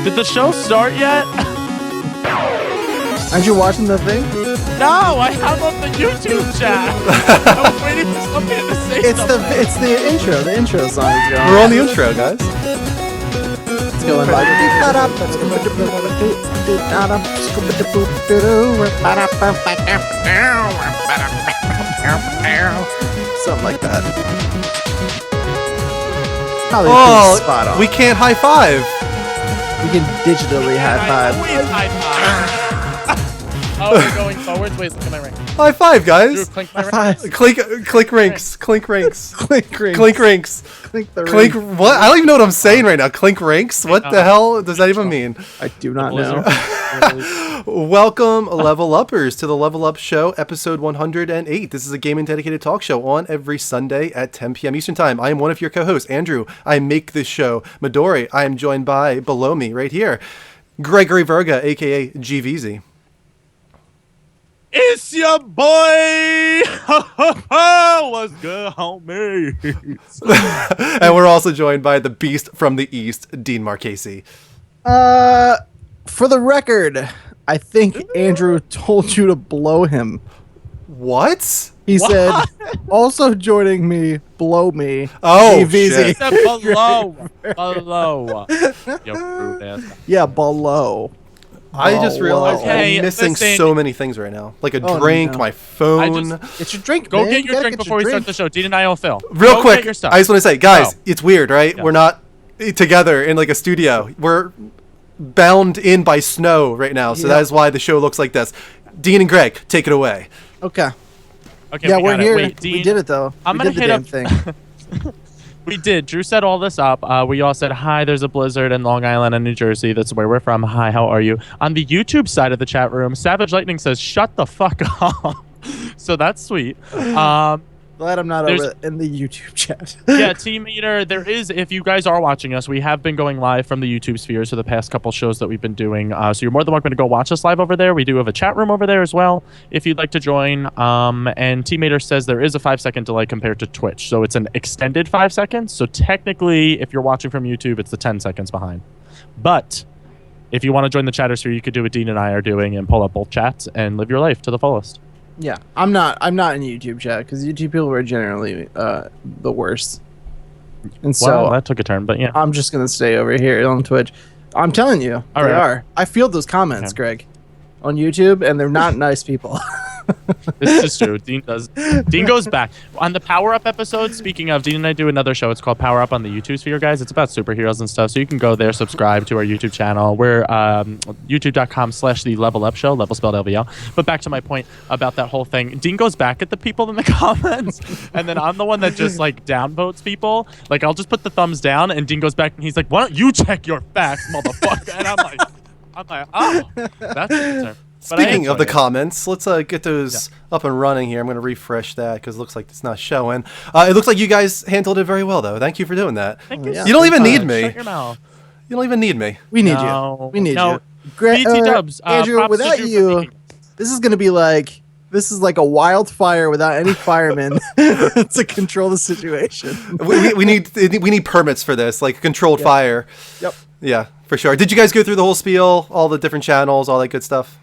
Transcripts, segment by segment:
Did the show start yet? Aren't you watching the thing? No, I have on the YouTube chat. I was waiting for somebody to say something. It's the intro. The intro song is going. We're on the intro, guys. It's going like. Something like that. Probably spot on. We can't high five. We can digitally high five. Always high five. Oh, we're going forwards. Wait, look at my ring. High five, guys. Drew, clink my ring. Click rinks. Clink rinks. Clink rings. Clink rinks. Clink the Clink. ring. What? I don't even know what I'm saying right now. Clink rinks. What the hell does that even mean? I do not know. Welcome, Level Uppers, to the Level Up Show, episode 108. This is a gaming dedicated talk show on every Sunday at 10 p.m. Eastern Time. I am one of your co-hosts, Andrew. I make this show. Midori. I am joined by, below me, right here, Gregory Verga, a.k.a. GVZ. It's your boy! What's good, homie? And we're also joined by the beast from the east, Dean Marchese. For the record, I think Andrew told you to blow him. What? He said, also joining me, blow me. Oh, GVZ. shit. He said below. Below. Yo, rude ass guy. Yeah, below. I just realized Okay, I'm missing listen. so many things right now. Like a Oh, drink, no. my phone. Get your drink, Go man. get You your gotta drink get before we drink. start the show. Dean and I will film. Real Go quick, get your stuff. I just want to say, guys, Go. it's weird, right? Yeah. We're not together in like a studio. We're bound in by snow right now, so that is why the show looks like this. Dean and Greg, take it away. Okay. Okay, Yeah, we we're got it. here. Wait, Dean, We did it, though. I'm we gonna did hit the up. damn thing. We did. Drew set all this up. We all said, hi, there's a blizzard in Long Island and New Jersey. That's where we're from. Hi, how are you? On the YouTube side of the chat room, Savage Lightning says, shut the fuck up. So that's sweet. Glad I'm not There's- over in the YouTube chat. Yeah, Team Eater, there is, if you guys are watching us, we have been going live from the YouTube spheres for the past couple shows that we've been doing. So you're more than welcome to go watch us live over there. We do have a chat room over there as well, if you'd like to join. And Team Eater says there is a 5-second delay compared to Twitch. So it's an extended 5 seconds. So technically, if you're watching from YouTube, it's the 10 seconds behind. But if you want to join the chatter sphere, you could do what Dean and I are doing and pull up both chats and live your life to the fullest. Yeah, I'm not in YouTube chat because YouTube people are generally the worst. And so Well, that took a turn, but yeah. I'm just gonna stay over here on Twitch. I'm telling you, they right. are. I feel those comments, Okay. Greg, on YouTube, and they're not nice people. This is true. Dean goes back on the Power Up episode. Speaking of, Dean and I do another show. It's called Power Up on the YouTube sphere, guys. It's about superheroes and stuff. So you can go there, subscribe to our YouTube channel. We're youtube.com/the Level Up Show, level spelled LVL. But back to my point about that whole thing. Dean goes back at the people in the comments, and then I'm the one that just like downvotes people. Like I'll just put the thumbs down, and Dean goes back and he's like, "Why don't you check your facts, motherfucker?" And I'm like, "Oh, that's a concern." But I Speaking of enjoy the it. comments, let's get those up and running here. I'm going to refresh that because it looks like it's not showing. It looks like you guys handled it very well, though. Thank you for doing that. Thank you. Yeah. You don't even need Shut me. your mouth. You don't even need me. We need No. you. We need No. you. BT Dubs, Andrew, props to without Drew for you, making this is gonna be like a wildfire without any firemen to control the situation. we need permits for this, like controlled fire. Yep. Yeah, for sure. Did you guys go through the whole spiel, all the different channels, all that good stuff?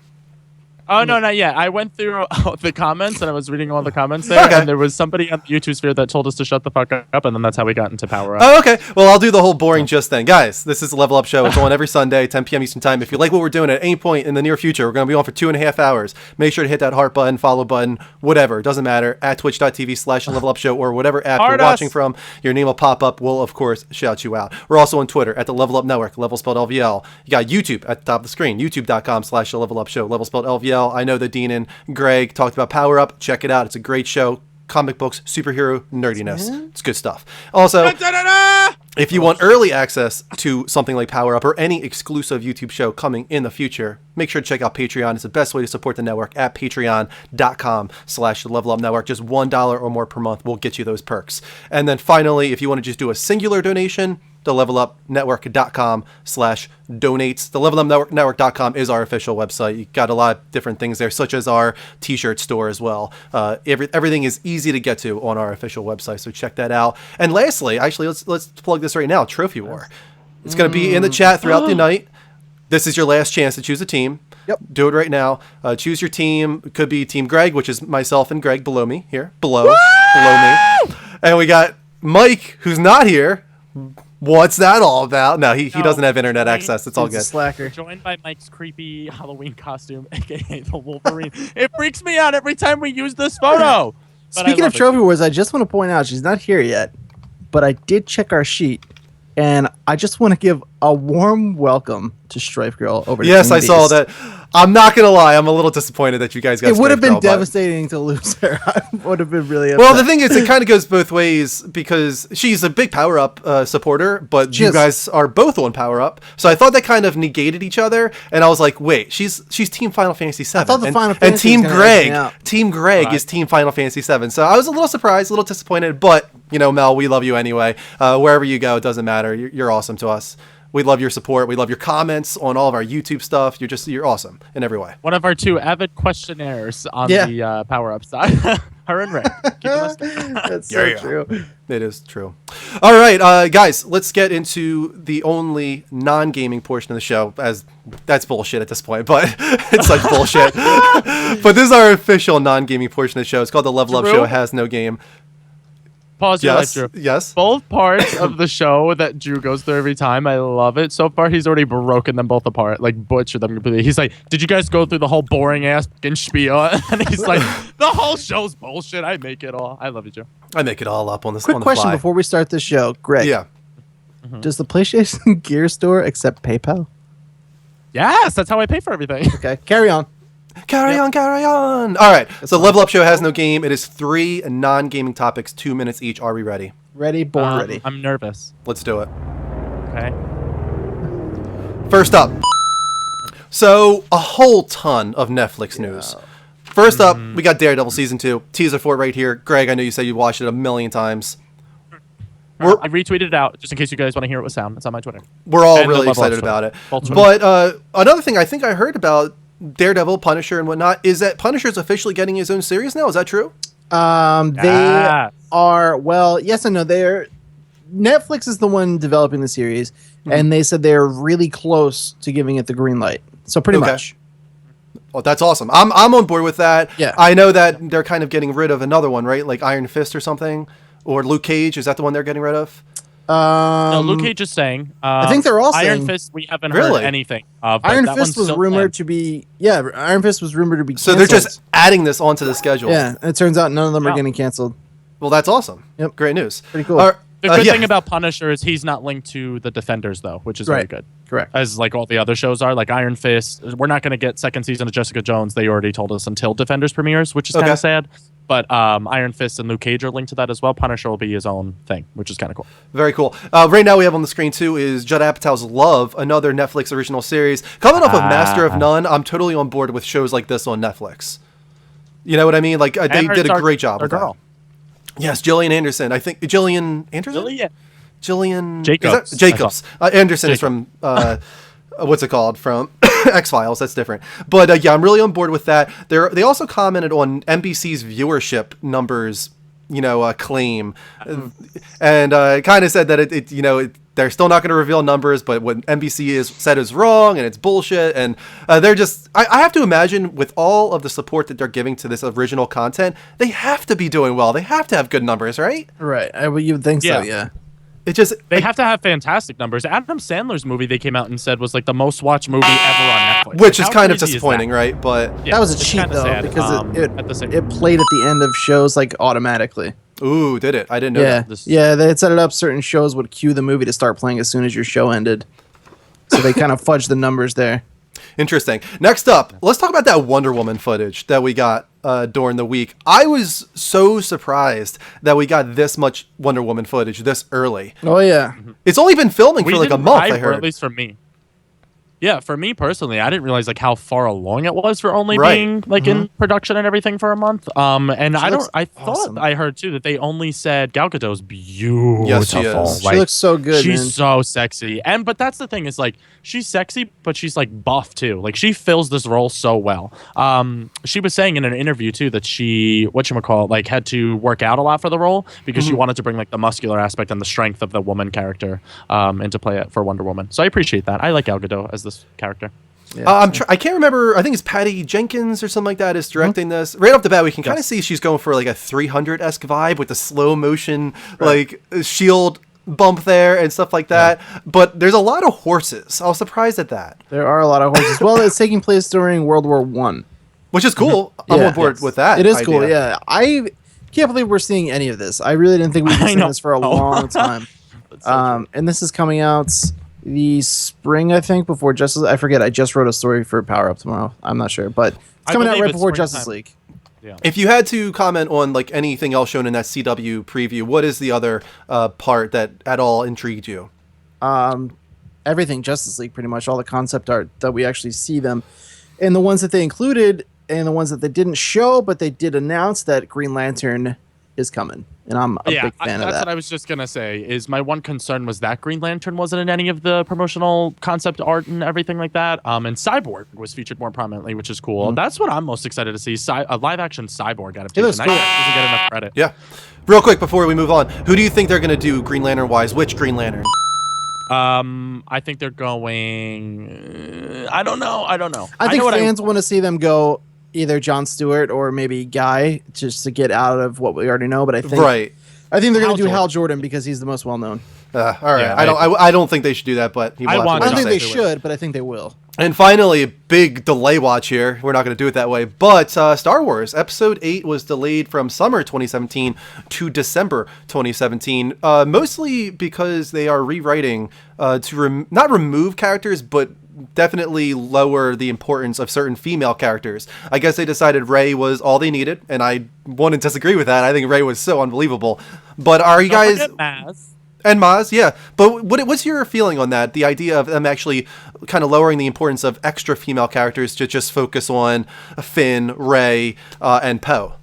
Oh, no, not yet. I went through the comments, and I was reading all the comments there, Okay. and there was somebody on the YouTube sphere that told us to shut the fuck up, and then that's how we got into Power Up. Oh, okay. Well, I'll do the whole boring just then. Guys, this is the Level Up Show. It's on every Sunday, 10 p.m. Eastern Time. If you like what we're doing at any point in the near future, we're going to be on for 2.5 hours. Make sure to hit that heart button, follow button, whatever. It doesn't matter. At twitch.tv/Level Up Show or whatever app Heart you're us. watching from. Your name will pop up. We'll, of course, shout you out. We're also on Twitter at the Level Up Network, level spelled LVL. You got YouTube at the top of the screen, youtube.com/Level Up Show, level spelled LVL. I know that Dean and Greg talked about Power Up. Check it out. It's a great show. Comic books, superhero nerdiness. It's good stuff. Also, if you want early access to something like Power Up or any exclusive YouTube show coming in the future, make sure to check out Patreon. It's the best way to support the network at patreon.com/Level Up Network. Just $1 or more per month will get you those perks. And then finally, if you want to just do a singular donation, thelevelupnetwork.com/donates. The levelupnetwork.com is our official website. You got a lot of different things there, such as our t-shirt store as well. Everything is easy to get to on our official website, so check that out. And lastly, actually, let's plug this right now, Trophy War. It's going to be in the chat throughout the night. This is your last chance to choose a team. Yep. Do it right now. Choose your team. It could be Team Greg, which is myself and Greg below me here. Below me. And we got Mike, who's not here. What's that all about? No, he doesn't have internet access. It's all He's a good. slacker. Joined by Mike's creepy Halloween costume, aka the Wolverine. It freaks me out every time we use this photo. But Speaking I of love Trophy Wars, I just want to point out she's not here yet, but I did check our sheet, and I just want to give a warm welcome to Strife Girl over. Yes, Team I saw Beast. that. I'm not gonna lie. I'm a little disappointed that you guys got. It would have been Girl, but- devastating to lose her. I would have been really upset. Well, the thing is, it kind of goes both ways because she's a big Power Up supporter, but you is. guys are both on Power Up. So I thought that kind of negated each other, and I was like, wait, she's Team Final Fantasy VII. thought the and, Final and Fantasy Team was gonna edge me Greg, out. Team Greg is Team Final Fantasy VII. So I was a little surprised, a little disappointed, but you know, Mel, we love you anyway. Wherever you go, it doesn't matter. You're awesome to us. We love your support. We love your comments on all of our YouTube stuff. You're awesome in every way. One of our 2 avid questionnaires on Yeah. the power-up side. Her and Rick. Keeping us going. That's so Yeah. true. It is true. All right, guys, let's get into the only non-gaming portion of the show, as that's bullshit at this point, but it's such bullshit. But this is our official non-gaming portion of the show. It's called the Level Up Drew? Show. It has no game. Pause your life, Yes, Drew. yes. Both parts of the show that Drew goes through every time, I love it. So far, he's already broken them both apart, like butchered them completely. He's like, "Did you guys go through the whole boring ass fucking spiel?" And he's like, "The whole show's bullshit. I make it all." I love you, Drew. I make it all up on this. Quick on the question fly. before we start the show, Greg. Yeah. Does the PlayStation Gear Store accept PayPal? Yes, that's how I pay for everything. Okay, carry on. Carry on, carry on. All right, so Level Up Show has no game. It is 3 non-gaming topics, 2 minutes each. Are we ready? Ready, born ready. I'm nervous. Let's do it. Okay. First up, so a whole ton of Netflix news. First up, we got Daredevil Season 2. Teaser for it right here. Greg, I know you said you watched it a million times. I retweeted it out just in case you guys want to hear it with sound. It's on my Twitter. We're all And the really Level Up excited Show. about it. Both of them. But another thing I think I heard about Daredevil, Punisher, and whatnot is that Punisher's officially getting his own series now. Is that true? They Yes. are, well, yes and no. They're Netflix is the one developing the series, and they said they're really close to giving it the green light. So pretty Okay. much. Oh, that's awesome. I'm on board with that. Yeah. I know that they're kind of getting rid of another one, right? Like Iron Fist or something, or Luke Cage. Is that the one they're getting rid of? No, Luke Cage is saying. I think they're all Iron saying- Fist. We haven't Really? heard anything of. but Iron that Fist one's was still rumored planned. to be Iron Fist was rumored to be So canceled. they're just adding this onto the schedule. yeah, and it turns out none of them are Yeah. getting canceled. Well, that's awesome. Yep. Great news. Pretty cool. The good yeah. thing about Punisher is he's not linked to the Defenders though, which is very Right. good. Correct. As like all the other shows are, like Iron Fist. We're not going to get second season of Jessica Jones. They already told us until Defenders premieres, which is kind Okay. of sad. But Iron Fist and Luke Cage are linked to that as well. Punisher will be his own thing, which is kind of cool. Very cool. Right now we have on the screen too is Judd Apatow's Love, another Netflix original series. Coming off of Master of None, I'm totally on board with shows like this on Netflix. You know what I mean? Like they And did a our- great job our with that. girl. Yes, Gillian Anderson. I think Gillian Anderson. Really? Yeah. Jillian Jacobs, is that- Jacobs. Anderson is Jacob. from what's it called from X-Files. That's different. But yeah, I'm really on board with that. They also commented on NBC's viewership numbers, claim, and kind of said that they're still not going to reveal numbers, but what NBC said is wrong and it's bullshit. And they're just, I have to imagine with all of the support that they're giving to this original content, they have to be doing well. They have to have good numbers, right? Right. You would think so, Yeah. yeah. It just, They have to have fantastic numbers. Adam Sandler's movie they came out and said was like the most watched movie ever on Netflix. which is How kind of crazy is disappointing, that? right? But Yeah, That was a it's cheat kinda though, sad, because at the same it played at the end of shows like automatically. ooh, did it? I didn't know Yeah, that. This- yeah. They had set it up. Certain shows would cue the movie to start playing as soon as your show ended, so they kind of fudged the numbers there. Interesting. Next up, let's talk about that Wonder Woman footage that we got during the week. I was so surprised that we got this much Wonder Woman footage this early. Oh yeah, It's only been filming for like a didn't month, hype, I or heard. at least for me. Yeah, for me personally, I didn't realize like how far along it was for only Right. being like in production and everything for a month. And She looks I awesome. thought I heard too that they only said Gal Gadot's beautiful. Yes, she is. she looks so good, She's man. so sexy. But that's the thing is like she's sexy, but she's like buff too. Like she fills this role so well. She was saying in an interview too that she like had to work out a lot for the role because she wanted to bring like the muscular aspect and the strength of the woman character into play it for Wonder Woman. So I appreciate that. I like Gal Gadot as this this character. Yeah, I can't remember. I think it's Patty Jenkins or something like that is directing this. Right off the bat, we can kind of see she's going for like a 300-esque vibe with the slow motion, like shield bump there and stuff like that. But there's a lot of horses. I was surprised at that. There are a lot of horses. Well, it's taking place during World War One, which is cool. I'm on board with that. It is idea. cool. Yeah, I can't believe we're seeing any of this. I really didn't think we'd be seeing this for a long time. And this is coming out the spring, I think, before Justice. I forget. I just wrote a story for Power Up tomorrow. I'm not sure, but it's coming out right before Justice League. Yeah. If you had to comment on like anything else shown in that CW preview, what is the other part that at all intrigued you? Everything Justice League, pretty much all the concept art that we actually see them, and the ones that they included, and the ones that they didn't show, but they did announce that Green Lantern is coming, and I'm a big fan of that. That's what I was just gonna say. Is my one concern was that Green Lantern wasn't in any of the promotional concept art and everything like that. And Cyborg was featured more prominently, which is cool. That's what I'm most excited to see. A live-action Cyborg adaptation. looks cool. That doesn't get enough credit. Yeah. Real quick before we move on, who do you think they're going to do Green Lantern wise? Which Green Lantern? I think they're going. I don't know. I think fans want to see them go either Jon Stewart or maybe Guy, just to get out of what we already know. But I think I think they're going to do Hal Jordan because he's the most well known. All right. Yeah, I don't think they should do that, but I don't think they should, but I think they will. And finally, a big delay watch here. We're not going to do it that way, but Star Wars Episode 8 was delayed from summer 2017 to December 2017, mostly because they are rewriting to not remove characters, but definitely lower the importance of certain female characters. I guess they decided Rey was all they needed, and I wouldn't disagree with that. I think Rey was so unbelievable. But are you guys... And Maz, yeah. But what's your feeling on that? The idea of them actually kind of lowering the importance of extra female characters to just focus on Finn, Rey, and Poe.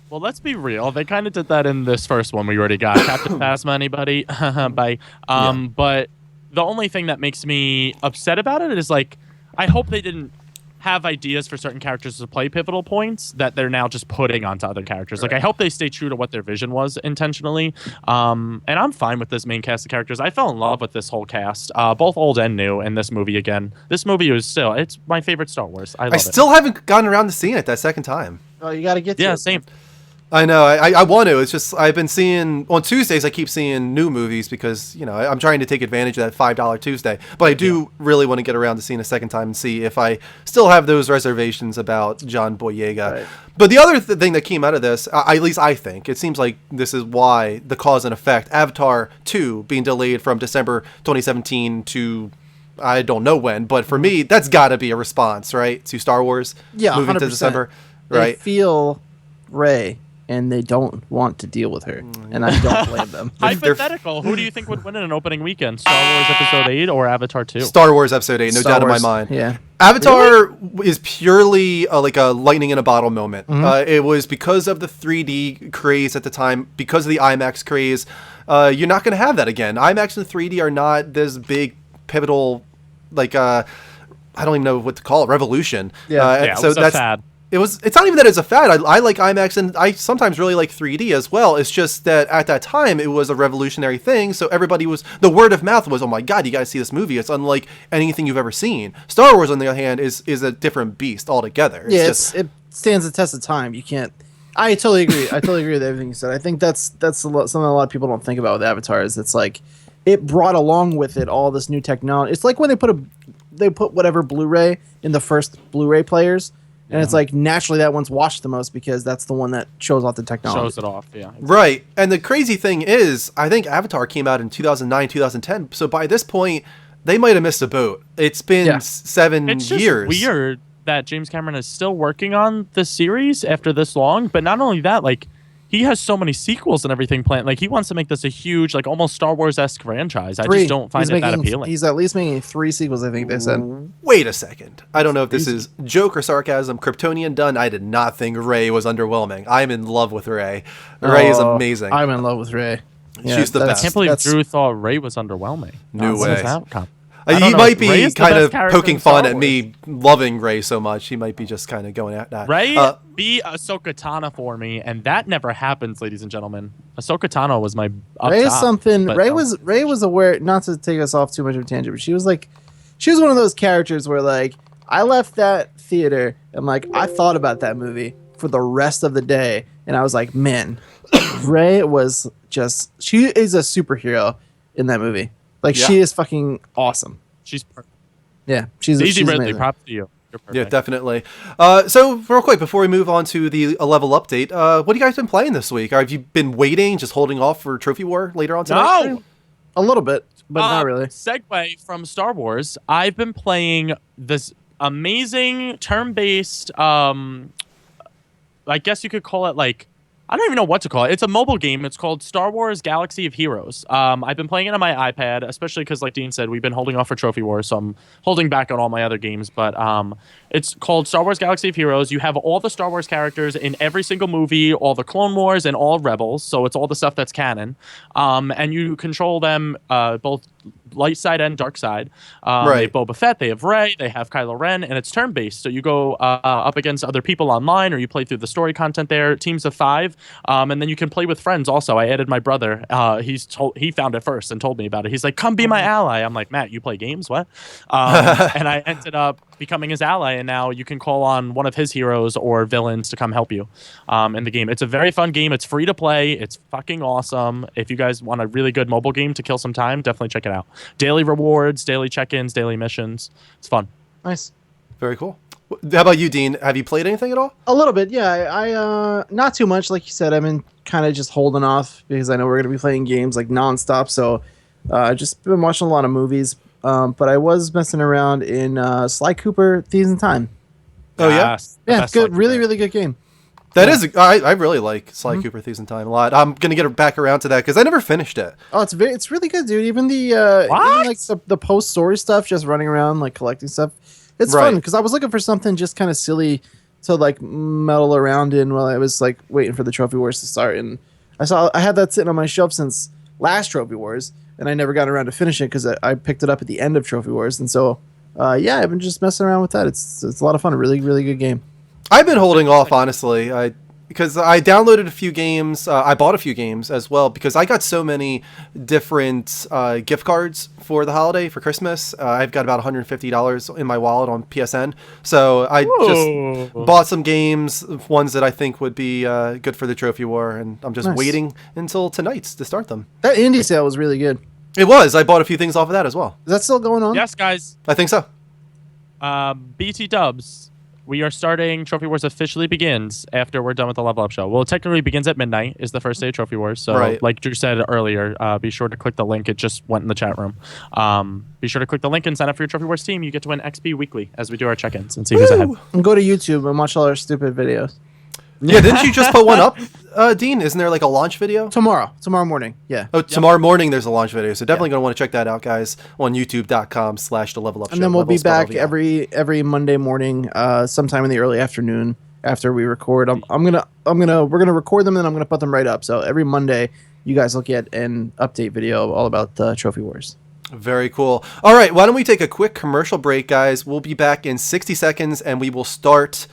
Well, let's be real. They kind of did that in this first one we already got. Captain Phasma, anybody? Bye. But the only thing that makes me upset about it is, like, I hope they didn't have ideas for certain characters to play pivotal points that they're now just putting onto other characters. Like, I hope they stay true to what their vision was intentionally. And I'm fine with this main cast of characters. I fell in love with this whole cast, both old and new, in this movie again. This movie is still, it's my favorite Star Wars. I still haven't gotten around to seeing it that second time. Oh, you got to get to it. Yeah, same. I know. I want to. It's just I've been seeing on Tuesdays. I keep seeing new movies because I'm trying to take advantage of that $5 Tuesday. But I do really want to get around to seeing a second time and see if I still have those reservations about John Boyega. Right. But the other thing that came out of this, at least I think, it seems like this is why the cause and effect. Avatar 2 being delayed from December 2017 to I don't know when, but for me that's got to be a response, right, to Star Wars moving 100%. To December, right? They feel Rey. And they don't want to deal with her, and I don't blame them. Hypothetical. Who do you think would win in an opening weekend? Star Wars Episode 8 or Avatar 2? Star Wars Episode 8, no doubt in my mind. Yeah. Avatar is purely like a lightning in a bottle moment. It was because of the 3D craze at the time, because of the IMAX craze. You're not going to have that again. IMAX and 3D are not this big pivotal, like I don't even know what to call it, revolution. Yeah, so that's sad. It's not even that it's a fad. I like IMAX, and I sometimes really like 3D as well. It's just that at that time it was a revolutionary thing, so the word of mouth was, oh my god, you gotta see this movie. It's unlike anything you've ever seen. Star Wars, on the other hand, is a different beast altogether. It stands the test of time. You can't... I totally agree. I totally agree with everything you said. I think that's something a lot of people don't think about with Avatar, is it's like, it brought along with it all this new technology. It's like when they put whatever Blu-ray in the first Blu-ray players, and it's like, naturally that one's watched the most because that's the one that shows off the technology. Shows it off, yeah. Exactly. Right. And the crazy thing is, I think Avatar came out in 2009, 2010. So by this point, they might have missed a boat. It's been 7 years. It's just weird that James Cameron is still working on the series after this long. But not only that, like, he has so many sequels and everything planned. Like, he wants to make this a huge, like, almost Star Wars-esque franchise. I just don't find it that appealing. He's at least making 3 sequels, I think they said. Wait a second. I don't know if this is joke or sarcasm. Kryptonian done. I did not think Rey was underwhelming. I'm in love with Rey. Rey is amazing. I'm in love with Rey. Yeah, she's the best. I can't believe Drew thought Rey was underwhelming. No way. He might be kind of poking fun at me loving Rey so much. He might be just kind of going at that. Rey, be Ahsoka Tano for me, and that never happens, ladies and gentlemen. Ahsoka Tano was my Rey is something. Rey was aware, not to take us off too much of a tangent, but she was like she was one of those characters where like I left that theater and like I thought about that movie for the rest of the day, and I was like, man, Rey was just she is a superhero in that movie. Like she is fucking awesome. She's perfect. Yeah, Daisy she's Ridley, amazing. props to you. You're perfect. Yeah, definitely. So real quick before we move on to the level update, what have you guys been playing this week? Have you been waiting, just holding off for Trophy War later on tonight? No. A little bit, but not really. Segue from Star Wars. I've been playing this amazing turn-based. I guess you could call it like. I don't even know what to call it. It's a mobile game. It's called Star Wars Galaxy of Heroes. I've been playing it on my iPad, especially because, like Dean said, we've been holding off for Trophy Wars, so I'm holding back on all my other games. But it's called Star Wars Galaxy of Heroes. You have all the Star Wars characters in every single movie, all the Clone Wars, and all Rebels. So it's all the stuff that's canon. And you control them both light side and dark side. They have Boba Fett, they have Rey, they have Kylo Ren, and it's turn-based. So you go up against other people online, or you play through the story content there, teams of 5. And then you can play with friends also. I added my brother. He found it first and told me about it. He's like, come be my ally. I'm like, Matt, you play games? What? And I ended up becoming his ally, and now you can call on one of his heroes or villains to come help you in the game. It's a very fun game. It's free to play. It's fucking awesome. If you guys want a really good mobile game to kill some time, definitely check it out. Daily rewards, daily check-ins, daily missions. It's fun. Nice. Very cool. How about you, Dean? Have you played anything at all? A little bit, yeah. I not too much, like you said. I've been kind of just holding off because I know we're gonna be playing games like nonstop. So, just been watching a lot of movies. But I was messing around in Sly Cooper: Thieves in Time. Oh yeah, yeah, good, really, really good game. That is, I really like Sly Cooper: Thieves in Time a lot. I'm gonna get back around to that because I never finished it. Oh, it's really good, dude. Even the even like the post story stuff, just running around like collecting stuff. It's fun because I was looking for something just kind of silly to like meddle around in while I was like waiting for the Trophy Wars to start. And I had that sitting on my shelf since last Trophy Wars, and I never got around to finishing it because I picked it up at the end of Trophy Wars. And so, I've been just messing around with that. It's a lot of fun. A really, really good game. I've been holding off, honestly. Because I downloaded a few games. I bought a few games as well because I got so many different gift cards for the holiday, for Christmas. I've got about $150 in my wallet on PSN. So I just bought some games, ones that I think would be good for the Trophy War. And I'm just waiting until tonight to start them. That indie sale was really good. It was. I bought a few things off of that as well. Is that still going on? Yes, guys. I think so. BT Dubs. We are starting Trophy Wars officially begins after we're done with the Level Up show. Well, it technically begins at midnight is the first day of Trophy Wars. So like Drew said earlier, be sure to click the link. It just went in the chat room. Be sure to click the link and sign up for your Trophy Wars team. You get to win XP weekly as we do our check-ins and see who's ahead. And go to YouTube and watch all our stupid videos. Yeah, didn't you just put one up, Dean? Isn't there like a launch video? Tomorrow morning, yeah. Oh, tomorrow morning there's a launch video, so definitely going to want to check that out, guys, on youtube.com/thelevelupshow. And then we'll be back every Monday morning, sometime in the early afternoon after we record. We're gonna record them and then I'm gonna put them right up. So every Monday, you guys will get an update video all about the Trophy Wars. Very cool. All right, why don't we take a quick commercial break, guys? We'll be back in 60 seconds, and we will start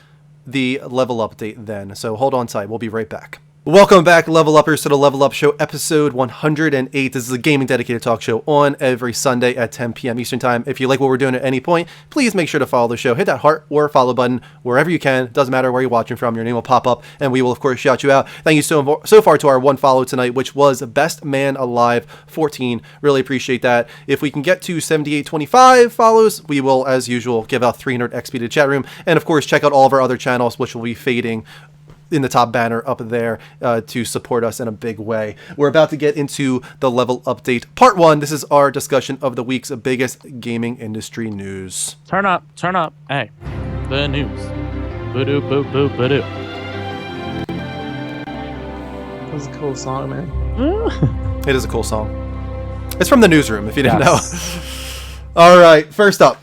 the level update then. So hold on tight. We'll be right back. Welcome back, Level Uppers, to the Level Up Show, episode 108. This is a gaming dedicated talk show on every Sunday at 10 p.m. Eastern Time. If you like what we're doing at any point, please make sure to follow the show. Hit that heart or follow button wherever you can. Doesn't matter where you're watching from. Your name will pop up, and we will, of course, shout you out. Thank you so far to our one follow tonight, which was Best Man Alive 14. Really appreciate that. If we can get to 7825 follows, we will, as usual, give out 300 XP to the chat room. And, of course, check out all of our other channels, which will be fading in the top banner up there to support us in a big way. We're about to get into the level update part 1. This is our discussion of the week's biggest gaming industry news. Turn up. Hey, the news. Boo-doo, boo-boo, boo-doo. That's a cool song, man. It is a cool song. It's from the newsroom, if you didn't know. All right, first up.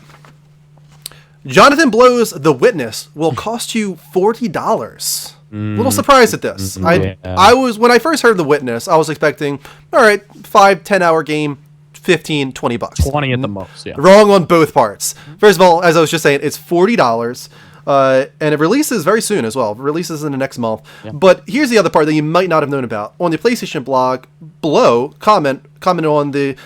Jonathan Blow's The Witness will cost you $40. A little surprised at this. I was, when I first heard The Witness, I was expecting, all right, 5-10 hour game, $15, $20. 20 at the most, yeah. Wrong on both parts. First of all, as I was just saying, it's $40. And it releases very soon as well. It releases in the next month. Yeah. But here's the other part that you might not have known about. On the PlayStation blog, Blow commented on the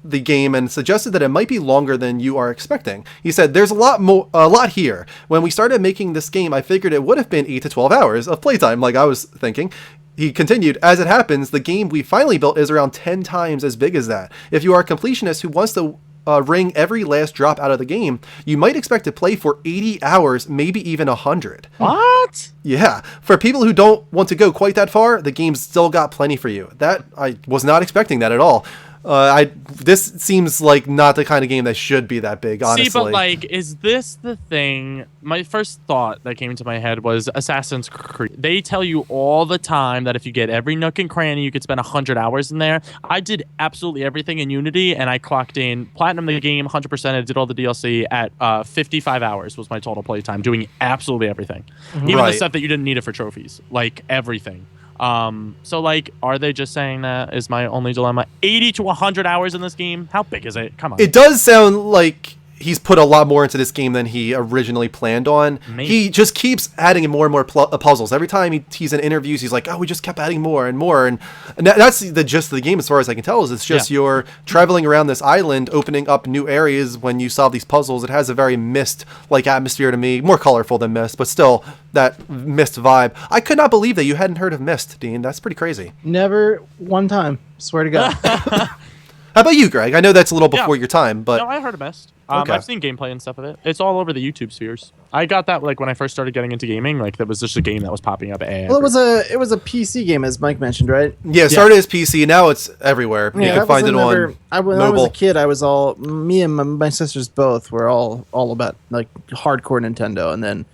the game and suggested that it might be longer than you are expecting. He said, "There's a lot here. When we started making this game, I figured it would have been 8 to 12 hours of playtime, like I was thinking." He continued, "As it happens, the game we finally built is around 10 times as big as that. If you are a completionist who wants to wring every last drop out of the game, you might expect to play for 80 hours, maybe even 100. What? Yeah. For people who don't want to go quite that far, the game's still got plenty for you. That, I was not expecting that at all. This seems like not the kind of game that should be that big, honestly. See, but like, is this the thing? My first thought that came into my head was Assassin's Creed. They tell you all the time that if you get every nook and cranny, you could spend 100 hours in there. I did absolutely everything in Unity, and I clocked in platinum the game 100%. I did all the DLC at 55 hours was my total playtime, doing absolutely everything, even the stuff that you didn't need it for trophies, like everything. So like, are they just saying that is my only dilemma? 80 to 100 hours in this game? How big is it? Come on. It does sound like he's put a lot more into this game than he originally planned on. Maybe. He just keeps adding more and more puzzles. Every time he's in interviews, he's like, "Oh, we just kept adding more and more." And that's the gist of the game, as far as I can tell, is it's just you're traveling around this island, opening up new areas when you solve these puzzles. It has a very Myst-like atmosphere to me, more colorful than Myst, but still that Myst vibe. I could not believe that you hadn't heard of Myst, Dean. That's pretty crazy. Never one time. Swear to God. How about you, Greg? I know that's a little before your time, but no, I heard of Myst. Okay. I've seen gameplay and stuff of it. It's all over the YouTube spheres. I got that like when I first started getting into gaming. Like that was just a game that was popping up. Well, it was a PC game, as Mike mentioned, right? Yeah, it started as PC. Now it's everywhere. You can find it on when I was mobile. a kid, I was all me and my sisters both were all about like hardcore Nintendo, and then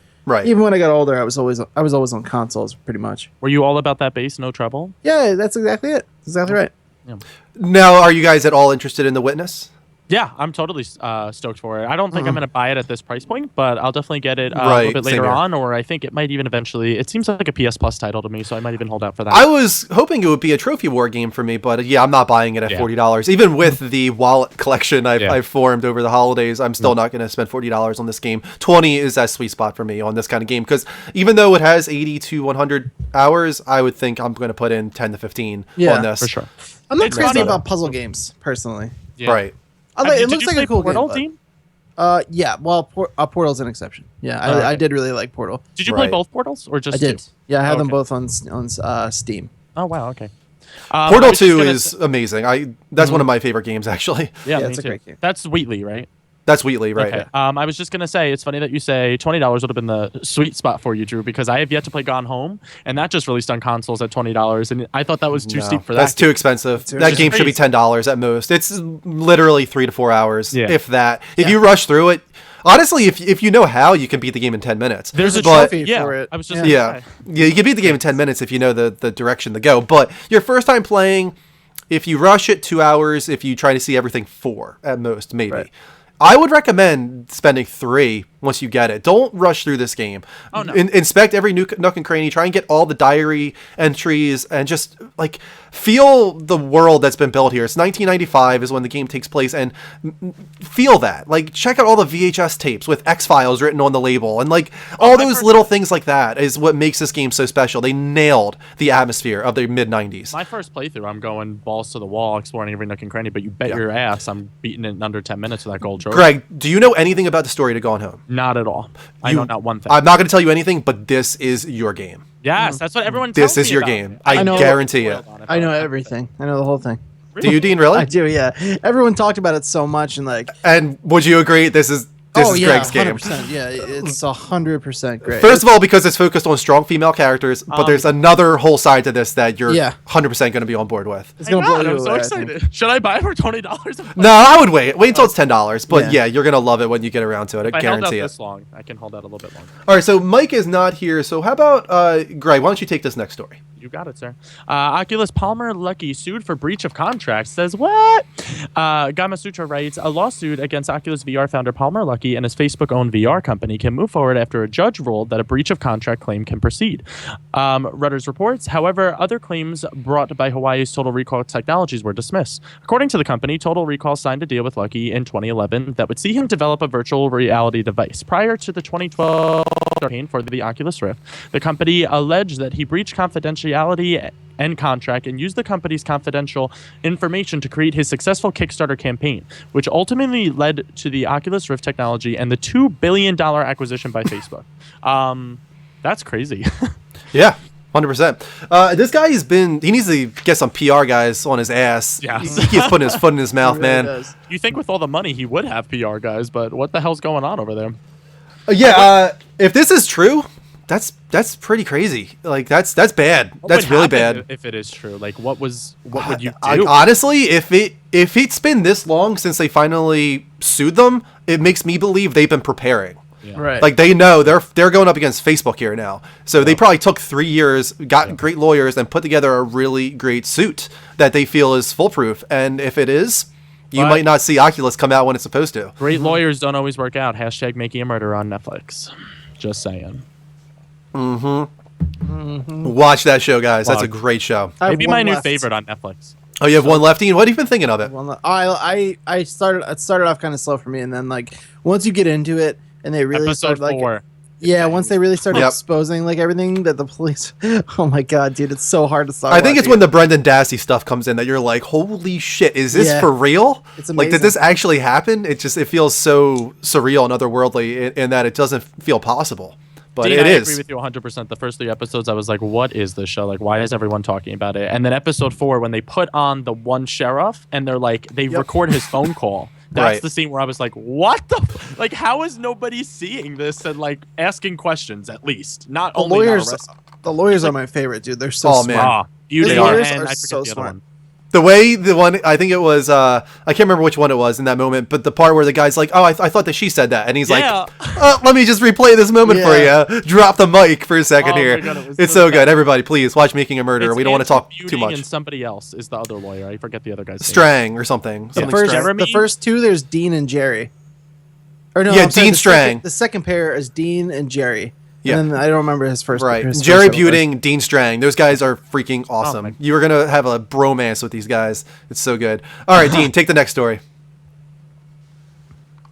even when I got older, I was always on consoles, pretty much. Were you all about that bass, no treble? Yeah, that's exactly it. Exactly right. Yeah. Now, are you guys at all interested in The Witness? Yeah, I'm totally stoked for it. I don't think I'm going to buy it at this price point, but I'll definitely get it a little bit later on, or I think it might even eventually. It seems like a PS Plus title to me, so I might even hold out for that. I was hoping it would be a Trophy War game for me, but yeah, I'm not buying it at $40. Even with the wallet collection I've formed over the holidays, I'm still not going to spend $40 on this game. 20 is that sweet spot for me on this kind of game, because even though it has 80 to 100 hours, I would think I'm going to put in 10 to 15 on this. For sure. I'm not crazy about puzzle games, personally. Yeah. Right. It looks like a cool Portal, game. Dean? Yeah. Well, Portal's an exception. Yeah, I did really like Portal. Did you play both Portals or just I did. two? Yeah, I have them both on Steam. Oh wow, okay. Portal 2 is amazing. That's one of my favorite games, actually. Yeah, it's a great game. That's Wheatley, right? That's Wheatley, right? Okay. I was just gonna say, it's funny that you say $20 would have been the sweet spot for you, Drew, because I have yet to play Gone Home, and that just released on consoles at $20, and I thought that was too steep for that. That's too expensive. That game should be $10 at most. It's literally 3 to 4 hours, if that. If you rush through it, honestly, if you know how, you can beat the game in 10 minutes. There's a trophy for it. I was just yeah, you can beat the game in 10 minutes if you know the direction to go. But your first time playing, if you rush it, 2 hours. If you try to see everything, 4 at most, maybe. Right. I would recommend spending 3 once you get it. Don't rush through this game. Oh, no. Inspect every nook and cranny. Try and get all the diary entries and just like feel the world that's been built here. It's 1995 is when the game takes place, and feel that. Like, check out all the VHS tapes with X-Files written on the label, and like all those little things like that is what makes this game so special. They nailed the atmosphere of the mid-90s. My first playthrough, I'm going balls to the wall, exploring every nook and cranny, but you bet your ass I'm beating it in under 10 minutes with that gold trophy. Greg, do you know anything about the story to Gone Home? Not at all. I know not one thing. I'm not going to tell you anything, but this is your game. Yes, that's what everyone tells me. This is your about game. it. I guarantee it. I know everything. I know the whole thing. Do you, Dean, really? I do, yeah. Everyone talked about it so much, and like. And would you agree this is Greg's game? 100%. Yeah, it's 100% great. First of all, because it's focused on strong female characters, but there's another whole side to this that you're 100% going to be on board with. It's gonna blow you I'm so away, excited. Should I buy it for $20? No, I would wait. Wait until it's $10. But yeah, you're going to love it when you get around to it. I If I held out guarantee it. this long, I can hold out a little bit longer. All right, so Mike is not here. So how about Greg? Why don't you take this next story? You got it, sir. Oculus Palmer Luckey sued for breach of contract. Says what? Gama Sutra writes, a lawsuit against Oculus VR founder Palmer Luckey and his Facebook-owned VR company can move forward after a judge ruled that a breach of contract claim can proceed. Reuters reports, however, other claims brought by Hawaii's Total Recall Technologies were dismissed. According to the company, Total Recall signed a deal with Luckey in 2011 that would see him develop a virtual reality device. Prior to the 2012 campaign for the Oculus Rift, the company alleged that he breached confidentiality confidentiality and contract and used the company's confidential information to create his successful Kickstarter campaign, which ultimately led to the Oculus Rift technology and the $2 billion acquisition by Facebook. That's crazy. Yeah. 100%. This guy he needs to get some PR guys on his ass. Yeah. He keeps putting his foot in his mouth, It really man. does. You think with all the money he would have PR guys, but what the hell's going on over there? If this is true, that's pretty crazy. Like that's bad. What That's would really happen bad. if it is true? Like what would you do? Honestly, if it's been this long since they finally sued them, it makes me believe they've been preparing. Yeah. Right. Like they know they're going up against Facebook here now. So they probably took 3 years, got great lawyers, and put together a really great suit that they feel is foolproof. And if it is, you But- might not see Oculus come out when it's supposed to. Great lawyers don't always work out. # Making a Murder on Netflix. Just saying. Watch that show, guys. That's a Plug. great show. I have Maybe one my new left. favorite on Netflix. Oh, you have one left, Ian? What have you been thinking of it? I started. It started off kind of slow for me, and then like once you get into it, and they really Episode start like 4. yeah, once they really started Yep. exposing like everything that the police. Oh my god, dude, it's so hard to stop. I think it's watching when the Brendan Dassey stuff comes in that you're like, holy shit, is this Yeah. for real? It's Like, did amazing. this actually happen? It feels so surreal and otherworldly in that it doesn't feel possible. But Dean, it I is. agree with you 100%. The first 3 episodes, I was like, what is this show? Like, why is everyone talking about it? And then episode 4, when they put on the one sheriff and they're like, they record his phone call. That's Right. the scene where I was like, what the? Like, how is nobody seeing this and like asking questions at least? Not the only lawyers. not arresting. The lawyers are my favorite, dude. They're so Oh, smart. man. Ah, Beauty His and lawyers I are forget so the other smart. one. The way the one, I think it was, I can't remember which one it was in that moment, but the part where the guy's like, oh, I thought that she said that. And he's Yeah. like, let me just replay this moment Yeah. for you. Drop the mic for a second Oh my here. God, it was It's so so good. bad. Everybody, please watch Making a Murderer. It's We don't want to Andrew talk too Buting much. And somebody else is the other lawyer. I forget the other guy's name. Strang or something. The Something first, Strang. Jeremy? the first 2, there's Dean and Jerry. Or no, Yeah, I'm sorry, Dean the Strang. Second, the second pair is Dean and Jerry. Yeah. And then I don't remember his first. Right. his Jerry first episode. Buting, Dean Strang. Those guys are freaking awesome. my- You are going to have a bromance with these guys. It's so good. All right, Dean, take the next story.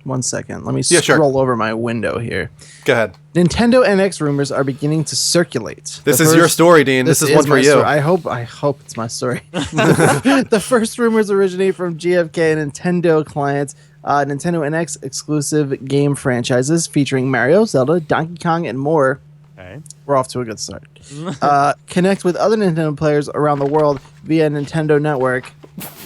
1 second. Let me Yeah, sure. scroll over my window here. Go ahead. Nintendo NX rumors are beginning to circulate. This The is your first- story, Dean. This is one for my you. story. I hope it's my story. The first rumors originate from GFK Nintendo clients, Nintendo NX exclusive game franchises featuring Mario, Zelda, Donkey Kong, and more. Okay. We're off to a good start. Connect with other Nintendo players around the world via Nintendo Network.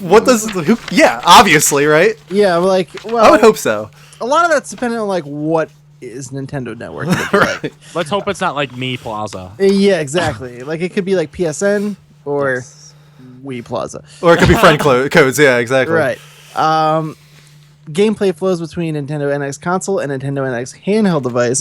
What does... Who, yeah, obviously, right? Yeah, like, well, I would hope so. a lot of that's dependent on like what is Nintendo Network. gonna be like. Right. Let's hope it's not like Me Plaza. Yeah, exactly. Like it could be like PSN or Wii Plaza. Or it could be friend codes. Yeah, exactly. Right. Gameplay flows between Nintendo NX console and Nintendo NX handheld device.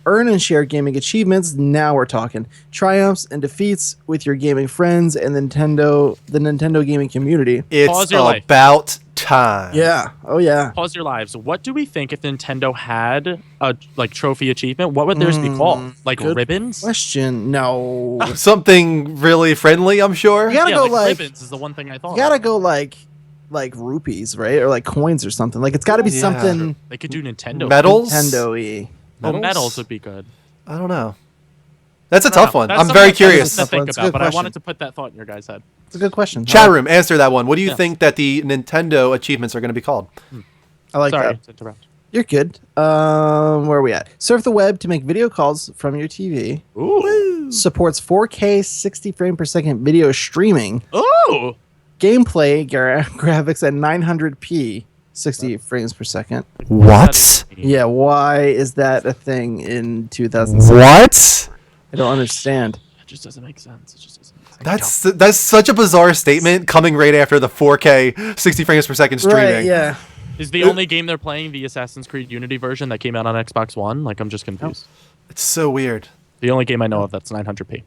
Earn and share gaming achievements. Now we're talking triumphs and defeats with your gaming friends and the Nintendo gaming community. It's Pause your life. about time. Yeah. Oh yeah. Pause your lives. What do we think if Nintendo had a like trophy achievement? What would theirs be called? Like good ribbons? Question. No. Something really friendly, I'm sure. You gotta Yeah, go like like ribbons is the one thing I thought. you gotta of. go like rupees, right? Or like coins or something. Like it's got to be Yeah. something They could do Nintendo. Medals? Nintendo-y. Oh, medals would be good. I don't know. That's a I don't tough know. one. That's I'm something very that curious. to Tough one. think It's a about, good but I question. wanted to put that thought in your guys' head. It's a good question. Chat room, answer that one. What do you Yeah. think that the Nintendo achievements are going to be called? I like Sorry that. to interrupt. You're good. Where are we at? Surf the web to make video calls from your TV. Ooh. Supports 4K 60 frame per second video streaming. Ooh. Gameplay graphics at 900p 60 frames per second. What? Yeah, why is that a thing in 2007? What? I don't understand. It just doesn't make sense. It just doesn't make sense. That's such a bizarre statement coming right after the 4K 60 frames per second streaming. Right, yeah. Is the only game they're playing the Assassin's Creed Unity version that came out on Xbox One? Like, I'm just confused. It's so weird. The only game I know of that's 900p.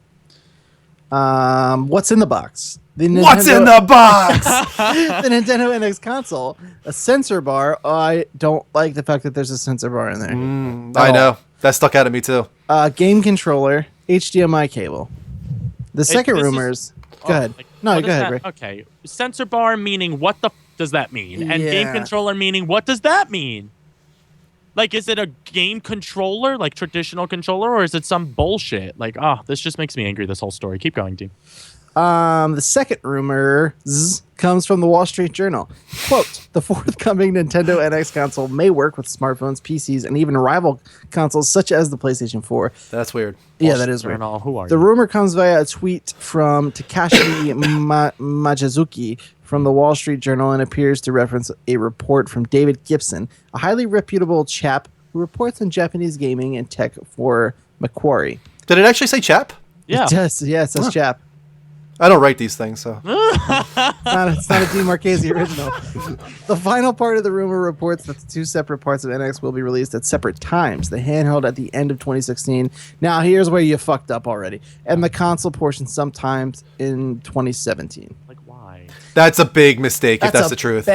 What's in the box? The What's in the box? the Nintendo NX console, a sensor bar. I don't like the fact that there's a sensor bar in there. I know. That stuck out at me too. Game controller, HDMI cable. The second this is- rumors. Go ahead. Like, No, what go is ahead, that? Ray. Okay. Sensor bar meaning what the does that mean? And game Yeah. controller meaning what does that mean? Like, is it a game controller, like traditional controller, or is it some bullshit? Like, this just makes me angry, this whole story. Keep going, Dean. The second rumor comes from the Wall Street Journal. Quote, the forthcoming Nintendo NX console may work with smartphones, PCs, and even rival consoles such as the PlayStation 4. That's weird. Yeah, that is weird. Journal, who are The you? rumor comes via a tweet from Takashi Majizuki from the Wall Street Journal and appears to reference a report from David Gibson, a highly reputable chap who reports on Japanese gaming and tech for Macquarie. Did it actually say chap? Yeah. It does, yeah, it says chap. I don't write these things, so. It's not a Dean Marchese original. The final part of the rumor reports that the two separate parts of NX will be released at separate times. The handheld at the end of 2016. Now, here's where you fucked up already. And the console portion sometimes in 2017. Like, why? That's a big mistake, if that's the truth.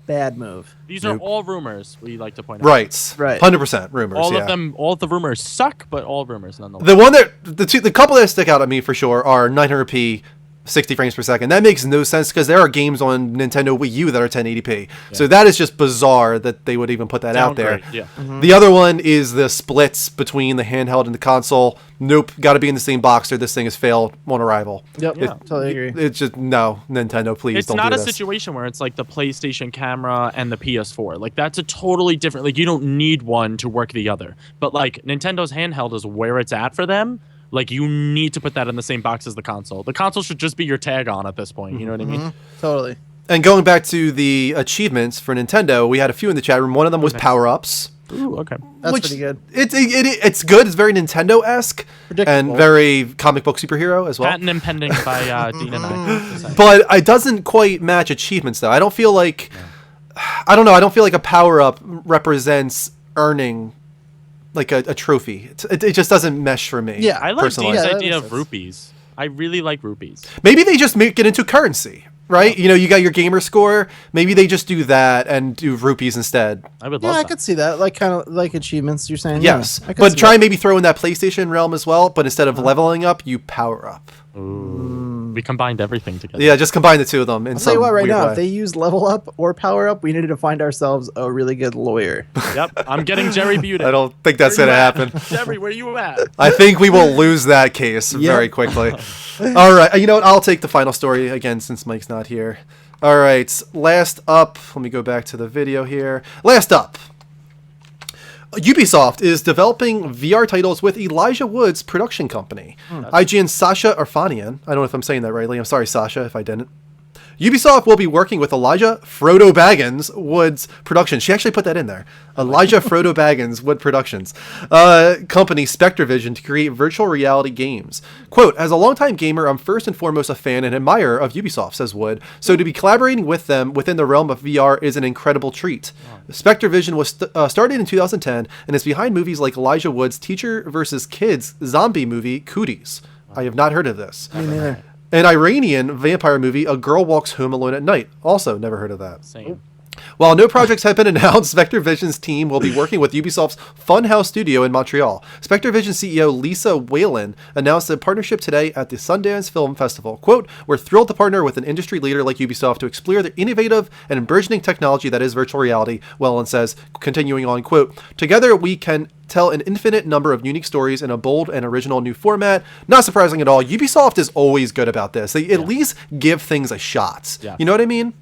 Bad move. These are all rumors, we like to point out. Right. Right. 100% rumors, All yeah. of them, all of the rumors suck, but all rumors nonetheless. The one that, the couple that stick out at me for sure are 900p, 60 frames per second. That makes no sense because there are games on Nintendo Wii U that are 1080p. So that is just bizarre that they would even put that out there. Downgrade, yeah. The other one is the splits between the handheld and the console. Nope, got to be in the same box or this thing has failed on arrival. Yep, Yeah. totally agree. It's just, no, Nintendo, please It's don't not do a this. situation where it's like the PlayStation camera and the PS4. Like, that's a totally different, like, you don't need one to work the other. But, like, Nintendo's handheld is where it's at for them. Like, you need to put that in the same box as the console. The console should just be your tag on at this point. You know what I mean? Totally. And going back to the achievements for Nintendo, we had a few in the chat room. One of them was power-ups. Ooh, okay. That's pretty good. It's good. It's very Nintendo-esque Predictable. and very comic book superhero as well. Patent impending by Dean and I. But it doesn't quite match achievements, though. I don't feel like... I don't know. I don't feel like a power-up represents earning like a trophy. It just doesn't mesh for me. Yeah, I like personally. Dean's Yeah, that idea makes of sense. rupees. I really like rupees. Maybe they just make it into currency, right? You know, you got your gamer score. Maybe they just do that and do rupees instead. I would Yeah, love I that. could see that. Like, kind of like achievements, you're saying? Yes, Yeah, I could but see try that. and maybe throw in that PlayStation realm as well. But instead of leveling up, you power up. We combined everything together. Yeah, just combine the two of them in I'll some tell you what, right weird now, way. if they use level up or power up, we need to find ourselves a really good lawyer. Yep. I'm getting Jerry Buda. I don't think that's Where gonna you at? happen. Jerry, where you at? I think we will lose that case very quickly. All right, you know what? I'll take the final story again since Mike's not here. All right, last up. Let me go back to the video here. Last up. Ubisoft is developing VR titles with Elijah Wood's production company. IGN's Sasha Arfanian. I don't know if I'm saying that rightly. I'm sorry, Sasha, if I didn't. Ubisoft will be working with Elijah Frodo Baggins Wood's Productions. She actually put that in there. Elijah Frodo Baggins Wood Productions. Company Spectravision to create virtual reality games. Quote, as a longtime gamer, I'm first and foremost a fan and admirer of Ubisoft, says Wood. So to be collaborating with them within the realm of VR is an incredible treat. Spectravision was started in 2010 and is behind movies like Elijah Wood's Teacher vs. Kids zombie movie, Cooties. I have not heard of this. Me neither. An Iranian vampire movie, A Girl Walks Home Alone at Night. Also, never heard of that. Same. While no projects have been announced, Spectravision's team will be working with Ubisoft's Funhouse studio in Montreal. Spectravision CEO Lisa Whalen announced a partnership today at the Sundance Film Festival. Quote, we're thrilled to partner with an industry leader like Ubisoft to explore the innovative and burgeoning technology that is virtual reality, Whalen says, continuing on, quote, together we can tell an infinite number of unique stories in a bold and original new format. Not surprising at all. Ubisoft is always good about this. They at least give things a shot. Yeah. You know what I mean?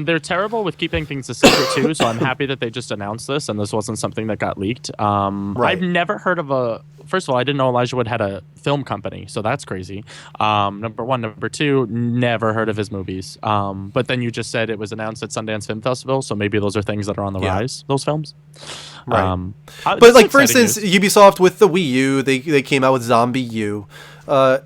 They're terrible with keeping things a secret too, so I'm happy that they just announced this and this wasn't something that got leaked. I've never heard of a. First of all, I didn't know Elijah Wood had a film company, so that's crazy. Number one, number two, never heard of his movies. But then you just said it was announced at Sundance Film Festival, so maybe those are things that are on the rise. Those films, Right. This But is like for exciting instance, news. Ubisoft with the Wii U, they came out with Zombie U, that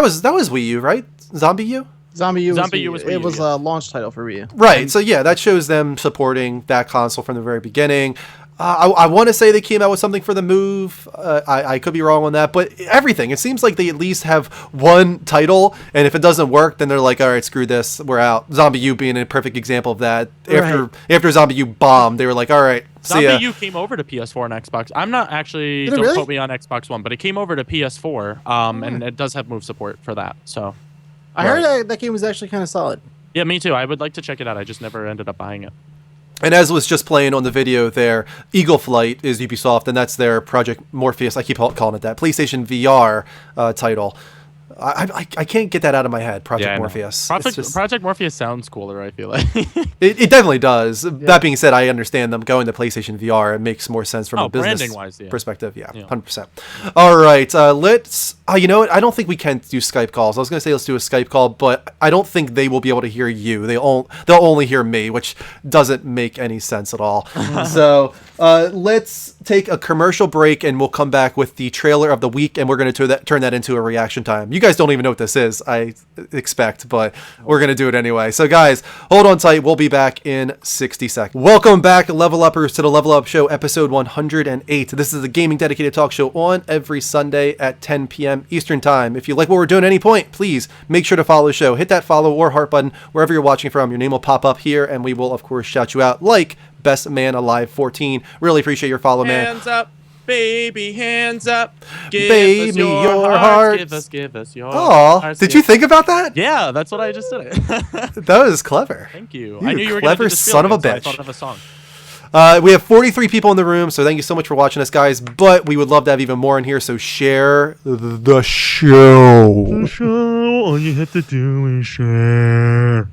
was Wii U, right? Zombie U. Zombie U Zombie U was was Wii it U, was yeah. a launch title for Wii U. Right. So yeah, that shows them supporting that console from the very beginning. I want to say they came out with something for the Move. I could be wrong on that, but everything. It seems like they at least have one title, and if it doesn't work, then they're like, all right, screw this, we're out. Zombie U being a perfect example of that. After Zombie U bombed, they were like, all right, see ya. Zombie U came over to PS4 and Xbox. I'm not actually, Did it don't really? quote me on Xbox One, but it came over to PS4, and it does have move support for that. So, I heard that game was actually kind of solid. yeah, me too. I would like to check it out. I just never ended up buying it. And as was just playing on the video there, Eagle Flight is Ubisoft, and that's their Project Morpheus. I keep calling it that. PlayStation VR title. I can't get that out of my head. Project Morpheus. Project Morpheus sounds cooler, I feel like. It definitely does. That being said, I understand them going to PlayStation VR. It makes more sense from a business perspective. Yeah, 100%. All right, let's. You know what? I don't think we can do Skype calls. I was going to say let's do a Skype call, but I don't think they will be able to hear you. They'll only hear me, which doesn't make any sense at all. So let's take a commercial break, and we'll come back with the trailer of the week, and we're going to turn that into a reaction time. You guys don't even know what this is, I expect, but we're going to do it anyway. So guys, hold on tight. We'll be back in 60 seconds. Welcome back, Level Uppers, to the Level Up Show, episode 108. This is a gaming dedicated talk show on every Sunday at 10 p.m. Eastern Time. If you like what we're doing at any point, please make sure to follow the show. Hit that follow or heart button wherever you're watching from. Your name will pop up here, and we will, of course, shout you out like Best Man Alive 14. Really appreciate your follow, man. Hands up. Baby, hands up. Give us your heart. Give us your heart. Did you think about that? Yeah, that's what I just did. That was clever. Thank you. I knew you were clever son of a bitch. So I thought of a song. We have 43 people in the room, so thank you so much for watching us, guys. But we would love to have even more in here, so share the show. The show, all you have to do is share.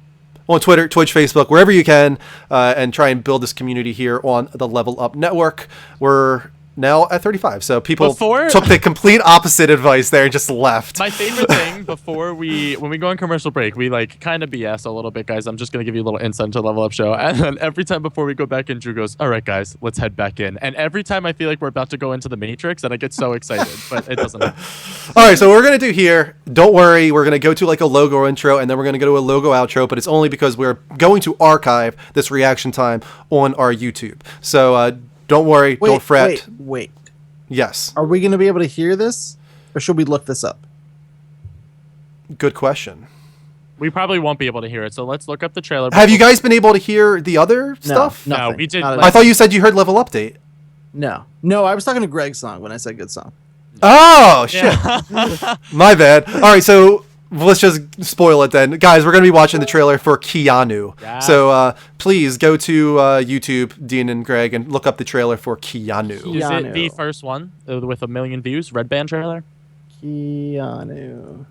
On Twitter, Twitch, Facebook, wherever you can, and try and build this community here on the Level Up Network. We're now at 35, so people took the complete opposite advice there and just left. My favorite thing when we go on commercial break, we like kind of BS a little bit, guys. I'm just gonna give you a little insight into Level Up Show, and then every time before we go back in, Drew goes, "All right, guys, let's head back in." And every time I feel like we're about to go into the Matrix, and I get so excited, but it doesn't happen. All right, so what we're gonna do here, don't worry, we're gonna go to like a logo intro, and then we're gonna go to a logo outro, but it's only because we're going to archive this reaction time on our YouTube. So don't worry, don't fret. Wait. Yes. Are we going to be able to hear this, or should we look this up? Good question. We probably won't be able to hear it, so let's look up the trailer. Have you guys been able to hear the other stuff? No, we did. I thought you said you heard Level Update. No, I was talking to Greg's song when I said good song. Oh, shit. My bad. All right, so let's just spoil it then. Guys, we're going to be watching the trailer for Keanu. Yeah. So please go to YouTube, Dean and Greg, and look up the trailer for Keanu. Is it the first one with 1 million views? Red Band trailer? Keanu.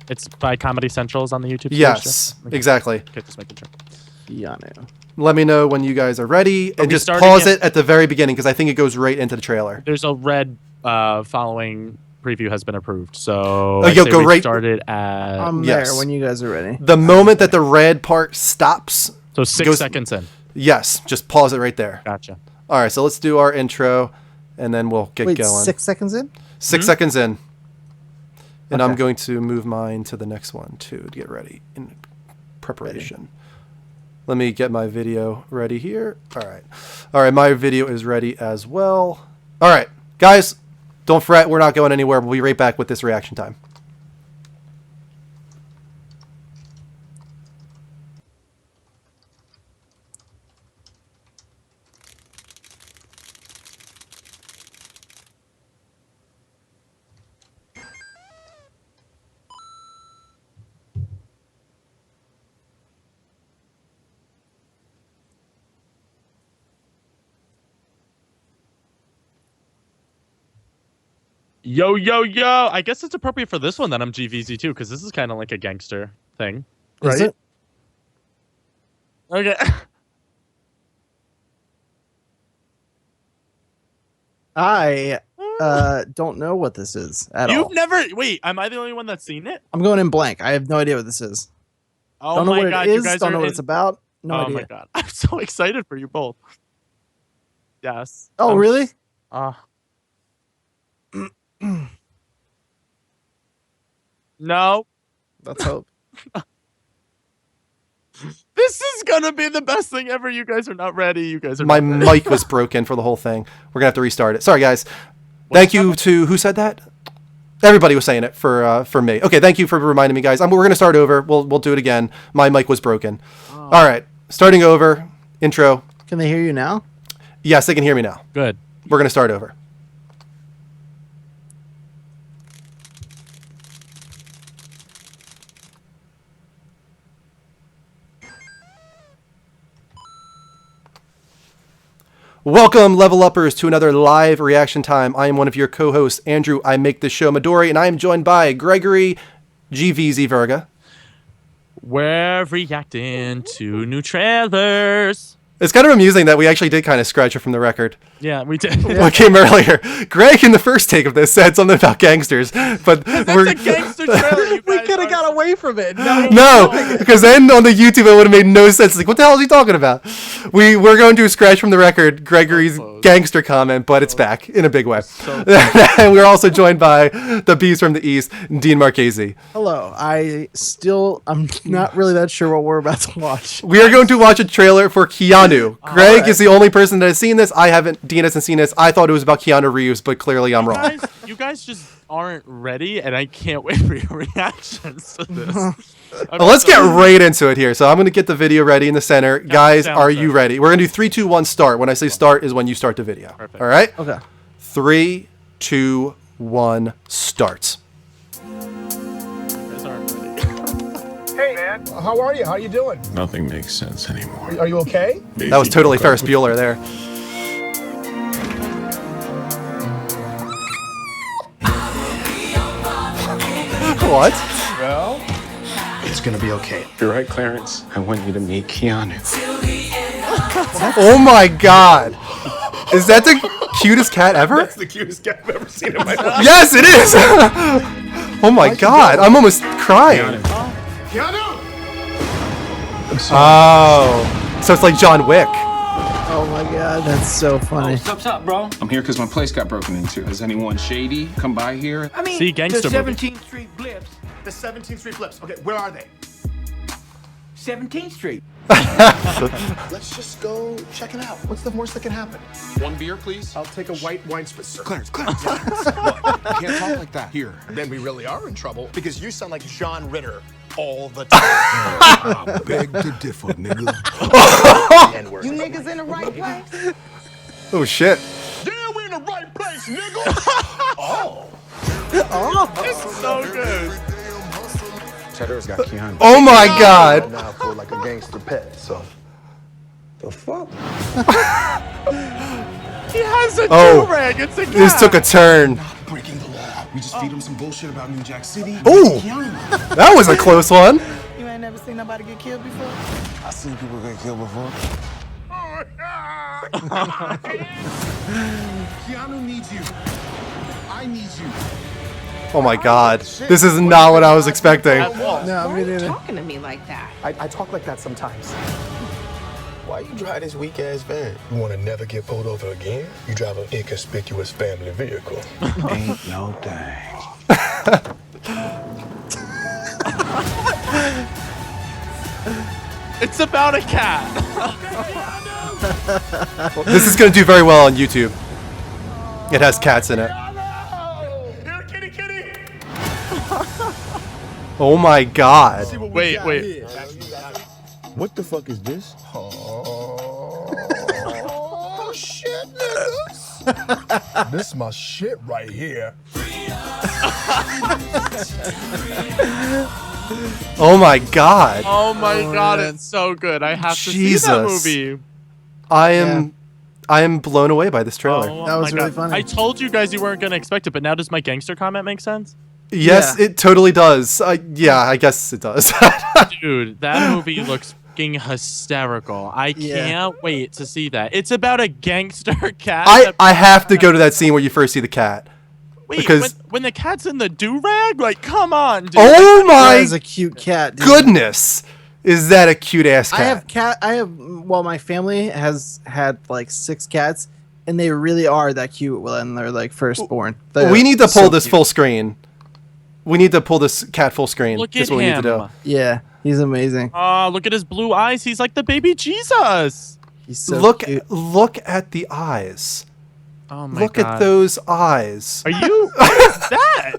It's by Comedy Central's on the YouTube. Yes, exactly. Okay, just making sure. Keanu. Let me know when you guys are ready, and just pause it at the very beginning because I think it goes right into the trailer. There's a red following preview has been approved, so go right. Started at. I'm there when you guys are ready. The moment that the red part stops. So 6 seconds in. Yes, just pause it right there. Gotcha. All right, so let's do our intro, and then we'll get going. 6 seconds in. 6 seconds in. And I'm going to move mine to the next one, too, to get ready in preparation. Let me get my video ready here. All right, my video is ready as well. All right, guys, don't fret. We're not going anywhere. We'll be right back with this reaction time. Yo, yo, yo! I guess it's appropriate for this one that I'm GVZ too, because this is kind of like a gangster thing, right? Is it? Okay. I don't know what this is at all. You've never... Wait, am I the only one that's seen it? I'm going in blank. I have no idea what this is. Oh don't know my what god, it you is. guys Don't are know what in... it's about. No idea. Oh my god, I'm so excited for you both. Yes. Oh, really? No. Let's hope. This is gonna be the best thing ever. You guys are not ready. You guys are. My not ready. mic was broken for the whole thing. We're gonna have to restart it. Sorry, guys. Thank you to who said that? Everybody was saying it for me. Okay, thank you for reminding me, guys. We're gonna start over. We'll do it again. My mic was broken. All right, starting over. Intro. Can they hear you now? Yes, they can hear me now. Good. We're gonna start over. Welcome, Level Uppers, to another live reaction time. I am one of your co-hosts, Andrew. I make this show Midori, and I am joined by Gregory GVZ Verga. We're reacting to new trailers. It's kind of amusing that we actually did kind of scratch it from the record. Yeah, we did. What came earlier. Greg, in the first take of this, said something about gangsters, but That's a gangster trailer, you We guys could have are- got away from it. No, because then on the YouTube it would have made no sense. Like, what the hell is he talking about? We're going to scratch from the record Gregory's gangster comment, but it's back in a big way. And we're also joined by the beast from the east, Dean Marchese. Hello. I'm not really that sure what we're about to watch. We are going to watch a trailer for Keanu. Greg is the only person that has seen this. I haven't. Dean hasn't seen this. I thought it was about Keanu Reeves, but clearly I'm wrong. You guys just aren't ready, and I can't wait for your reactions to this. Well, let's get right into it here. So I'm going to get the video ready in the center. Guys, are you ready? We're going to do 3, 2, 1, start. When I say start is when you start the video. Perfect. All right? Okay. 3, 2, 1, start. You guys aren't ready. Hey, man. How are you? How you doing? Nothing makes sense anymore. Are you okay? That was totally Ferris Bueller there. What? Well, it's gonna be okay. You're right, Clarence. I want you to meet Keanu. Oh my god. Is that the cutest cat ever? That's the cutest cat I've ever seen in my life. Yes, it is! Oh my god, I'm almost crying. Keanu! Oh. So it's like John Wick. Oh my god, that's so funny. What's up, bro? I'm here because my place got broken into. Has anyone shady come by here? I mean, See, gangster the movie. 17th Street Blips. The 17th Street Blips. Okay, where are they? 17th Street. Let's just go check it out. What's the worst that can happen? One beer, please. I'll take a white wine spritzer. Clarence. You can't talk like that. Here. Then we really are in trouble because you sound like John Ritter all the time. I beg to differ, nigga. N-word. You niggas in the right place? Oh shit. Yeah, we in the right place, nigga. Oh. So good. Cheddar's got Keanu. Oh my god. Now for like a gangster pet, so. The fuck? He has a Oh. do-rag. It's a cat. This took a turn. Breaking the law. We just feed him some bullshit about New Jack City. Ooh. That was a close one. You ain't never seen nobody get killed before? I've seen people get killed before. Keanu needs you. I need you. Oh my god. This is not what I was expecting. No, me neither. Talking to me like that. I talk like that sometimes. Why you drive this weak ass van? You wanna never get pulled over again? You drive an inconspicuous family vehicle. Ain't no thing. It's about a cat. This is going to do very well on YouTube. It has cats in it. Here, kitty, kitty. Oh my god. Wait. What the fuck is this? Oh shit, niggas. This my shit right here. Oh my god. Oh my god, it's so good. I have to see that Jesus. movie. I am blown away by this trailer. Oh That was my really God. funny. I told you guys you weren't going to expect it, but now does my gangster comment make sense? Yes, Yeah. it totally does. Yeah, I guess it does. Dude, that movie looks fucking hysterical. I can't wait to see that. It's about a gangster cat. I have to go to that scene where you first see the cat. Wait, because- when the cat's in the do-rag? Like, come on, dude. Oh That my is a cute cat. Dude. goodness. Is that a cute ass cat? Well, my family has had like 6 cats, and they really are that cute when they're like first born. They're We need to pull so this cute. full screen. We need to pull this cat full screen. Look That's at what we need to do. him. Yeah, he's amazing. Oh, look at his blue eyes. He's like the baby Jesus. He's so look cute. look at the eyes. Oh my Look god. at those eyes. Are you? What is that?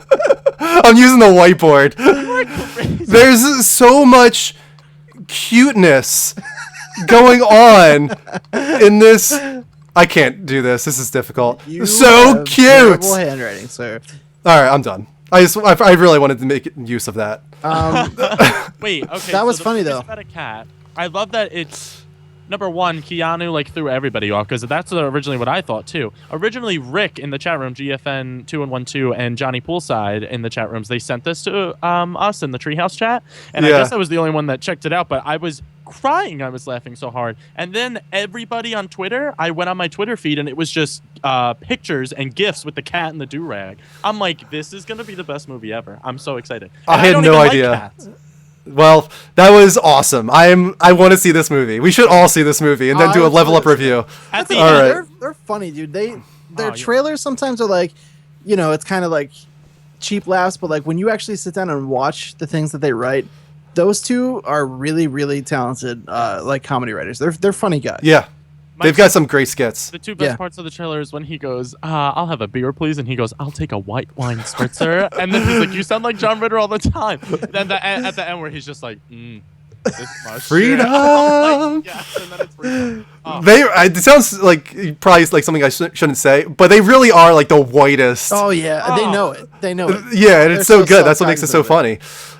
I'm using the whiteboard. You are crazy. There's so much cuteness going on in this. I can't do this. This is difficult. You So have cute. terrible handwriting, sir. All right, I'm done. I really wanted to make use of that. Wait, okay. That was so the funny, movie's though. About a cat. I love that it's number one, Keanu like threw everybody off because that's originally what I thought too. Originally, Rick in the chat room, GFN 2112, and Johnny Poolside in the chat rooms, they sent this to us in the Treehouse chat, and I guess I was the only one that checked it out. But I was crying. I was laughing so hard. And then everybody on Twitter, I went on my Twitter feed and it was just pictures and GIFs with the cat and the do-rag. I'm like, this is gonna be the best movie ever. I'm so excited. I had don't no even like idea. cats. Well, that was awesome. I want to see this movie. We should all see this movie and then do a level up review. At the All end, right. They're funny, dude. Their yeah. trailers sometimes are like, you know, it's kind of like cheap laughs, but like when you actually sit down and watch the things that they write, those two are really, really talented, like comedy writers. They're funny guys. Yeah. They've got some great skits. The two best parts of the trailer is when he goes, I'll have a beer, please. And he goes, I'll take a white wine spritzer. And then he's like, you sound like John Ritter all the time. Then at the end where he's just like, this much Freedom. like, yes, and then it's freedom. Oh. It sounds like probably like something I shouldn't say, but they really are like the whitest. Oh yeah, they know it. They know it. Yeah, and it's so good. That's what makes it so funny.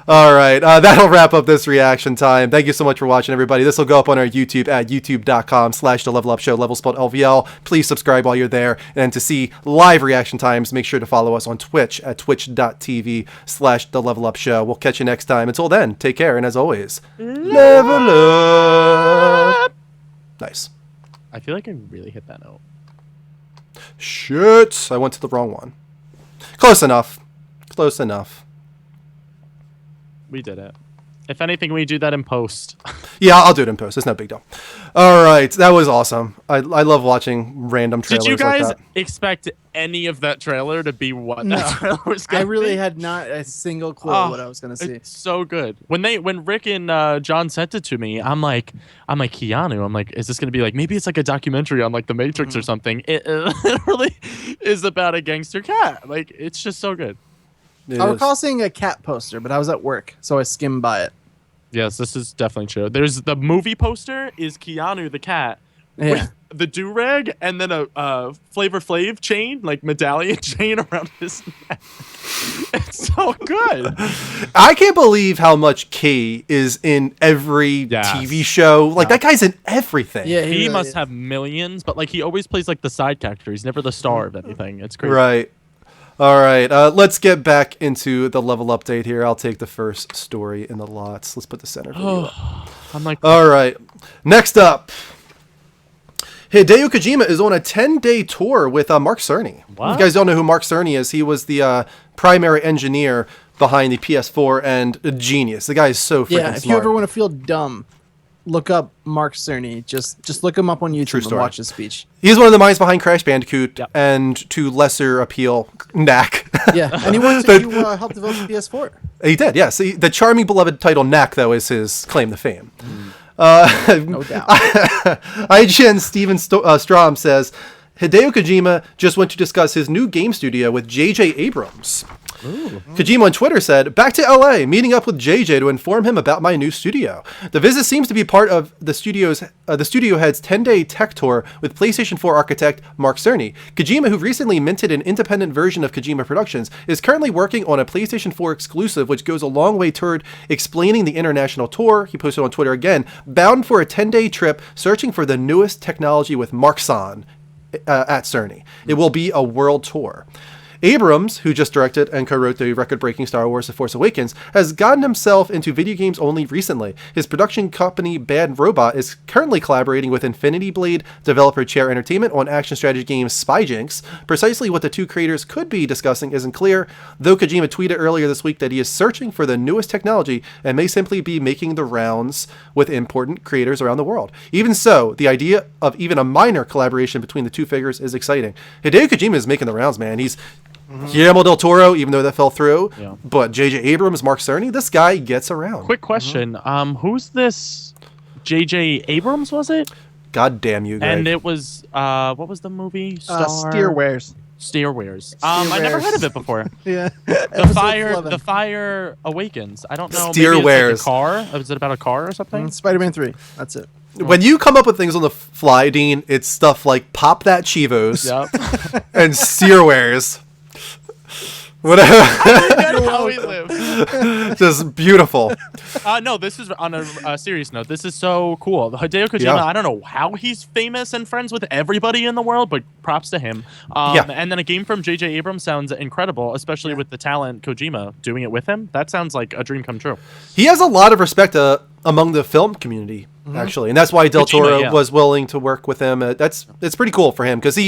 All right, that'll wrap up this reaction time. Thank you so much for watching, everybody. This will go up on our YouTube at youtube.com/The Level Up Show, level spelled LVL. Please subscribe while you're there. And to see live reaction times, make sure to follow us on Twitch at twitch.tv/The Level Up Show. We'll catch you next time. Until then, take care. And as always, level up. Nice. I feel like I really hit that note. Shit. I went to the wrong one. Close enough. Close enough. We did it. If anything, we do that in post. Yeah, I'll do it in post. It's no big deal. All right, that was awesome. I love watching random trailers. Did you guys like that. expect any of that trailer to be what No. that trailer was going I to be? really had not a single clue what I was gonna see. It's so good. When Rick and John sent it to me, I'm like Keanu. I'm like, is this gonna be like maybe it's like a documentary on like the Matrix or something? It really is about a gangster cat. Like it's just so good. I recall seeing a cat poster, but I was at work, so I skimmed by it. Yes, this is definitely true. There's the movie poster is Keanu the cat with the do-rag and then a Flavor Flav chain, like medallion chain around his neck. It's so good. I can't believe how much Key is in every TV show. Like that guy's in everything. Yeah, he must have millions, but like he always plays like the side character. He's never the star of anything. It's crazy. Right. All right, let's get back into the level update here. I'll take the first story in the lots. Let's put the center video up. I'm like, all right. Next up, Hideo Kojima is on a 10-day tour with Mark Cerny. What? You guys don't know who Mark Cerny is. He was the primary engineer behind the PS4 and a genius. The guy is so freaking smart. If you ever want to feel dumb, look up Mark Cerny. Just look him up on YouTube and watch his speech. He's one of the minds behind Crash Bandicoot and to lesser appeal, Knack. Yeah, and he helped develop the PS4. He did, yes. The charming, beloved title Knack, though, is his claim to fame. No doubt. IGN Steven Strom says, Hideo Kojima just went to discuss his new game studio with J.J. Abrams. Ooh. Kojima on Twitter said, back to LA, meeting up with JJ to inform him about my new studio. The visit seems to be part of the studio head's 10-day tech tour with PlayStation 4 architect Mark Cerny. Kojima, who recently minted an independent version of Kojima Productions, is currently working on a PlayStation 4 exclusive, which goes a long way toward explaining the international tour. He posted on Twitter again, bound for a 10-day trip, searching for the newest technology with Mark-san at Cerny. It will be a world tour. Abrams, who just directed and co-wrote the record-breaking Star Wars The Force Awakens, has gotten himself into video games only recently. His production company Bad Robot is currently collaborating with Infinity Blade developer Chair Entertainment on action strategy game Spyjinx. Precisely what the two creators could be discussing isn't clear, though Kojima tweeted earlier this week that he is searching for the newest technology and may simply be making the rounds with important creators around the world. Even so, the idea of even a minor collaboration between the two figures is exciting. Hideo Kojima is making the rounds, man. He's Guillermo del Toro, even though that fell through. Yeah. But J.J. Abrams, Mark Cerny, this guy gets around. Quick question. Who's this J.J. Abrams, was it? God damn you, Greg. And it was, what was the movie? Steerwares. Steerwares. I never heard of it before. Yeah. The Fire Awakens. I don't know. Steerwares. Maybe it's like a car? Is it about a car or something? Spider-Man 3. That's it. When you come up with things on the fly, Dean, it's stuff like Pop That Chivos and Steerwares. Whatever. Forget how he lives. Just beautiful. No, this is on a serious note. This is so cool. Hideo Kojima, Yeah. I don't know how he's famous and friends with everybody in the world, but props to him. Yeah. And then a game from J.J. Abrams sounds incredible, especially with the talent Kojima doing it with him. That sounds like a dream come true. He has a lot of respect among the film community, actually, and that's why Del Kojima, Toro yeah. was willing to work with him. It's pretty cool for him because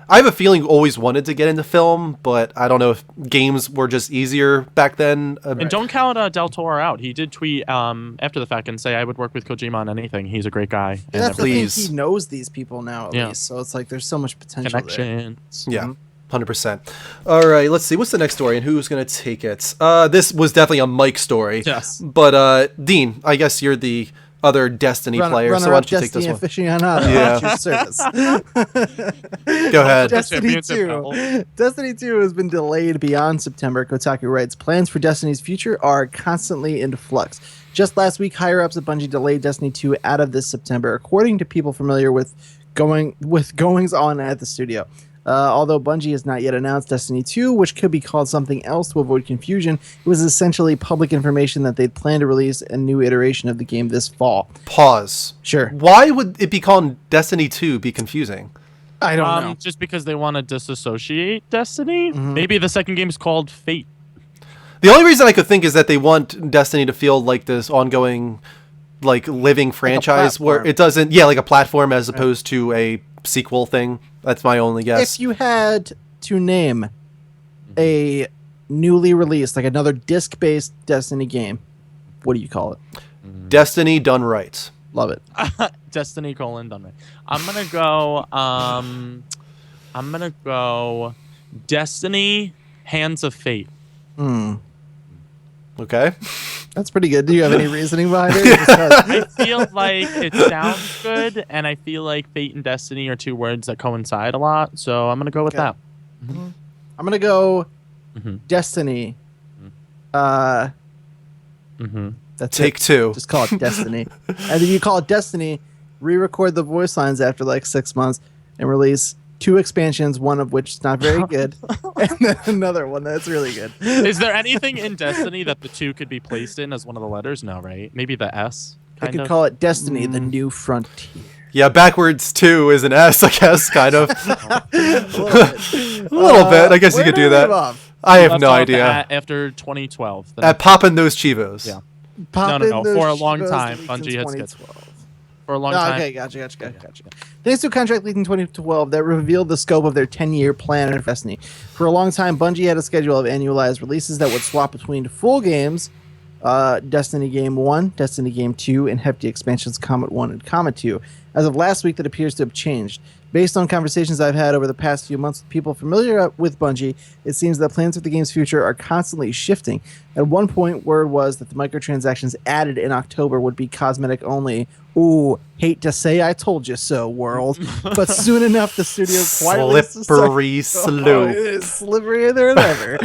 I have a feeling always wanted to get into film, but I don't know if games were just easier back then. And don't count Del Toro out. He did tweet after the fact and say, I would work with Kojima on anything. He's a great guy. And that's the thing. Please. He knows these people now, at Yeah. least. So it's like there's so much potential there. Connections. Yeah, 100%. All right, let's see. What's the next story and who's going to take it? This was definitely a Mike story. Yes. But Dean, I guess you're the other Destiny player, so why don't you take this one? Aficionado. Yeah. Yeah. Service. Go ahead. Destiny Championship 2. level. Destiny 2 has been delayed beyond September. Kotaku writes, plans for Destiny's future are constantly in flux. Just last week, higher-ups at Bungie delayed Destiny 2 out of this September, according to people familiar with goings-on at the studio. Although Bungie has not yet announced Destiny 2, which could be called something else to avoid confusion, it was essentially public information that they'd plan to release a new iteration of the game this fall. Pause. Sure. Why would it be called Destiny 2 be confusing? I don't know. Just because they want to disassociate Destiny? Maybe the second game is called Fate. The only reason I could think is that they want Destiny to feel like this ongoing, like living franchise where platform. it doesn't, like a platform as opposed to a sequel thing. That's my only guess. If you had to name a newly released, like another disc-based Destiny game, what do you call it? Destiny done right. Love it. Destiny : done right. I'm gonna go Destiny Hands of Fate. Okay. That's pretty good. Do you have any reasoning behind it? Because- I feel like it sounds good, and I feel like Fate and Destiny are two words that coincide a lot, so I'm gonna go with Okay. that. I'm gonna go Destiny. That's Take it. two. Just call it Destiny. And then you call it Destiny, re-record the voice lines after like 6 months, and release 2 expansions, one of which is not very good, and then another one that's really good. Is there anything in Destiny that the 2 could be placed in as one of the letters? No, right? Maybe the S. I Kind could of. call it Destiny, the New Frontier. Yeah, backwards 2 is an S, I guess, kind of. A little bit. I guess you could do that. I have Left no off idea. after 2012. The At popping those Chivos. Yeah. Pop No. in those For a long Chivas time, leaked Bungie in had scheduled. 2012. For a long time. Okay, gotcha. Thanks to a contract leaked in 2012 that revealed the scope of their 10-year plan for Destiny. For a long time, Bungie had a schedule of annualized releases that would swap between full games, Destiny Game 1, Destiny Game 2, and hefty expansions Comet 1 and Comet 2. As of last week, that appears to have changed. Based on conversations I've had over the past few months with people familiar with Bungie, it seems that plans for the game's future are constantly shifting. At one point, word was that the microtransactions added in October would be cosmetic only. Ooh, hate to say I told you so, world. But soon enough, the studio quietly... Slippery slope. It is slipperier than ever.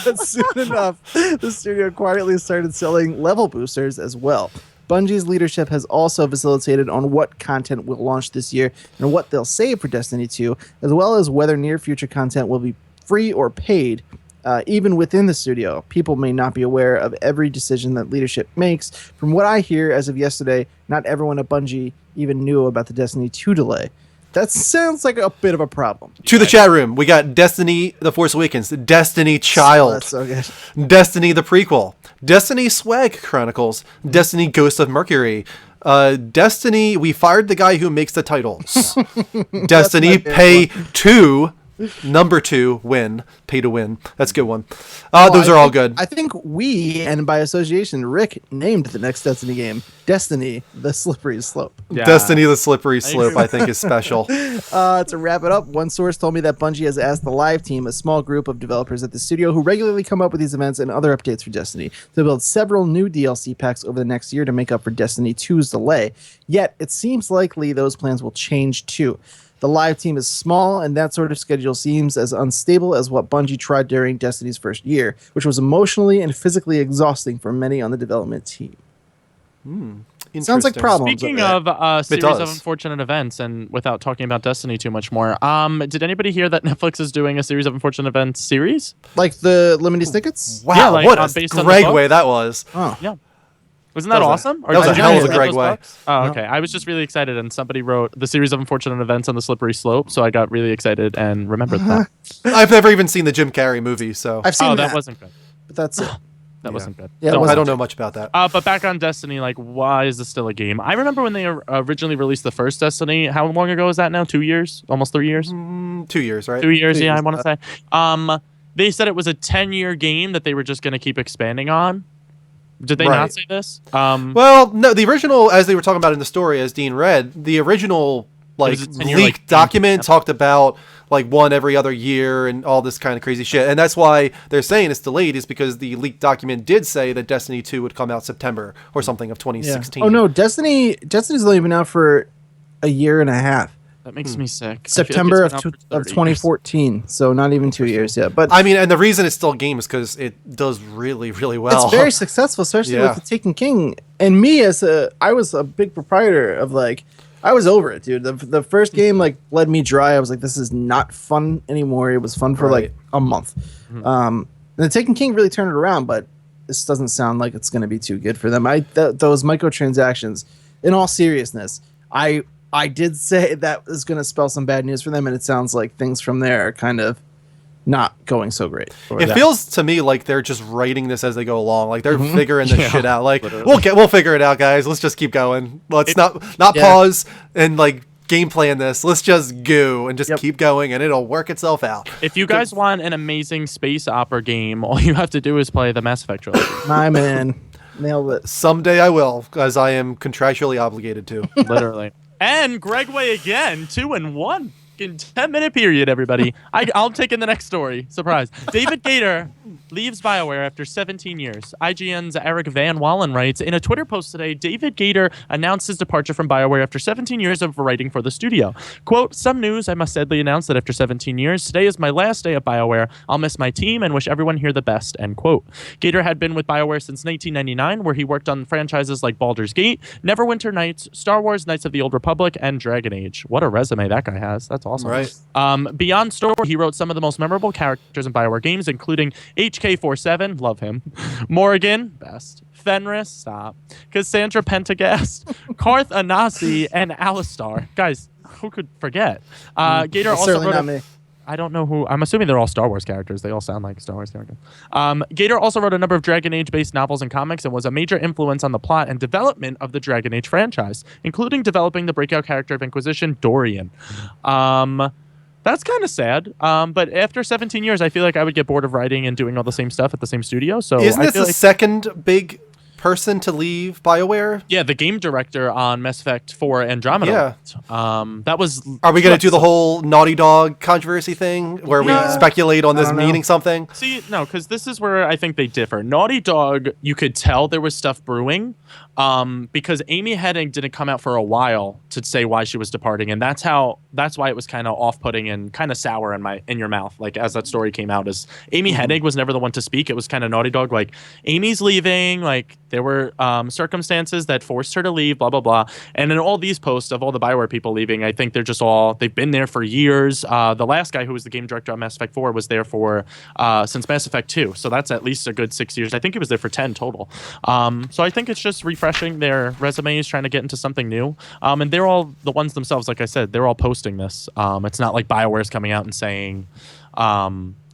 But soon enough, the studio quietly started selling level boosters as well. Bungie's leadership has also facilitated on what content will launch this year and what they'll save for Destiny 2, as well as whether near future content will be free or paid. Even within the studio, people may not be aware of every decision that leadership makes. From what I hear as of yesterday, not everyone at Bungie even knew about the Destiny 2 delay. That sounds like a bit of a problem. To the chat room, we got Destiny The Force Awakens, Destiny Child, That's so good. Destiny the prequel, Destiny Swag Chronicles, Destiny Ghost of Mercury, Destiny We Fired the Guy Who Makes the Titles, Destiny Pay 2, number 2, Win, Pay to Win. That's a good one. Those are all good. I think we, and by association, Rick named the next Destiny game Destiny: The Slippery Slope. Yeah. Destiny the Slippery Slope, I think, is special. To wrap it up, one source told me that Bungie has asked the live team, a small group of developers at the studio who regularly come up with these events and other updates for Destiny, to build several new DLC packs over the next year to make up for Destiny 2's delay. Yet, it seems likely those plans will change too. The live team is small, and that sort of schedule seems as unstable as what Bungie tried during Destiny's first year, which was emotionally and physically exhausting for many on the development team. Sounds like Interesting. problems. Speaking over there. of a series of does. unfortunate events, and without talking about Destiny too much more, did anybody hear that Netflix is doing a series of unfortunate events series? Like the limited tickets. Yeah, Wow, like, what based a on the Greg book? way that was. Oh, Yeah. Wasn't that That was a- awesome? that was a did you hell guys of a read Greg those way. books? Oh, okay. I was just really excited, and somebody wrote the series of unfortunate events on the slippery slope, so I got really excited and remembered that. I've never even seen the Jim Carrey movie, so I've seen Oh, that, that wasn't good. but that's it. That wasn't good. Yeah, it Don't I wasn't. don't know much about that. But back on Destiny, like, why is this still a game? I remember when they originally released the first Destiny. How long ago was that now? 2 years? Almost 3 years? 2 years, right? 2 years, 2 yeah, I years, want to say. They said it was a 10-year game that they were just going to keep expanding on. Did they Right. not say this? Well, no, the original, as they were talking about in the story, as Dean read, the original like was a 10-year, leaked like, document yeah. talked about like one every other year and all this kind of crazy shit. And that's why they're saying it's delayed, is because the leaked document did say that Destiny 2 would come out September or something of 2016. Oh no, Destiny's only been out for a year and a half. That makes me sick. I feel like September it's of been out for 30 of years. 2014, so not even 2 years yet. But I mean, and the reason it's still a game is because it does really, really well. it's very successful, especially Yeah. with the Taken King. And me I was a big proprietor of like, I was over it, dude. The first game like bled me dry. I was like, this is not fun anymore. It was fun for Right. like a month. And the Taken King really turned it around, but this doesn't sound like it's going to be too good for them. Those microtransactions, in all seriousness, I did say that was going to spell some bad news for them, and it sounds like things from there are kind of not going so great. It feels to me like they're just writing this as they go along. Like they're figuring this shit out. Like we'll figure it out, guys. Let's just keep going. Let's not Yeah. pause and like game plan this. Let's just go and just keep going, and it'll work itself out. If you guys want an amazing space opera game, all you have to do is play the Mass Effect trilogy. My man, nailed it. Someday I will, as I am contractually obligated to. Literally. And Greg Way again, 2-1 in 10-minute period, everybody. I'll take in the next story. Surprise. David Gator leaves BioWare after 17 years. IGN's Eric Van Wallen writes, in a Twitter post today, David Gator announced his departure from BioWare after 17 years of writing for the studio. Quote, some news, I must sadly announce that after 17 years, today is my last day at BioWare. I'll miss my team and wish everyone here the best, end quote. Gator had been with BioWare since 1999, where he worked on franchises like Baldur's Gate, Neverwinter Nights, Star Wars Knights of the Old Republic, and Dragon Age. What a resume that guy has. That's awesome. Right. Beyond story, he wrote some of the most memorable characters in BioWare games, including HK-47, love him, Morrigan, best, Fenris, stop, Cassandra Pentagast, Karth Anasi, and Alistar. Guys, who could forget? Gator It's also certainly wrote not me. I don't know who. I'm assuming they're all Star Wars characters. They all sound like Star Wars characters. Gator also wrote a number of Dragon Age-based novels and comics and was a major influence on the plot and development of the Dragon Age franchise, including developing the breakout character of Inquisition, Dorian. That's kind of sad. But after 17 years, I feel like I would get bored of writing and doing all the same stuff at the same studio. So Isn't I this feel the second big person to leave BioWare? yeah, the game director on Mass Effect 4 Andromeda. That was. Are we going to do the whole Naughty Dog controversy thing where we No. speculate on this I don't know. meaning something? See, no, because this is where I think they differ. Naughty Dog, you could tell there was stuff brewing, because Amy Hennig didn't come out for a while to say why she was departing, and that's why it was kind of off-putting and kind of sour in your mouth. Like as that story came out, is Amy Hennig was never the one to speak. It was kind of Naughty Dog, like Amy's leaving, like there were circumstances that forced her to leave, blah blah blah. And in all these posts of all the BioWare people leaving, I think they've been there for years. The last guy who was the game director on Mass Effect 4 was there for since Mass Effect 2, so that's at least a good 6 years. I think he was there for 10 total. So I think it's just refreshing their resumes, trying to get into something new. And they're all the ones themselves, like I said, they're all posting this. It's not like BioWare's coming out and saying,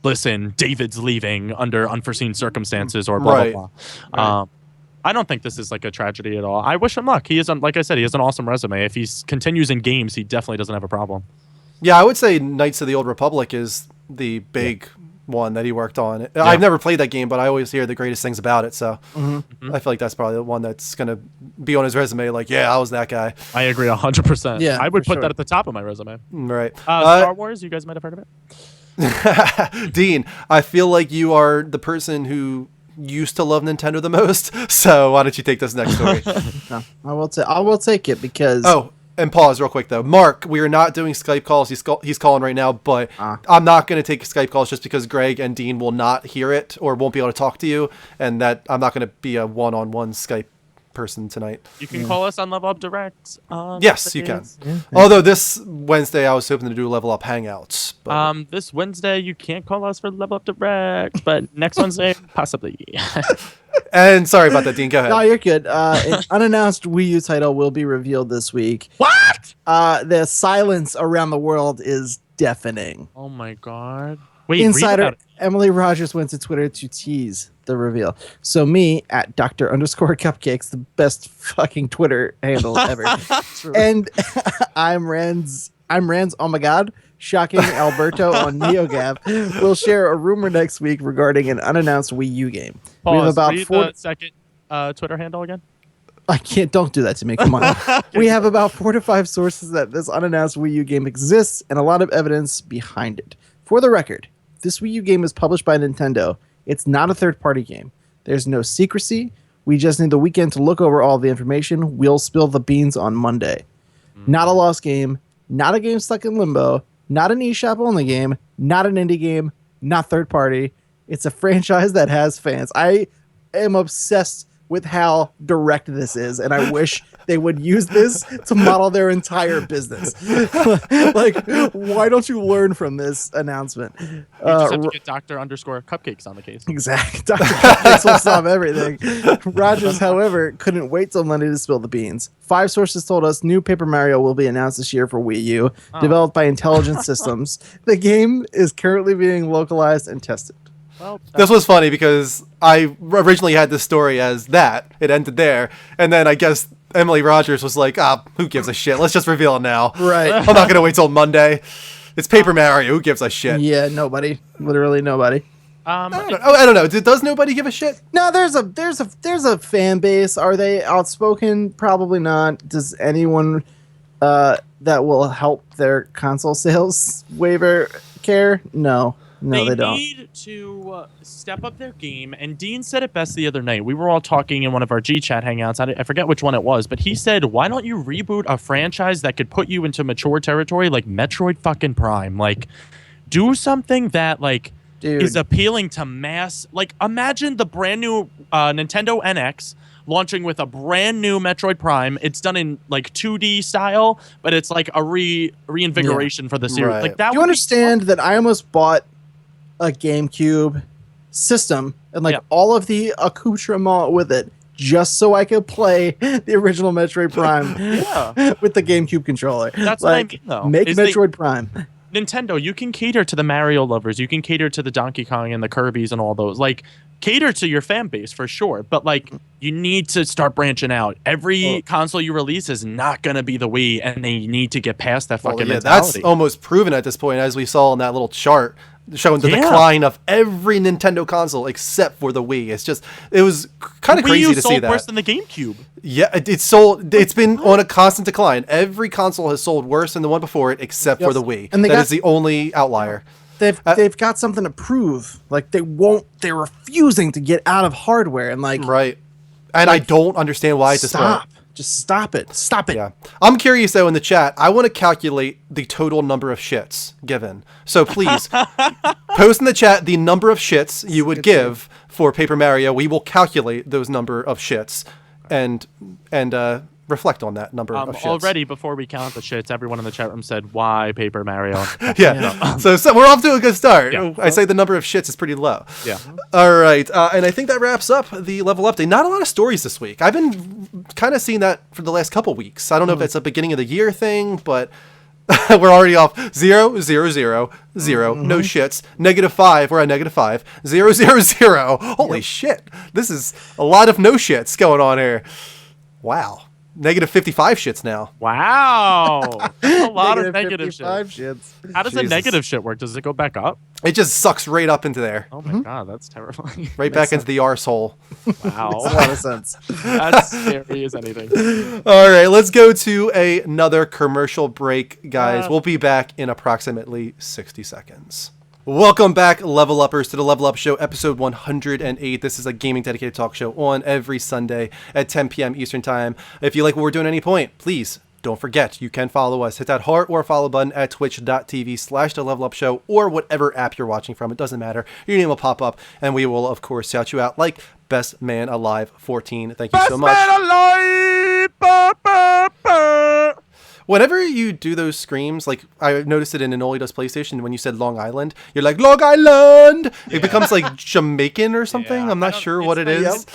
listen, David's leaving under unforeseen circumstances or blah, Right. blah, blah. I don't think this is like a tragedy at all. I wish him luck. He is, like I said, he has an awesome resume. If he continues in games, he definitely doesn't have a problem. Yeah, I would say Knights of the Old Republic is the big one that he worked on. I've never played that game, but I always hear the greatest things about it. So I feel like that's probably the one that's going to be on his resume. Like, yeah, I was that guy. I agree 100%. Yeah, I would for put that sure. at the top of my resume. Right. Star Wars, you guys might have heard of it. Dean, I feel like you are the person who used to love Nintendo the most. So why don't you take this next story? No, I will take it because Oh, and pause real quick though. Mark, we are not doing Skype calls. He's calling right now, but I'm not going to take Skype calls just because Greg and Dean will not hear it or won't be able to talk to you, and that I'm not going to be a one-on-one Skype person tonight. You can call us on Level Up Direct. Yes, you can. Although this Wednesday I was hoping to do Level Up Hangouts. But This Wednesday you can't call us for Level Up Direct, but next Wednesday possibly. and sorry about that, Dean. Go ahead. No, you're good. An unannounced Wii U title will be revealed this week. What? The silence around the world is deafening. Oh my god. Wait, read Insider about it. Emily Rogers went to Twitter to tease the reveal. So me at Dr_Cupcakes, the best fucking Twitter handle ever. And I'm Rand's oh my god, shocking Alberto on NeoGAF will share a rumor next week regarding an unannounced Wii U game. We have Pause. about Read 4 the second Twitter handle again. I can't. Don't do that to me. Come on. We have about 4 to 5 sources that this unannounced Wii U game exists and a lot of evidence behind it. For the record, this Wii U game is published by Nintendo. It's not a third-party game. There's no secrecy. We just need the weekend to look over all the information. We'll spill the beans on Monday. Not a lost game. Not a game stuck in limbo. Not an eShop only game. Not an indie game. Not third-party. It's a franchise that has fans. I am obsessed with how direct this is, and I wish they would use this to model their entire business. Like, why don't you learn from this announcement? You just have to get Dr_Cupcakes on the case. Exactly. Dr. Cupcakes will solve everything. Rogers, however, couldn't wait till Monday to spill the beans. 5 sources told us new Paper Mario will be announced this year for Wii U, developed by Intelligent Systems. The game is currently being localized and tested. Well, This was funny because I originally had this story as that. It ended there. And then I guess Emily Rogers was like, who gives a shit? Let's just reveal it now. Right. I'm not going to wait till Monday. It's Paper Mario. Who gives a shit? Yeah, nobody. Literally nobody. I don't know. Does nobody give a shit? No, there's a fan base. Are they outspoken? Probably not. Does anyone that will help their console sales waiver care? No. No, they don't. need to step up their game. And Dean said it best the other night. We were all talking in one of our G-Chat hangouts. I forget which one it was, but he said, why don't you reboot a franchise that could put you into mature territory like Metroid fucking Prime? Like, do something that, like, is appealing to mass. Like, imagine the brand new Nintendo NX launching with a brand new Metroid Prime. It's done in like 2D style, but it's like a reinvigoration for the series. Right. Like that. Do you understand that I almost bought a GameCube system and all of the accoutrement with it just so I could play the original Metroid Prime with the GameCube controller? That's what I mean, though. Make Metroid Prime. Nintendo, you can cater to the Mario lovers. You can cater to the Donkey Kong and the Kirby's and all those. Like, cater to your fan base for sure. But, like, you need to start branching out. Every console you release is not going to be the Wii, and they need to get past that fucking mentality. That's almost proven at this point, as we saw in that little chart showing the decline of every Nintendo console except for the Wii. It was kind of crazy to see that. Worse than the GameCube. Yeah, it's been on a constant decline. Every console has sold worse than the one before it except for the Wii. And that is the only outlier. They've got something to prove. Like, they're refusing to get out of hardware and right. And I don't understand why at this point. Just stop it. Stop it. Yeah. I'm curious, though, in the chat, I want to calculate the total number of shits given. So please, post in the chat the number of shits you would give for Paper Mario. We will calculate those number of shits and reflect on that number of shits. Already, before we count the shits, everyone in the chat room said, why Paper Mario? Yeah. So we're off to a good start. Yeah. I say the number of shits is pretty low. Yeah. All right. And I think that wraps up the level update. Not a lot of stories this week. I've been kind of seeing that for the last couple weeks. I don't know if it's a beginning of the year thing, but we're already off 0, 0, 0, 0. No shits. -5. We're at -5. 0, 0, 0. Holy shit. This is a lot of no shits going on here. Wow. -55 shits now. Wow. That's a lot of negative shits. How does the negative shit work? Does it go back up? It just sucks right up into there. Oh my god, that's terrifying. Right back into the arsehole. Wow. Makes a lot of sense. That's scary as anything. All right, let's go to another commercial break, guys. We'll be back in approximately 60 seconds. Welcome back, Level Uppers, to the Level Up Show, episode 108. This is a gaming dedicated talk show on every Sunday at 10 p.m. Eastern Time. If you like what we're doing at any point, please don't forget, you can follow us. Hit that heart or follow button at twitch.tv/The Level Up Show or whatever app you're watching from. It doesn't matter. Your name will pop up, and we will, of course, shout you out like Best Man Alive 14. Thank you so much. Best Man alive! Ba, ba, ba. Whenever you do those screams, like I noticed it in Anoli Does PlayStation, when you said Long Island, you're like, Long Island! It becomes like Jamaican or something. Yeah, I'm not sure what it is.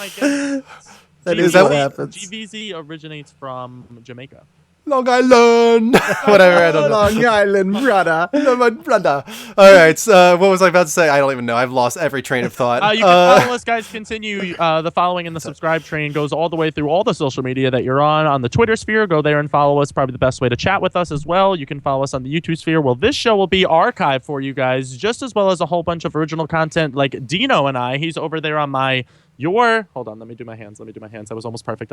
That is is that what what- happens. GVZ originates from Jamaica. Long Island! Whatever, I don't know. Long Island, brother. My brother. All right, so what was I about to say? I don't even know. I've lost every train of thought. You can follow us, guys. Continue. The following and the subscribe train goes all the way through all the social media that you're on the Twitter sphere. Go there and follow us. Probably the best way to chat with us as well. You can follow us on the YouTube sphere. Well, this show will be archived for you guys, just as well as a whole bunch of original content like Dino and I. He's over there on hold on, let me do my hands. That was almost perfect.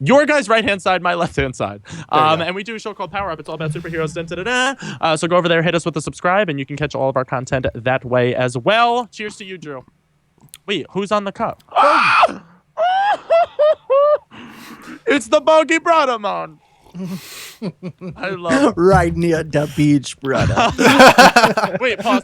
Your guys' right-hand side, my left-hand side. And we do a show called Power Up. It's all about superheroes. So go over there, hit us with a subscribe, and you can catch all of our content that way as well. Cheers to you, Drew. Wait, who's on the cup? It's the Bogey Brother, man. I love it. Right near the beach, brother. Wait, pause.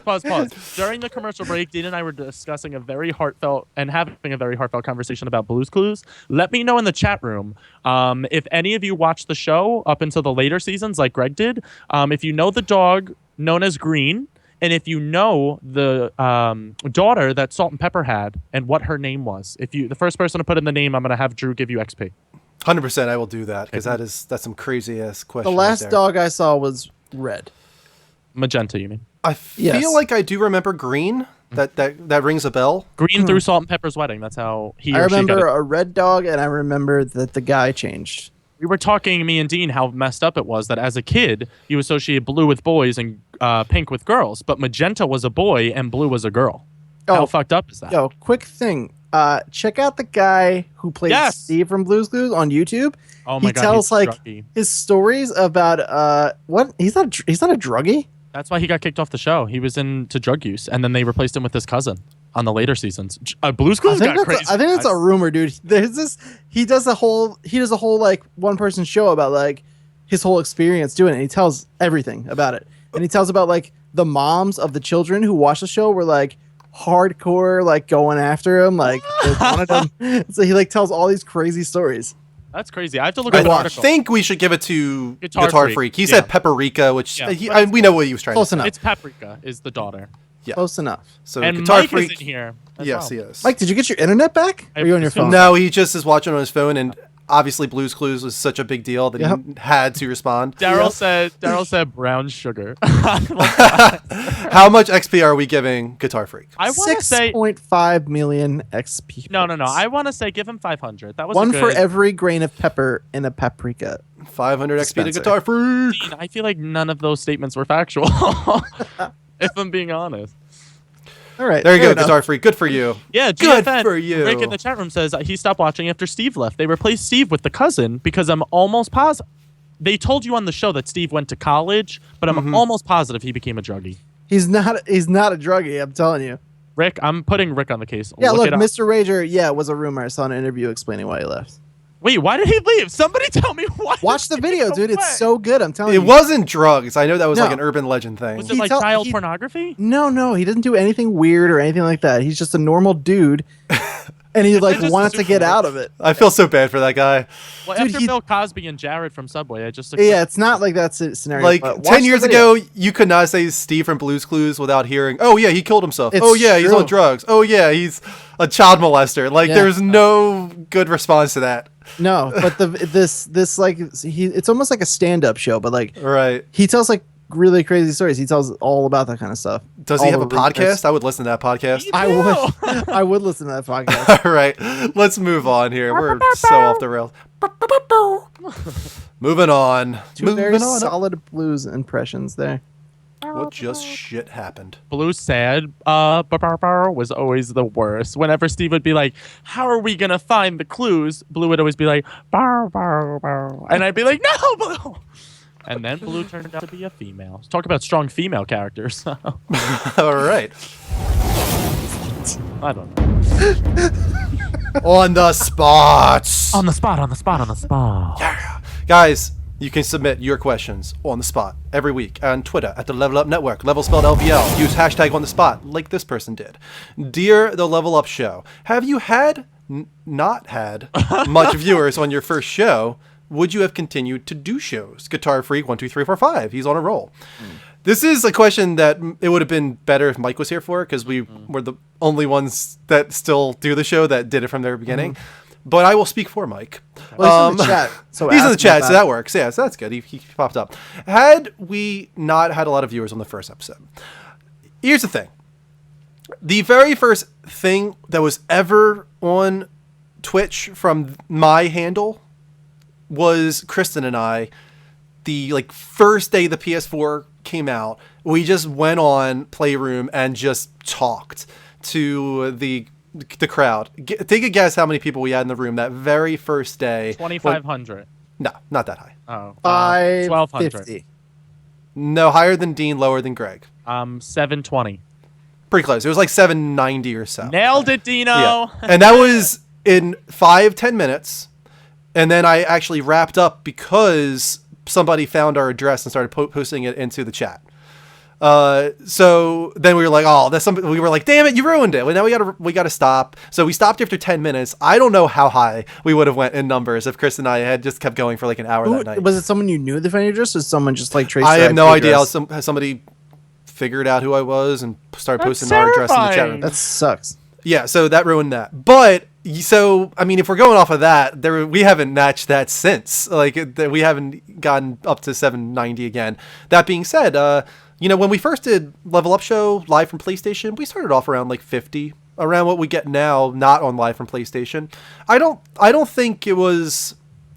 During the commercial break, Dean and I were discussing having a very heartfelt conversation about Blue's Clues. Let me know in the chat room if any of you watched the show up until the later seasons, like Greg did. If you know the dog known as Green, and if you know the daughter that Salt and Pepper had, and what her name was. The first person to put in the name, I'm gonna have Drew give you XP. 100% I will do that, because that's some crazy-ass question. The last right there. dog I saw was red. Magenta, you mean? I feel Yes. like I do remember Green. That rings a bell. Green through Salt and Pepper's wedding. That's how he I or she got remember it. a red dog, and I remember that the guy changed. We were talking, me and Dean, how messed up it was that as a kid, you associated blue with boys and pink with girls, but magenta was a boy and blue was a girl. How fucked up is that? Yo, quick thing. Check out the guy who played Yes. Steve from Blue's Clues on YouTube. Oh my He God, tells he's like druggy. his stories about what? He's not a druggie. That's why he got kicked off the show. He was into drug use, and then they replaced him with his cousin on the later seasons. Blue's Clues got crazy. I think that's a rumor, dude. There's this. He does a whole like one person show about like his whole experience doing it. And he tells everything about it, and he tells about like the moms of the children who watch the show were like hardcore, like going after him, like they wanted him. So he like tells all these crazy stories. That's crazy. I have to look at the I article. think we should give it to Guitar Guitar Freak. Freak. He Yeah. said Paprika, which Yeah. we know what he was trying Close to say. enough. It's Paprika is the daughter. Yeah. Close enough. So And Guitar Mike Freak. is in here. as Yes, well. he is. Mike, did you get your internet back? Or are you on your phone? No, he just is watching on his phone, and obviously Blue's Clues was such a big deal that Yep. he had to respond. Daryl said brown sugar. How much XP are we giving Guitar Freak? I want to say 6.5 million XP. no. points. I want to say give him 500. That was One a for good, every grain of pepper in a paprika. 500 XP to Dispenser. Guitar Freak. Dean, I feel like none of those statements were factual. If I'm being honest. All right. There you fair go, enough. Guitar Freak. Good for you. Yeah, Good GFN, for you. Rick in the chat room says he stopped watching after Steve left. They replaced Steve with the cousin because I'm almost positive. They told you on the show that Steve went to college, but I'm almost positive he became a druggie. He's not a druggie, I'm telling you. Rick, I'm putting Rick on the case. Yeah, look, it up. Mr. Rager, it was a rumor. I saw an interview explaining why he left. Wait, why did he leave? Somebody tell me why. Watch the video, dude. away. It's so good. I'm telling It you. wasn't drugs. I know that was No. like an urban legend thing. Was it He like tell- child he- pornography? No, he didn't do anything weird or anything like that. He's just a normal dude, and he like just wanted to get assumed- out of it. I feel so bad for that guy. Well, Dude, after he- Bill Cosby and Jared from Subway, I just Yeah, it's not like that scenario. Like but watch 10 the years video. ago, you could not say Steve from Blue's Clues without hearing, oh yeah, he killed himself. It's Oh yeah, he's true. on drugs. Oh yeah, he's a child molester. Like Yeah. there's no good response to that. No, but this like it's almost like a stand-up show, but like Right. he tells like really crazy stories. He tells all about that kind of stuff. Does he All have a the rumors. podcast? I would listen to that podcast. I would listen to that podcast. All right, let's move on here. We're so off the rails. Moving on. Two very Moving on. solid blues impressions there. What just shit happened? Blue sad was always the worst. Whenever Steve would be like, how are we going to find the clues? Blue would always be like, bar, bar, bar. And I'd be like, no, Blue. And then Blue turned out to be a female. Let's talk about strong female characters. All right. I don't know. On the spots. On the spot. Guys, you can submit your questions on the spot every week on Twitter at the Level Up Network, level spelled LVL. Use hashtag on the spot like this person did. Dear the Level Up Show, have you not had much viewers on your first show? Would you have continued to do shows? Guitar Freak 12345. He's on a roll. This is a question that it would have been better if Mike was here for, because we were the only ones that still do the show that did it from the beginning. But I will speak for Mike. Well, he's in the chat. So he's in the ask him chat, about so that works. Yeah, so that's good. He popped up. Had we not had a lot of viewers on the first episode, here's the thing. The very first thing that was ever on Twitch from my handle was Kristen and I. The first day the PS4 came out, we just went on Playroom and just talked to the crowd. Take a guess how many people we had in the room that very first day. 2,500. No, not that high. Oh, 550. No, higher than Dean, lower than Greg. 720. Pretty close. It was like 790 or so. Nailed it, Dino. Yeah. And that was in 5-10 minutes. And then I actually wrapped up because somebody found our address and started posting it into the chat. So then we were like, oh, that's something. We were like, damn it, you ruined it. Well, now we gotta stop. So we stopped after 10 minutes. I don't know how high we would have went in numbers if Chris and I had just kept going for like an hour that night. Was it someone you knew the fan address, or someone just traced? I their have no IP idea how address? somebody figured out who I was and started That's posting our address in the chat room. That sucks. Yeah, so that ruined that. But so I mean, if we're going off of that, we haven't matched that since. We haven't gotten up to 790 again. That being said, when we first did Level Up Show live from PlayStation, we started off around 50, around what we get now, not on live from PlayStation. I don't think it was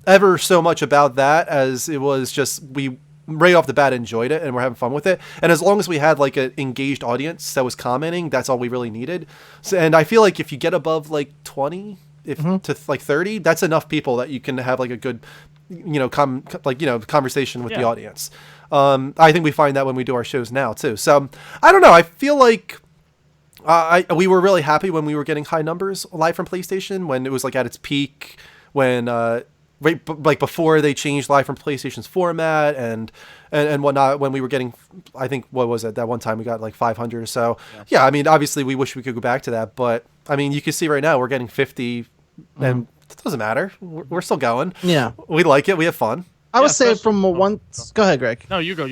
ever so much about that as it was just we right off the bat enjoyed it and we're having fun with it. And as long as we had an engaged audience that was commenting, that's all we really needed. So, and I feel like if you get above 20 to 30, that's enough people that you can have a good conversation with the audience. I think we find that when we do our shows now too. So I don't know. I feel like we were really happy when we were getting high numbers live from PlayStation, when it was at its peak, when before they changed live from PlayStation's format and whatnot, when we were getting, I think, what was it, that one time we got 500 or so. Yeah, I mean, obviously we wish we could go back to that, but I mean, you can see right now we're getting 50 and it doesn't matter. We're still going. Yeah. We like it. We have fun. I would say from one. Go ahead, Greg. No, you go.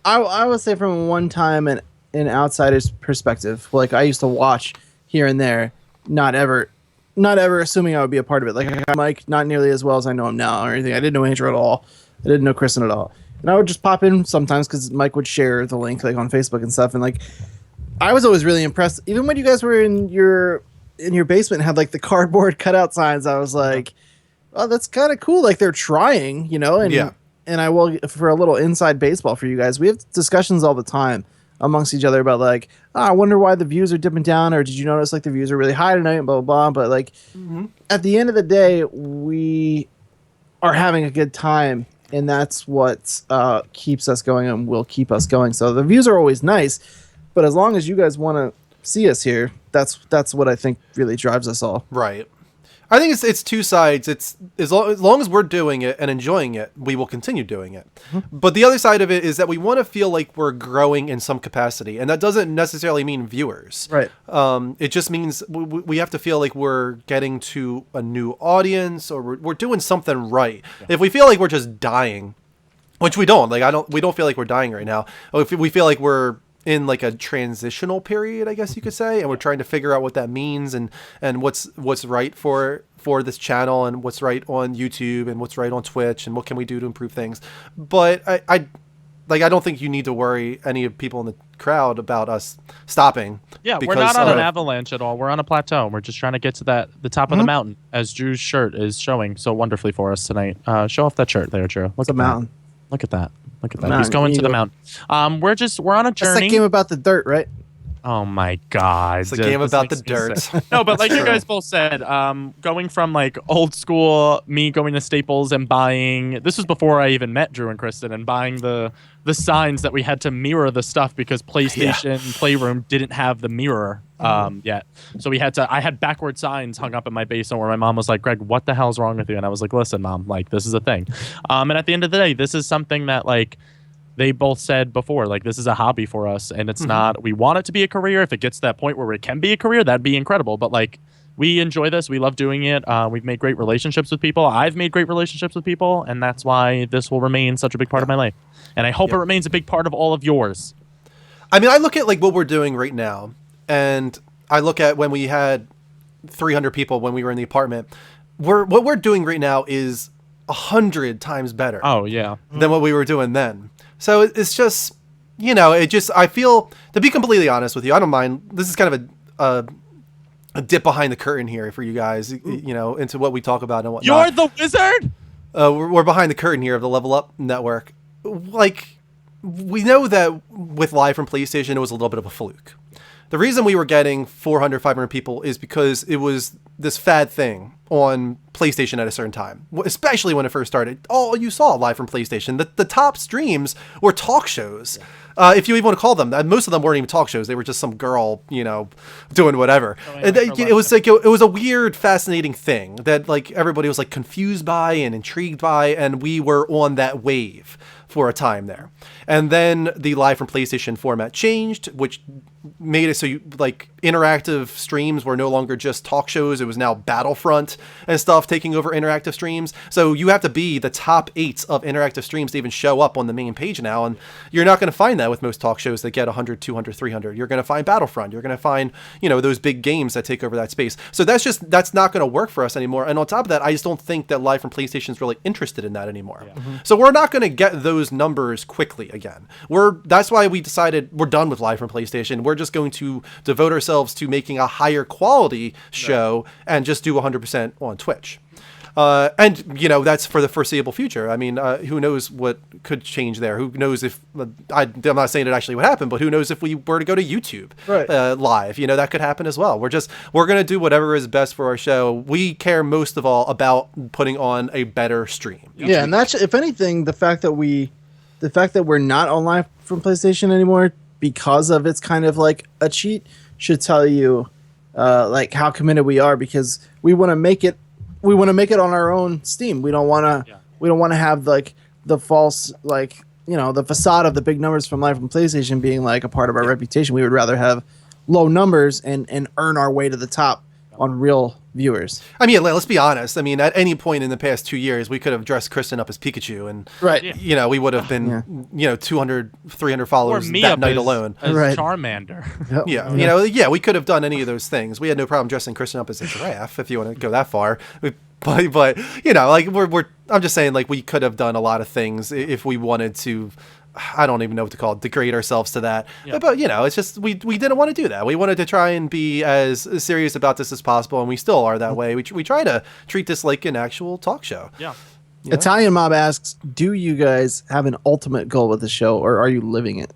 I would say from one time an outsider's perspective. I used to watch here and there, not ever assuming I would be a part of it. I got Mike not nearly as well as I know him now or anything. I didn't know Andrew at all. I didn't know Kristen at all. And I would just pop in sometimes because Mike would share the link on Facebook and stuff. And I was always really impressed. Even when you guys were in your basement and had the cardboard cutout signs, I was like, oh, that's kind of cool. They're trying, and yeah. And I will, for a little inside baseball for you guys, we have discussions all the time amongst each other about I wonder why the views are dipping down, or did you notice the views are really high tonight, and blah, blah, blah. But at the end of the day, we are having a good time, and that's what keeps us going and will keep us going. So the views are always nice, but as long as you guys want to see us here, that's what I think really drives us all. Right. I think it's two sides. It's as long as we're doing it and enjoying it, we will continue doing it. Mm-hmm. But the other side of it is that we want to feel like we're growing in some capacity, and that doesn't necessarily mean viewers. Right. It just means we have to feel like we're getting to a new audience, or we're doing something right. Yeah. If we feel like we're just dying, which we don't, we don't feel like we're dying right now. If we feel like we're in a transitional period, I guess you could say, and we're trying to figure out what that means and what's right for this channel and what's right on YouTube and what's right on Twitch and what can we do to improve things. But I don't think you need to worry any of people in the crowd about us stopping. Yeah, we're not on an avalanche at all. We're on a plateau. We're just trying to get to the top of the mountain, as Drew's shirt is showing so wonderfully for us tonight. Show off that shirt there, Drew. Look at the mountain. Look at that. Look at that. He's going to the mountain. We're on a journey. It's that game about the dirt, right? Oh my God. It's a game about the dirt. No, but you guys both said, going from old school, me going to Staples and buying, this was before I even met Drew and Kristen, and buying the signs that we had to mirror the stuff because PlayStation Playroom didn't have the mirror yet. So I had backward signs hung up in my basement where my mom was like, Greg, what the hell's wrong with you? And I was like, listen, Mom, like, this is a thing. And at the end of the day, this is something that, like, they both said before, like, this is a hobby for us, and it's not, we want it to be a career. If it gets to that point where it can be a career, that'd be incredible. But, like, we enjoy this. We love doing it. We've made great relationships with people. I've made great relationships with people, and that's why this will remain such a big part of my life. And I hope it remains a big part of all of yours. I mean, I look at, like, what we're doing right now, and I look at when we had 300 people when we were in the apartment. What we're doing right now is 100 times better. Oh, yeah. Than what we were doing then. So it's just, I feel, to be completely honest with you, I don't mind. This is kind of a dip behind the curtain here for you guys, into what we talk about and whatnot. You're the wizard? We're behind the curtain here of the Level Up Network. Like, we know that with Live from PlayStation, it was a little bit of a fluke. The reason we were getting 400, 500 people is because it was this fad thing on PlayStation at a certain time, especially when it first started. All you saw Live from PlayStation, the top streams were talk shows. If you even want to call them that, most of them weren't even talk shows. They were just some girl, doing whatever. And it was like, it was a weird, fascinating thing that, like, everybody was, like, confused by and intrigued by, and we were on that wave for a time there. And then the Live from PlayStation format changed, which made it so interactive streams were no longer just talk shows. It was now Battlefront and stuff taking over interactive streams. So you have to be the top 8 of interactive streams to even show up on the main page now. And you're not going to find that with most talk shows that get 100, 200, 300. You're going to find Battlefront. You're going to find, those big games that take over that space. So that's not going to work for us anymore. And on top of that, I just don't think that Live from PlayStation is really interested in that anymore. Yeah. So we're not going to get those numbers quickly again. That's why we decided we're done with Live from PlayStation. We're just going to devote ourselves to making a higher quality show and just do 100% on Twitch. And that's for the foreseeable future. I mean, who knows what could change there? Who knows if I'm not saying it actually would happen, but who knows if we were to go to YouTube live? That could happen as well. We're going to do whatever is best for our show. We care most of all about putting on a better stream. Yeah, and that's, if anything, the fact that we're not on Live from PlayStation anymore because of it's kind of like a cheat should tell you like how committed we are, because we want to make it on our own steam. We don't want to have like the false, like, the facade of the big numbers from Live from PlayStation being like a part of our reputation. We would rather have low numbers and earn our way to the top on real viewers. I mean, let's be honest. I mean, at any point in the past 2 years, we could have dressed Kristen up as Pikachu, and we would have been 200, 300 followers that night alone. As Charmander. We could have done any of those things. We had no problem dressing Kristen up as a giraffe, if you want to go that far. But I'm just saying, like, we could have done a lot of things if we wanted to. I don't even know what to call it, degrade ourselves to that. Yeah. But, it's just, we didn't want to do that. We wanted to try and be as serious about this as possible, and we still are that way. We try to treat this like an actual talk show. Yeah. Italian Mob asks, do you guys have an ultimate goal with the show, or are you living it?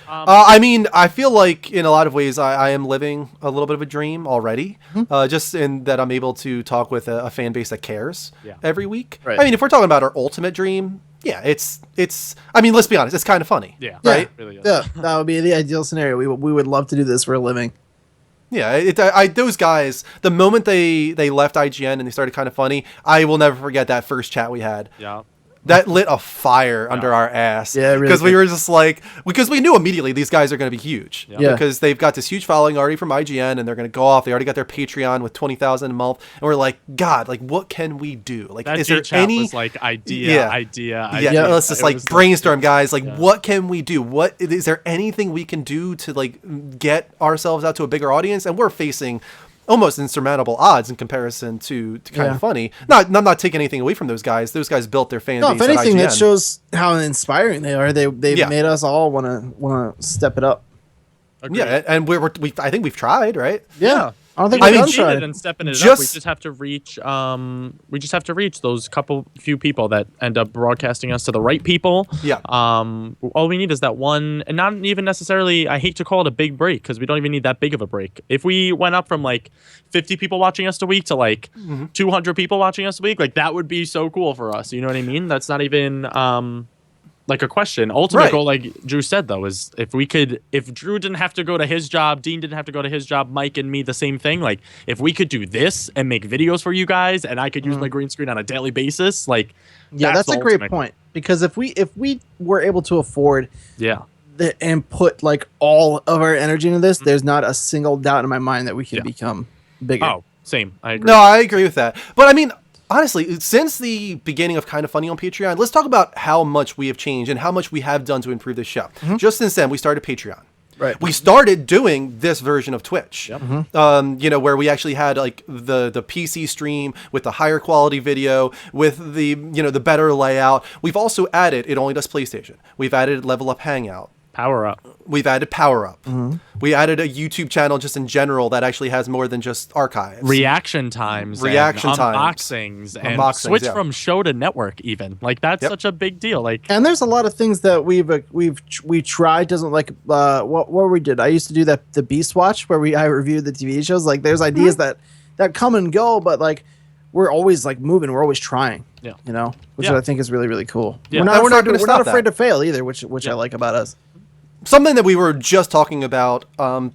I mean, I feel like in a lot of ways I am living a little bit of a dream already, just in that I'm able to talk with a fan base that cares every week. Right. I mean, if we're talking about our ultimate dream, it's. I mean, let's be honest, it's kind of funny. Yeah. Right. Really is. Yeah. That would be the ideal scenario. We would love to do this for a living. Yeah. Those guys, the moment they left IGN and they started Kind of Funny, I will never forget that first chat we had. Yeah. That lit a fire under our ass. Yeah, really. Because we were just like, because we knew immediately these guys are going to be huge. Yeah. Because they've got this huge following already from IGN, and they're going to go off. They already got their Patreon with 20,000 a month, and we're like, God, like, what can we do? Like, that is there chat any was like idea? Let's just like brainstorm, guys. Like, what can we do? What is there anything we can do to like get ourselves out to a bigger audience? And we're facing almost insurmountable odds in comparison to Kind of Funny. I'm not taking anything away from those guys. Those guys built their fan base. If anything, at IGN. that shows how inspiring they are. They've made us all want to step it up. Agreed. Yeah, and I think we've tried, right? Yeah. I don't think we've done tried. And stepping it up. We just have to reach. We just have to reach those few people that end up broadcasting us to the right people. Yeah. All we need is that one, and not even necessarily. I hate to call it a big break because we don't even need that big of a break. If we went up from like 50 people watching us a week to like 200 people watching us a week, like that would be so cool for us. You know what I mean? That's not even. like a question. Ultimate Right. goal, like Drew said, though, is if Drew didn't have to go to his job, Dean didn't have to go to his job, Mike and me the same thing. Like if we could do this and make videos for you guys, and I could use my green screen on a daily basis, like That's the a great ultimate point, because if we were able to afford Yeah. and put like all of our energy into this, there's not a single doubt in my mind that we can become bigger. Oh, same. I agree. No, I agree with that. But I mean, honestly, since the beginning of Kind of Funny on Patreon, let's talk about how much we have changed and how much we have done to improve this show. Just since then, we started Patreon. Right. We started doing this version of Twitch, where we actually had like the PC stream with the higher quality video, with the the better layout. We've also added, it only does PlayStation. We've added Level Up Hangout. Power Up. We've added Power Up. We added a YouTube channel just in general that actually has more than just archives. Reaction times. Reaction and times. Unboxings. And Unboxings, switch yeah. from show to network even. Like that's such a big deal. Like And there's a lot of things that we tried doesn't like what we did. I used to do the Beast Watch where I reviewed the TV shows. Like there's ideas that come and go, but like we're always like moving. We're always trying. Yeah. Which Yeah. I think is really, really cool. Yeah. We're And we're not not gonna we're not stop afraid that. to fail either, which I like about us. Something that we were just talking about,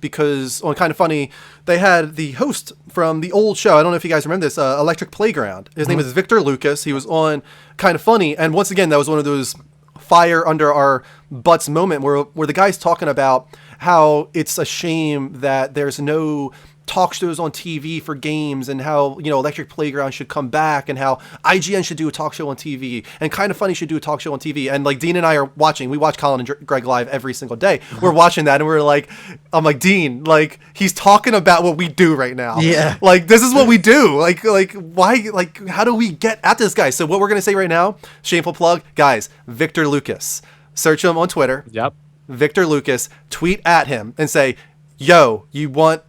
because on Kind of Funny, they had the host from the old show. I don't know if you guys remember this, Electric Playground. His name is Victor Lucas. He was on Kind of Funny, and once again, that was one of those fire under our butts moment where the guy's talking about how it's a shame that there's no talk shows on TV for games, and how Electric Playground should come back, and how IGN should do a talk show on TV, and Kind of Funny should do a talk show on TV. And like Dean and I are watching, we watch Colin and Greg live every single day. We're watching that, and we're like, I'm like, Dean, like he's talking about what we do right now. Yeah. Like this is what we do. Like why? Like how do we get at this guy? So what we're gonna say right now, shameful plug, guys. Victor Lucas, search him on Twitter. Yep. Victor Lucas, tweet at him and say, yo, you want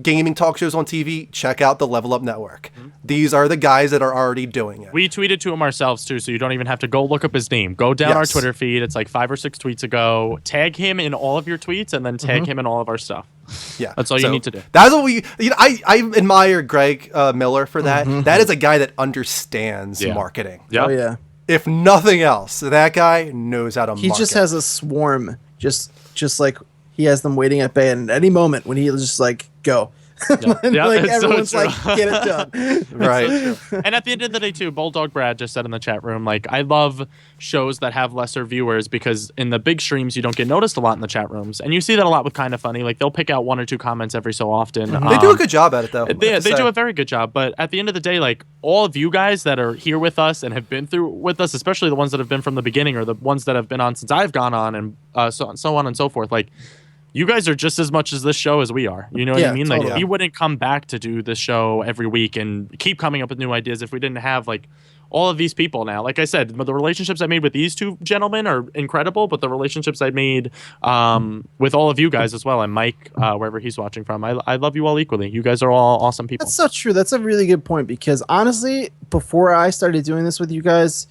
gaming talk shows on TV? Check out the Level Up Network. These are the guys that are already doing it. We tweeted to him ourselves too, so you don't even have to go look up his name. Go down our Yes. Twitter feed. It's like 5 or 6 tweets ago. Tag him in all of your tweets, and then tag him in all of our stuff. Yeah, That's all you need to do. That's what we. I admire Greg Miller for that. That is a guy that understands Yeah. marketing. Yep. Oh yeah. If nothing else, that guy knows how to He market. just has a swarm, just like he has them waiting at bay, and at any moment when he just like go, and Yeah, like it's so everyone's true. like get it done. right. And at the end of the day, too, Bulldog Brad just said in the chat room, like, I love shows that have lesser viewers because in the big streams, you don't get noticed a lot in the chat rooms. And you see that a lot with Kind of Funny. Like, they'll pick out 1 or 2 comments every so often. They do a good job at it, though. They do a very good job. But at the end of the day, like, all of you guys that are here with us and have been through with us, especially the ones that have been from the beginning or the ones that have been on since I've gone on and so on and so forth, like, you guys are just as much as this show as we are. You know what I mean? Like, totally. we wouldn't come back to do this show every week and keep coming up with new ideas if we didn't have, like, all of these people now. Like I said, the relationships I made with these 2 gentlemen are incredible, but the relationships I made with all of you guys as well, and Mike, wherever he's watching from, I love you all equally. You guys are all awesome people. That's so true. That's a really good point, because honestly, before I started doing this with you guys,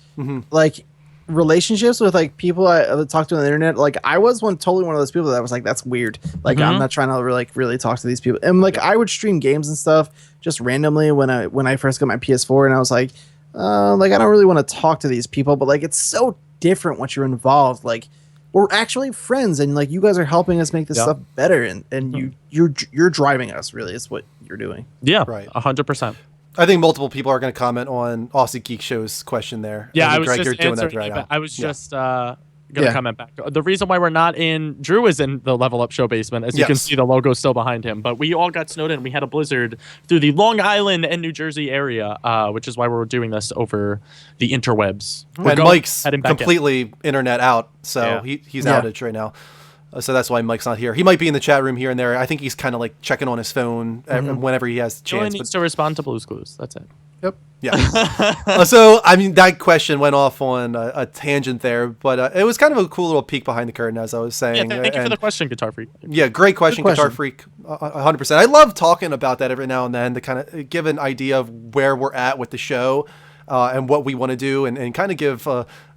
like relationships with like people I talk to on the internet, like I was totally one of those people that was like, that's weird. Like I'm not trying to really talk to these people. And like I would stream games and stuff just randomly when I first got my PS4, and I was like I don't really want to talk to these people, but like it's so different once you're involved. Like we're actually friends, and like you guys are helping us make this stuff better, and you're driving us, really is what you're doing. Yeah, Right. 100%. I think multiple people are going to comment on Aussie Geek Show's question there. Yeah, I think, was Greg, just you're doing that answering. right now. I was Yeah. just gonna comment back. The reason why we're not in, Drew is in the Level Up Show basement, as you can Yes. see the logo still behind him. But we all got snowed in. We had a blizzard through the Long Island and New Jersey area, which is why we're doing this over the interwebs. And Mike's heading back in. completely internet out, so Yeah. he's outage right now. So that's why Mike's not here. He might be in the chat room here and there. I think he's kind of like checking on his phone whenever he has a He only chance. needs to respond to Blue's Clues. That's it. Yep. Yeah. So, I mean, that question went off on a tangent there, but it was kind of a cool little peek behind the curtain, as I was saying. Yeah, thank you for And- the question, Guitar Freak. Yeah, great question, Good Guitar question. Freak. 100%. I love talking about that every now and then to kind of give an idea of where we're at with the show and what we want to do, and kind of give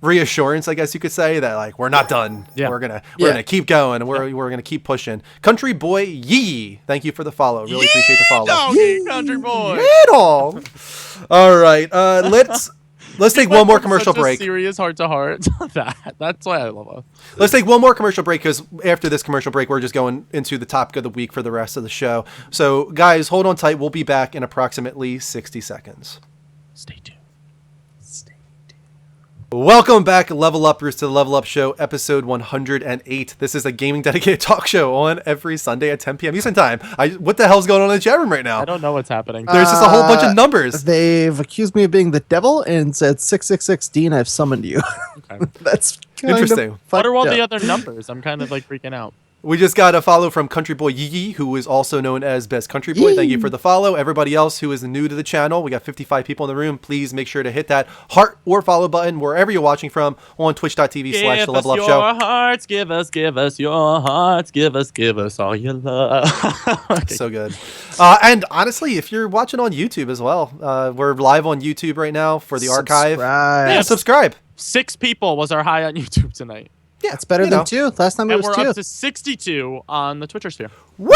reassurance, I guess you could say, that like we're not done. Yeah. We're gonna keep going, and we're gonna keep pushing. Country Boy Yee, thank you for the follow. Really appreciate the follow. Doggy, country boy. It all. All right. Let's Let's take We one more went from commercial such a break. Serious heart to heart. That's why I love us. Let's take one more commercial break because after this commercial break, we're just going into the topic of the week for the rest of the show. So, guys, hold on tight. We'll be back in approximately 60 seconds. Stay tuned. Welcome back, Level Uppers, to the Level Up Show, episode 108. This is a gaming dedicated talk show on every Sunday at 10 p.m. Eastern Time. What the hell's going on in the chat room right now? I don't know what's happening. There's just a whole bunch of numbers. They've accused me of being the devil and said 666 Dean, I've summoned you. Okay. That's kind Interesting. Of What are all fucked the up. other numbers? I'm kind of like freaking out. We just got a follow from Country Boy Yee, who is also known as Best Country Boy. Thank you for the follow. Everybody else who is new to the channel, we got 55 people in the room. Please make sure to hit that heart or follow button wherever you're watching from on twitch.tv/the Level Up Show. Give us your hearts, give us your hearts, give us all your love. Okay. So good. And honestly, if you're watching on YouTube as well, we're live on YouTube right now for the archive. Subscribe. Yeah, subscribe. 6 people was our high on YouTube tonight. Yeah, It's better you than know. 2. Last time it And was we're 2. up to 62 on the Twitcher sphere. Woo!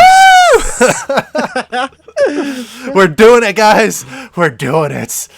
We're doing it, guys. We're doing it.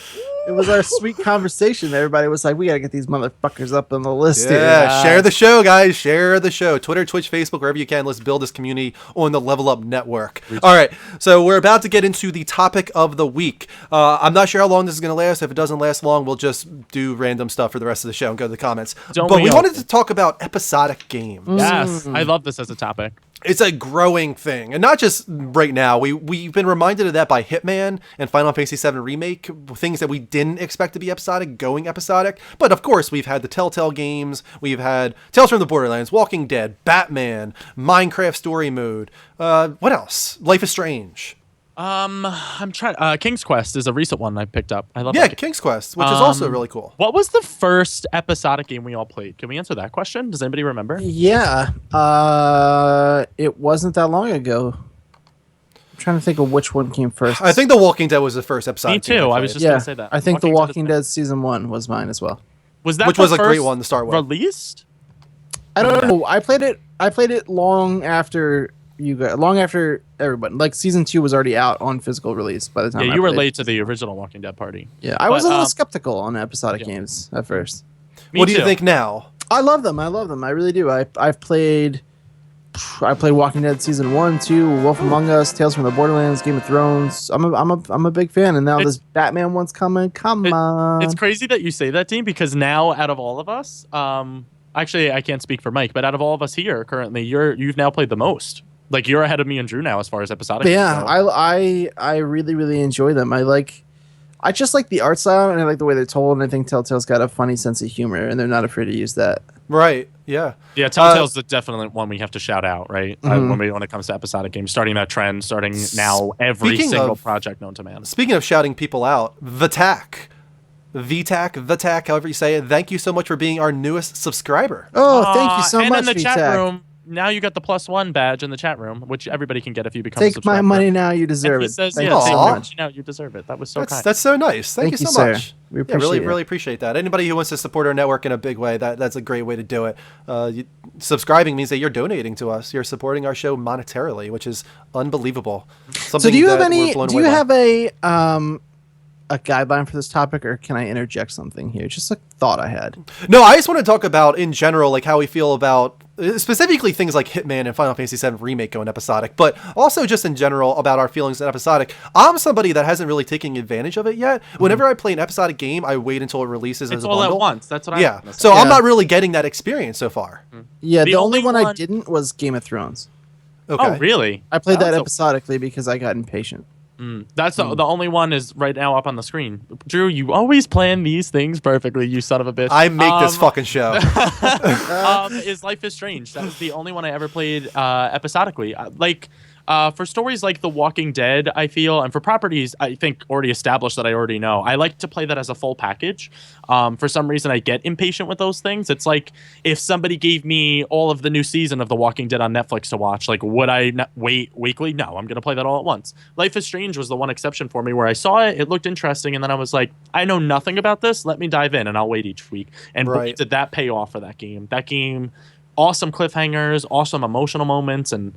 It was our sweet conversation. Everybody was like, we got to get these motherfuckers up on the list Yeah, here. share the show, guys. Share the show. Twitter, Twitch, Facebook, wherever you can. Let's build this community on the Level Up Network. All right, so we're about to get into the topic of the week. I'm not sure how long this is going to last. If it doesn't last long, we'll just do random stuff for the rest of the show and go to the comments. Don't But we we all? wanted to talk about episodic games. Yes, I love this as a topic. It's a growing thing, and not just right now. We've been reminded of that by Hitman and Final Fantasy VII Remake, things that we didn't expect to be episodic going episodic. But of course, we've had the Telltale games, we've had Tales from the Borderlands, Walking Dead, Batman, Minecraft Story Mode. What else? Life is Strange. I'm trying. King's Quest is a recent one I picked up. I love Yeah, that game. King's Quest, which is also really cool. What was the first episodic game we all played? Can we answer that question? Does anybody remember? Yeah. It wasn't that long ago. I'm trying to think of which one came first. I think The Walking Dead was the first episodic Me game too. I played. was just yeah, gonna say that. I think The Dead Walking is- Dead season 1 was mine as well. was that Which the was a great first one to start with. Released? I don't know. I played it long after you got, long after everybody. Like season 2 was already out on physical release by the time. Yeah, I you were played. late to the original Walking Dead party. Yeah, I was a But, little skeptical on episodic yeah. games at first. Me What do you too. think now? I love them. I really do. I played Walking Dead season 1, 2, Wolf Among Us, Tales from the Borderlands, Game of Thrones. I'm a big fan, and now It's- this Batman one's coming. Come on. It's crazy that you say that, Dean, because now out of all of us, actually I can't speak for Mike, but out of all of us here currently, you've now played the most. Like you're ahead of me and Drew now as far as episodic. Yeah, go. I really enjoy them. I just like the art style, and I like the way they're told, and I think Telltale's got a funny sense of humor, and they're not afraid to use that. Right, yeah. Yeah, Telltale's the definite one we have to shout out, right? When it comes to episodic games, starting that trend, starting now every Speaking single of- project known to man. Speaking of shouting people out, VTAC, however you say it, thank you so much for being our newest subscriber. Oh, thank you so and much, in the chat VTAC. room, now you got the +1 badge in the chat room, which everybody can get if you become a Take my subscriber. money now, you And deserve he it. says, Thank yeah, you so Aw. much. you deserve it. That was so kind. That's so nice. Thank you so sir. much. We Yeah, appreciate really, it. really appreciate that. Anybody who wants to support our network in a big way, that's a great way to do it. Subscribing means that you're donating to us. You're supporting our show monetarily, which is unbelievable. So do you have any? Do you have a? a guideline for this topic, or can I interject something here? Just a thought I had. No, I just want to talk about in general, like how we feel about specifically things like Hitman and Final Fantasy VII Remake going episodic, but also just in general about our feelings in episodic. I'm somebody that hasn't really taken advantage of it yet. Whenever I play an episodic game, I wait until it releases as It's a all bundle. at once. That's what I Yeah, was gonna say. so I'm Yeah. not really getting that experience so far. Yeah, The the only only one I one- didn't was Game of Thrones. Okay. Oh, really? I played that That's a- episodically because I got impatient. That's the only one is right now up on the screen. Drew, you always plan these things perfectly, you son of a bitch. I make this fucking show. Is Life is Strange. That was the only one I ever played episodically. For stories like The Walking Dead, I feel, and for properties I think already established that I already know, I like to play that as a full package. For some reason, I get impatient with those things. It's like if somebody gave me all of the new season of The Walking Dead on Netflix to watch, like, would I wait weekly? No, I'm going to play that all at once. Life is Strange was the one exception for me where I saw it, it looked interesting, and then I was like, I know nothing about this. Let me dive in, and I'll wait each week. And boy, Right. did that pay off for that game. That game, awesome cliffhangers, awesome emotional moments, and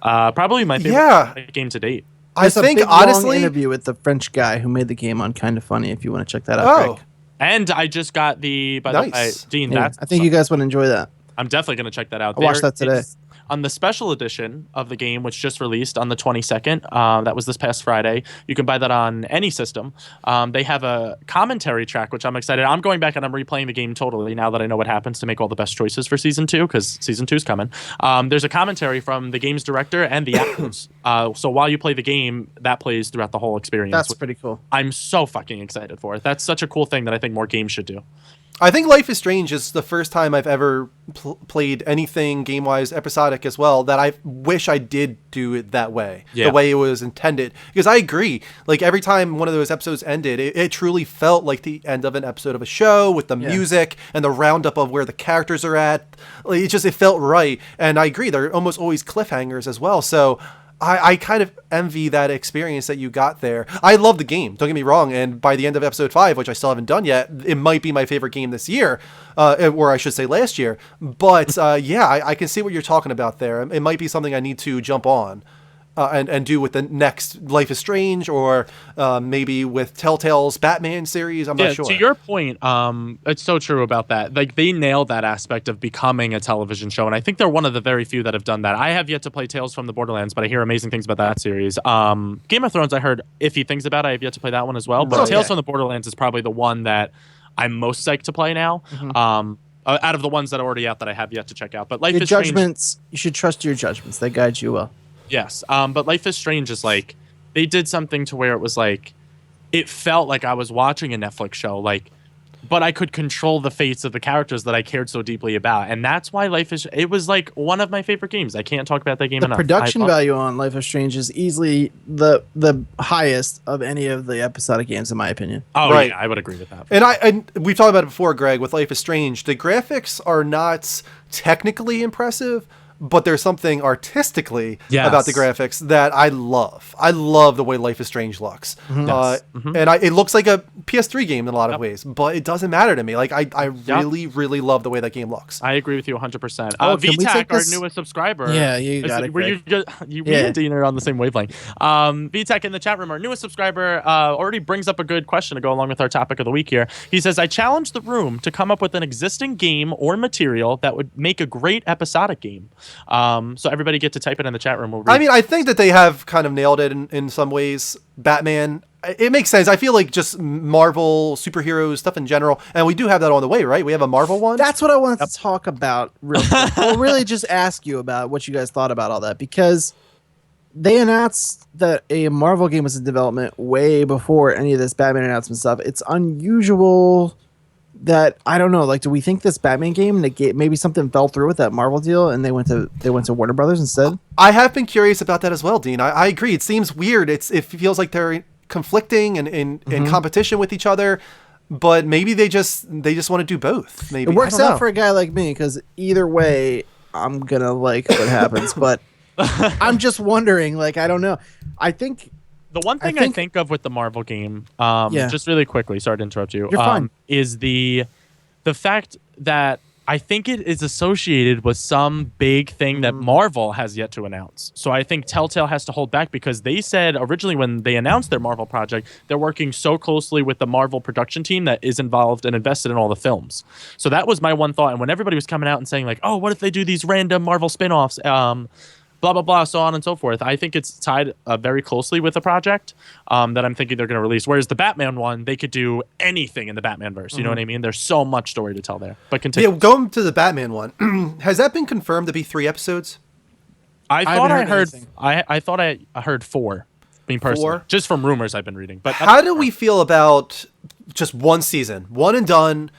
probably my favorite game to date. I There's a think big, long honestly, interview with the French guy who made the game on Kind of Funny. If you want to check that out. oh, Greg. And I just got the, by the way, Nice. Dean, Yeah, that's, I think you guys would enjoy that. I'm definitely going to check that out. I watched There that today. is- on the special edition of the game, which just released on the 22nd, that was this past Friday. You can buy that on any system. They have a commentary track, which I'm excited. I'm going back and I'm replaying the game totally now that I know what happens to make all the best choices for season 2, because season 2 is coming. There's a commentary from the game's director and the actors. So while you play the game, that plays throughout the whole experience. That's pretty cool. I'm so fucking excited for it. That's such a cool thing that I think more games should do. I think Life is Strange is the first time I've ever played anything game-wise episodic as well that I wish I did do it that way, Yeah. the way it was intended. Because I agree, like every time one of those episodes ended, it truly felt like the end of an episode of a show with the music and the roundup of where the characters are at. Like, it felt right. And I agree, they're almost always cliffhangers as well. So I kind of envy that experience that you got there. I love the game, don't get me wrong, and by the end of episode 5, which I still haven't done yet, it might be my favorite game this year, or I should say last year. But yeah, I can see what you're talking about there. It might be something I need to jump on and do with the next Life is Strange, or maybe with Telltale's Batman series. I'm not sure. To your point, it's so true about that. Like, they nailed that aspect of becoming a television show, and I think they're one of the very few that have done that. I have yet to play Tales from the Borderlands, but I hear amazing things about that series. Game of Thrones, I heard iffy things about. I have yet to play that one as well. But Right. Tales from the Borderlands is probably the one that I'm most psyched to play now. Out of the ones that are already out that I have yet to check out. But Life Your is Strange. judgments, you should trust your judgments. They guide you well. Yes, but Life is Strange is like, they did something to where it was like, it felt like I was watching a Netflix show, like, but I could control the fates of the characters that I cared so deeply about, and that's why it was like one of my favorite games. I can't talk about that game The enough. production I love- value on Life is Strange is easily the highest of any of the episodic games, in my opinion. Oh Right. yeah, I would agree with that. And we've talked about it before, Greg, with Life is Strange. The graphics are not technically impressive, but there's something artistically Yes. about the graphics that I love. I love the way Life is Strange looks. Yes. And it looks like a PS3 game in a lot of ways, but it doesn't matter to me. Like, I really, really love the way that game looks. I agree with you 100%. Oh, can we VTAC, take our this- newest subscriber. Yeah, you got it, Me Yeah. and Dean are on the same wavelength. VTAC in the chat room, our newest subscriber, already brings up a good question to go along with our topic of the week here. He says, I challenge the room to come up with an existing game or material that would make a great episodic game. So everybody get to type it in the chat room. We'll read. I mean, I think that they have kind of nailed it in some ways. Batman, it makes sense. I feel like just Marvel superheroes stuff in general, and we do have that on the way, right? We have a Marvel one. That's what I wanted to talk about real quick. I'll really just ask you about what you guys thought about all that, because they announced that a Marvel game was in development way before any of this Batman announcement stuff. It's unusual that, I don't know, like, do we think this Batman game, maybe something fell through with that Marvel deal and they went to Warner Brothers instead? I have been curious about that as well, Dean. I agree. It seems weird. It feels like they're conflicting and in competition with each other, but maybe they just want to do both. Maybe It works I don't out know. for a guy like me, because either way, I'm gonna like what happens. But I'm just wondering, like, I don't know. I think the one thing I think of with the Marvel game, Yeah. just really quickly, sorry to interrupt you, You're fine. is the fact that I think it is associated with some big thing that Marvel has yet to announce. So I think Telltale has to hold back, because they said originally when they announced their Marvel project, they're working so closely with the Marvel production team that is involved and invested in all the films. So that was my one thought. And when everybody was coming out and saying like, oh, what if they do these random Marvel spin-offs? Blah, blah, blah, so on and so forth. I think it's tied very closely with the project that I'm thinking they're going to release. Whereas the Batman one, they could do anything in the Batman verse. You know what I mean? There's so much story to tell there. But continue. Yeah, going to the Batman one. Has that been confirmed to be 3 episodes? I thought I haven't heard. heard anything. I thought I heard 4. Being personally, 4? just from rumors I've been reading. But How do we feel about just one season, one and done?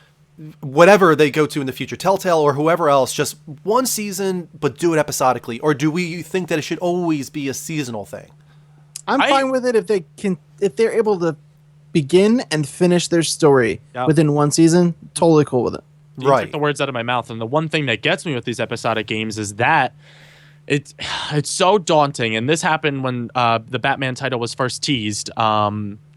Whatever they go to in the future, Telltale or whoever else, just one season, but do it episodically? Or do we think that it should always be a seasonal thing? I'm fine with it if they're able to begin and finish their story within one season. Totally cool with it. You took the words out of my mouth. And the one thing that gets me with these episodic games is that it's so daunting. And this happened when the Batman title was first teased.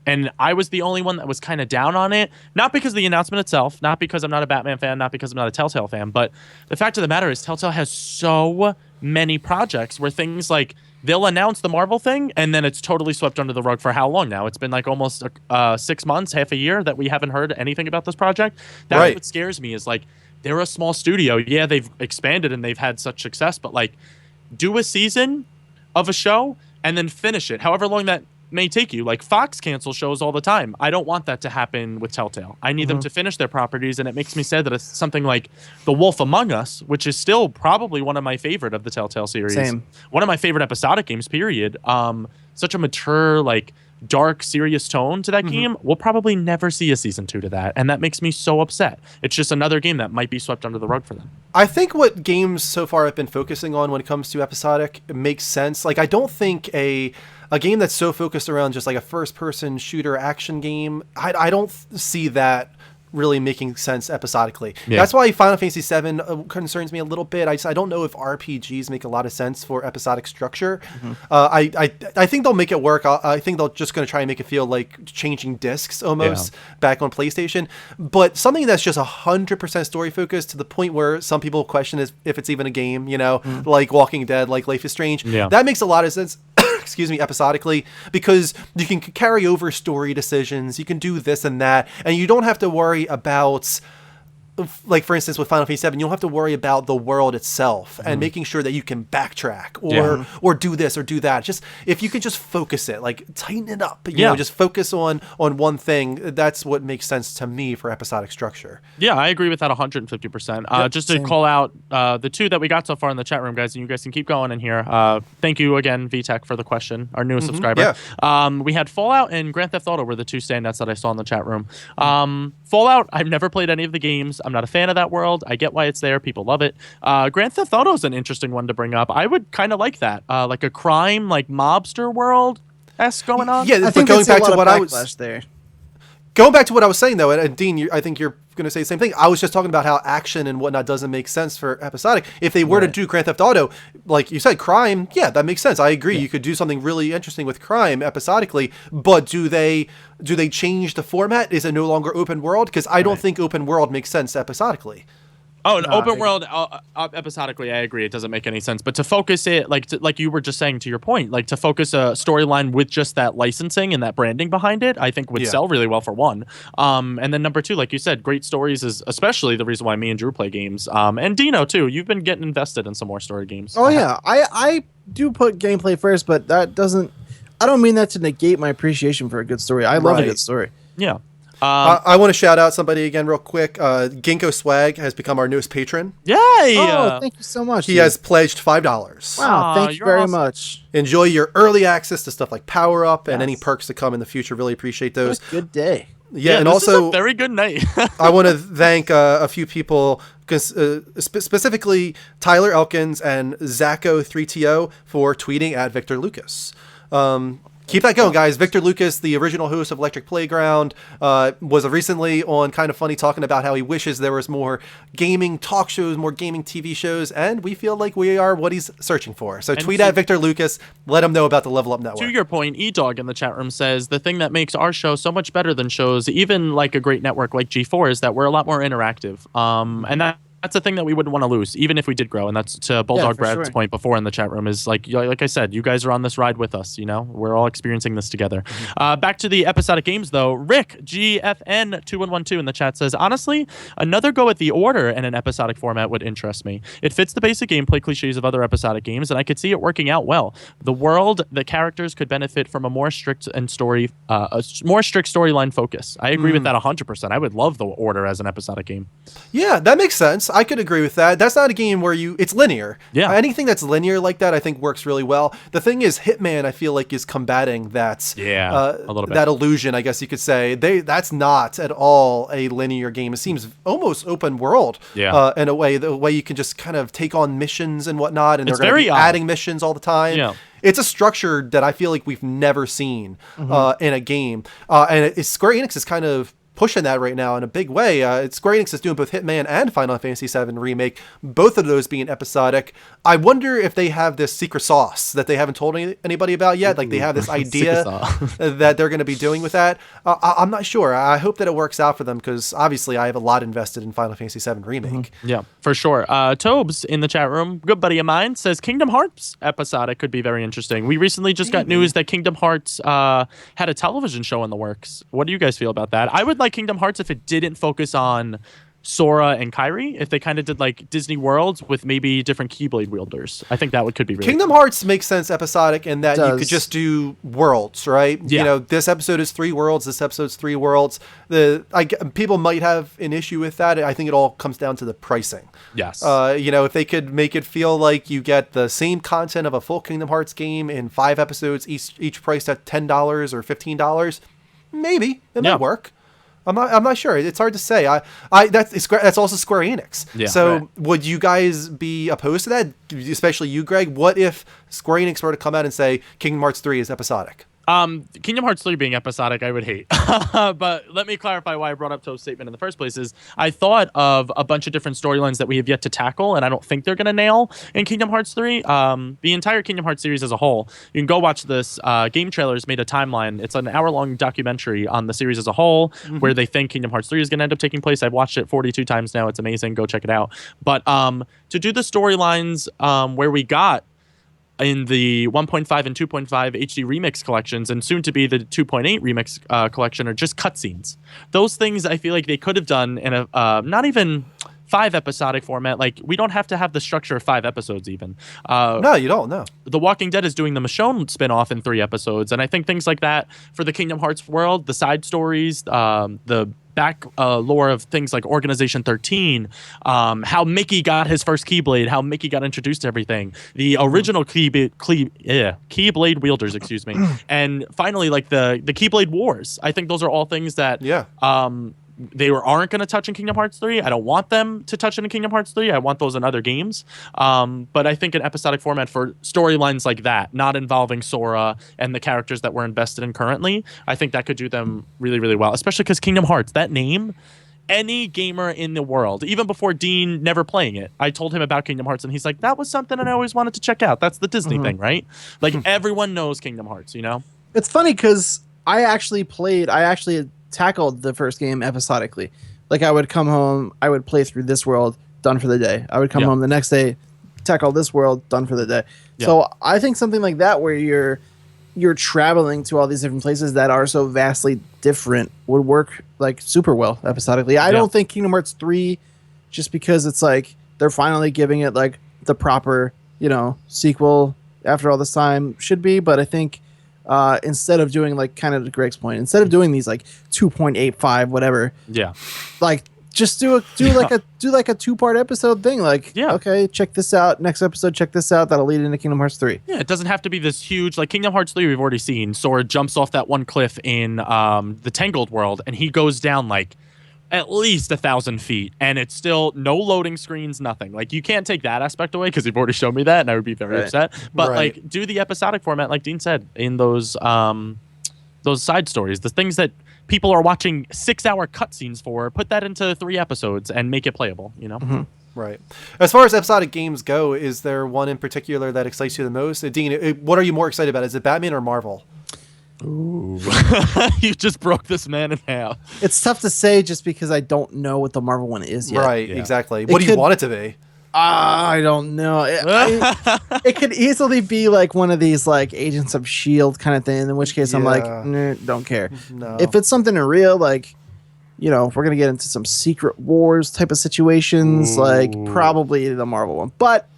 And I was the only one that was kind of down on it. Not because of the announcement itself, not because I'm not a Batman fan, not because I'm not a Telltale fan, but the fact of the matter is Telltale has so many projects where things like they'll announce the Marvel thing, and then it's totally swept under the rug for how long now? It's been like almost 6 months, half a year that we haven't heard anything about this project. That's Right. what scares me is like they're a small studio. Yeah, they've expanded and they've had such success, but like do a season of a show and then finish it, however long that may take you. Like Fox cancels shows all the time. I don't want that to happen with Telltale. I need them to finish their properties, and it makes me sad that it's something like The Wolf Among Us, which is still probably one of my favorite of the Telltale series. Same. One of my favorite episodic games, period. Such a mature, like dark, serious tone to that game. We'll probably never see a season 2 to that, and that makes me so upset. It's just another game that might be swept under the rug for them. I think what games so far have been focusing on when it comes to episodic makes sense. Like, I don't think a game that's so focused around just like a first-person shooter action game, I don't see that really making sense episodically. Yeah. That's why Final Fantasy VII concerns me a little bit. I don't know if RPGs make a lot of sense for episodic structure. I think they'll make it work. I think they're just going to try and make it feel like changing discs almost back on PlayStation. But something that's just 100% story focused to the point where some people question if it's even a game, you know, like Walking Dead, like Life is Strange. Yeah. That makes a lot of sense. Excuse me, episodically, because you can carry over story decisions, you can do this and that, and you don't have to worry about, like for instance with Final Fantasy VII, you don't have to worry about the world itself and making sure that you can backtrack or do this or do that. Just if you can just focus it, like tighten it up, you know, just focus on one thing. That's what makes sense to me for episodic structure. Yeah, I agree with that 150%. Just to call out the two that we got so far in the chat room, guys, and you guys can keep going in here. Thank you again, VTech, for the question, our newest subscriber. We had Fallout and Grand Theft Auto were the two standouts that I saw in the chat room. Fallout, I've never played any of the games. I'm not a fan of that world. I get why it's there. People love it. Grand Theft Auto is an interesting one to bring up. I would kind of like that. Like a crime, like mobster world esque going on. Yeah, I but think going back to what I was saying though, and Dean, I think you're going to say the same thing. I was just talking about how action and whatnot doesn't make sense for episodic. If they were to do Grand Theft Auto, like you said, crime, yeah, that makes sense. I agree. You could do something really interesting with crime episodically, but do they change the format? Is it no longer open world? Because I don't think open world makes sense episodically. Oh, an open world episodically, I agree. It doesn't make any sense. But to focus it, like you were just saying to your point, like to focus a storyline with just that licensing and that branding behind it, I think would sell really well for one. And then number two, like you said, great stories is especially the reason why me and Drew play games. And Dino too. You've been getting invested in some more story games. Oh yeah, I do put gameplay first, but that doesn't. I don't mean that to negate my appreciation for a good story. I love a good story. Yeah. I want to shout out somebody again real quick. Ginkgo Swag has become our newest patron. Yay! Oh, thank you so much. He has pledged $5. Wow, thank you very much. Enjoy your early access to stuff like Power Up and any perks to come in the future. Really appreciate those. Good day. Yeah, and this also is a very good night. I want to thank a few people, specifically Tyler Elkins and Zacho3TO for tweeting at Victor Lucas. Keep that going, guys. Victor Lucas, the original host of Electric Playground, was recently on Kind of Funny talking about how he wishes there was more gaming talk shows, more gaming TV shows, and we feel like we are what he's searching for. So tweet at Victor Lucas. Let him know about the Level Up Network. To your point, E-Dog in the chat room says, the thing that makes our show so much better than shows, even like a great network like G4, is that we're a lot more interactive. And that's a thing that we wouldn't want to lose, even if we did grow. And that's to Bulldog Brad's point before in the chat room is like I said, you guys are on this ride with us. You know, we're all experiencing this together. Back to the episodic games, though. Rick GFN2112 in the chat says, honestly, another go at the order in an episodic format would interest me. It fits the basic gameplay cliches of other episodic games, and I could see it working out well. The world, the characters could benefit from a more strict storyline focus. I agree with that 100%. I would love the order as an episodic game. Yeah, that makes sense. I could agree with that. That's not a game where it's linear. Yeah. Anything that's linear like that, I think works really well. The thing is, Hitman, I feel like, is combating that. A little bit. That illusion, I guess you could say. That's not at all a linear game. It seems almost open world. Yeah. In a way, the way you can just kind of take on missions and whatnot, and It's they're going to very be odd. adding missions all the time. Yeah. It's a structure that I feel like we've never seen in a game. And Square Enix is kind of pushing that right now in a big way. Square Enix is doing both Hitman and Final Fantasy VII Remake, both of those being episodic. I wonder if they have this secret sauce that they haven't told anybody about yet. Like they have this idea that they're going to be doing with that. I'm not sure. I hope that it works out for them because obviously I have a lot invested in Final Fantasy VII Remake. Yeah, for sure. Tobes in the chat room, good buddy of mine, says Kingdom Hearts episodic could be very interesting. We recently just got news that Kingdom Hearts had a television show in the works. What do you guys feel about that? I would like Kingdom Hearts if it didn't focus on Sora and Kairi, if they kind of did like Disney Worlds with maybe different Keyblade wielders. I think that could be really Kingdom Hearts makes sense episodic in that you could just do worlds, right? Yeah. You know, this episode is 3 worlds, this episode's 3 worlds. People might have an issue with that. I think it all comes down to the pricing. Yes. You know, if they could make it feel like you get the same content of a full Kingdom Hearts game in 5 episodes, each priced at $10 or $15, maybe it might work. I'm not sure. It's hard to say. That's also Square Enix. Yeah, so would you guys be opposed to that? Especially you, Greg. What if Square Enix were to come out and say Kingdom Hearts 3 is episodic? Kingdom Hearts 3 being episodic, I would hate. But let me clarify why I brought up Toad's statement in the first place is I thought of a bunch of different storylines that we have yet to tackle, and I don't think they're going to nail in Kingdom Hearts 3. The entire Kingdom Hearts series as a whole, you can go watch this. Game Trailers made a timeline. It's an hour-long documentary on the series as a whole where they think Kingdom Hearts 3 is going to end up taking place. I've watched it 42 times now. It's amazing. Go check it out. But to do the storylines where we got in the 1.5 and 2.5 HD remix collections and soon to be the 2.8 remix collection are just cutscenes. Those things I feel like they could have done in a not even 5 episodic format. Like we don't have to have the structure of 5 episodes even. No, you don't. No. The Walking Dead is doing the Michonne spinoff in 3 episodes, and I think things like that for the Kingdom Hearts world, the side stories, the back lore of things like Organization 13, how Mickey got his first Keyblade, how Mickey got introduced to everything, the original Keyblade wielders, excuse me, and finally like the Keyblade Wars. I think those are all things that they aren't going to touch in Kingdom Hearts 3. I don't want them to touch in Kingdom Hearts 3. I want those in other games. But I think an episodic format for storylines like that, not involving Sora and the characters that we're invested in currently, I think that could do them really, really well, especially because Kingdom Hearts, that name, any gamer in the world, even before Dean never playing it, I told him about Kingdom Hearts and he's like, that was something I always wanted to check out. That's the Disney thing, right? Like everyone knows Kingdom Hearts, you know? It's funny because I actually tackled the first game episodically. Like I would come home, I would play through this world, done for the day. I would come home the next day, tackle this world, done for the day. So I think something like that where you're traveling to all these different places that are so vastly different would work like super well episodically. I don't think Kingdom Hearts 3, just because it's like they're finally giving it like the proper, sequel after all this time should be, but I think instead of doing like kind of to Greg's point, instead of doing these like 2.85 whatever, like just do like a 2-part episode thing. Like, okay, check this out. Next episode, check this out. That'll lead into Kingdom Hearts 3. Yeah, it doesn't have to be this huge like Kingdom Hearts 3. We've already seen Sora jumps off that one cliff in the Tangled world, and he goes down like at least 1,000 feet, and it's still no loading screens, nothing. Like you can't take that aspect away because you've already shown me that, and I would be very upset. But like, do the episodic format, like Dean said, in those side stories, the things that people are watching 6-hour cutscenes for. Put that into 3 episodes and make it playable. Right. As far as episodic games go, is there one in particular that excites you the most? Dean, what are you more excited about? Is it Batman or Marvel? Ooh. You just broke this man in half. It's tough to say just because I don't know what the Marvel one is yet. Right, exactly. What do you want it to be? I don't know. It could easily be like one of these like Agents of S.H.I.E.L.D. kind of thing, in which case I'm like, don't care. No. If it's something real, like, if we're going to get into some Secret Wars type of situations, like probably the Marvel one. But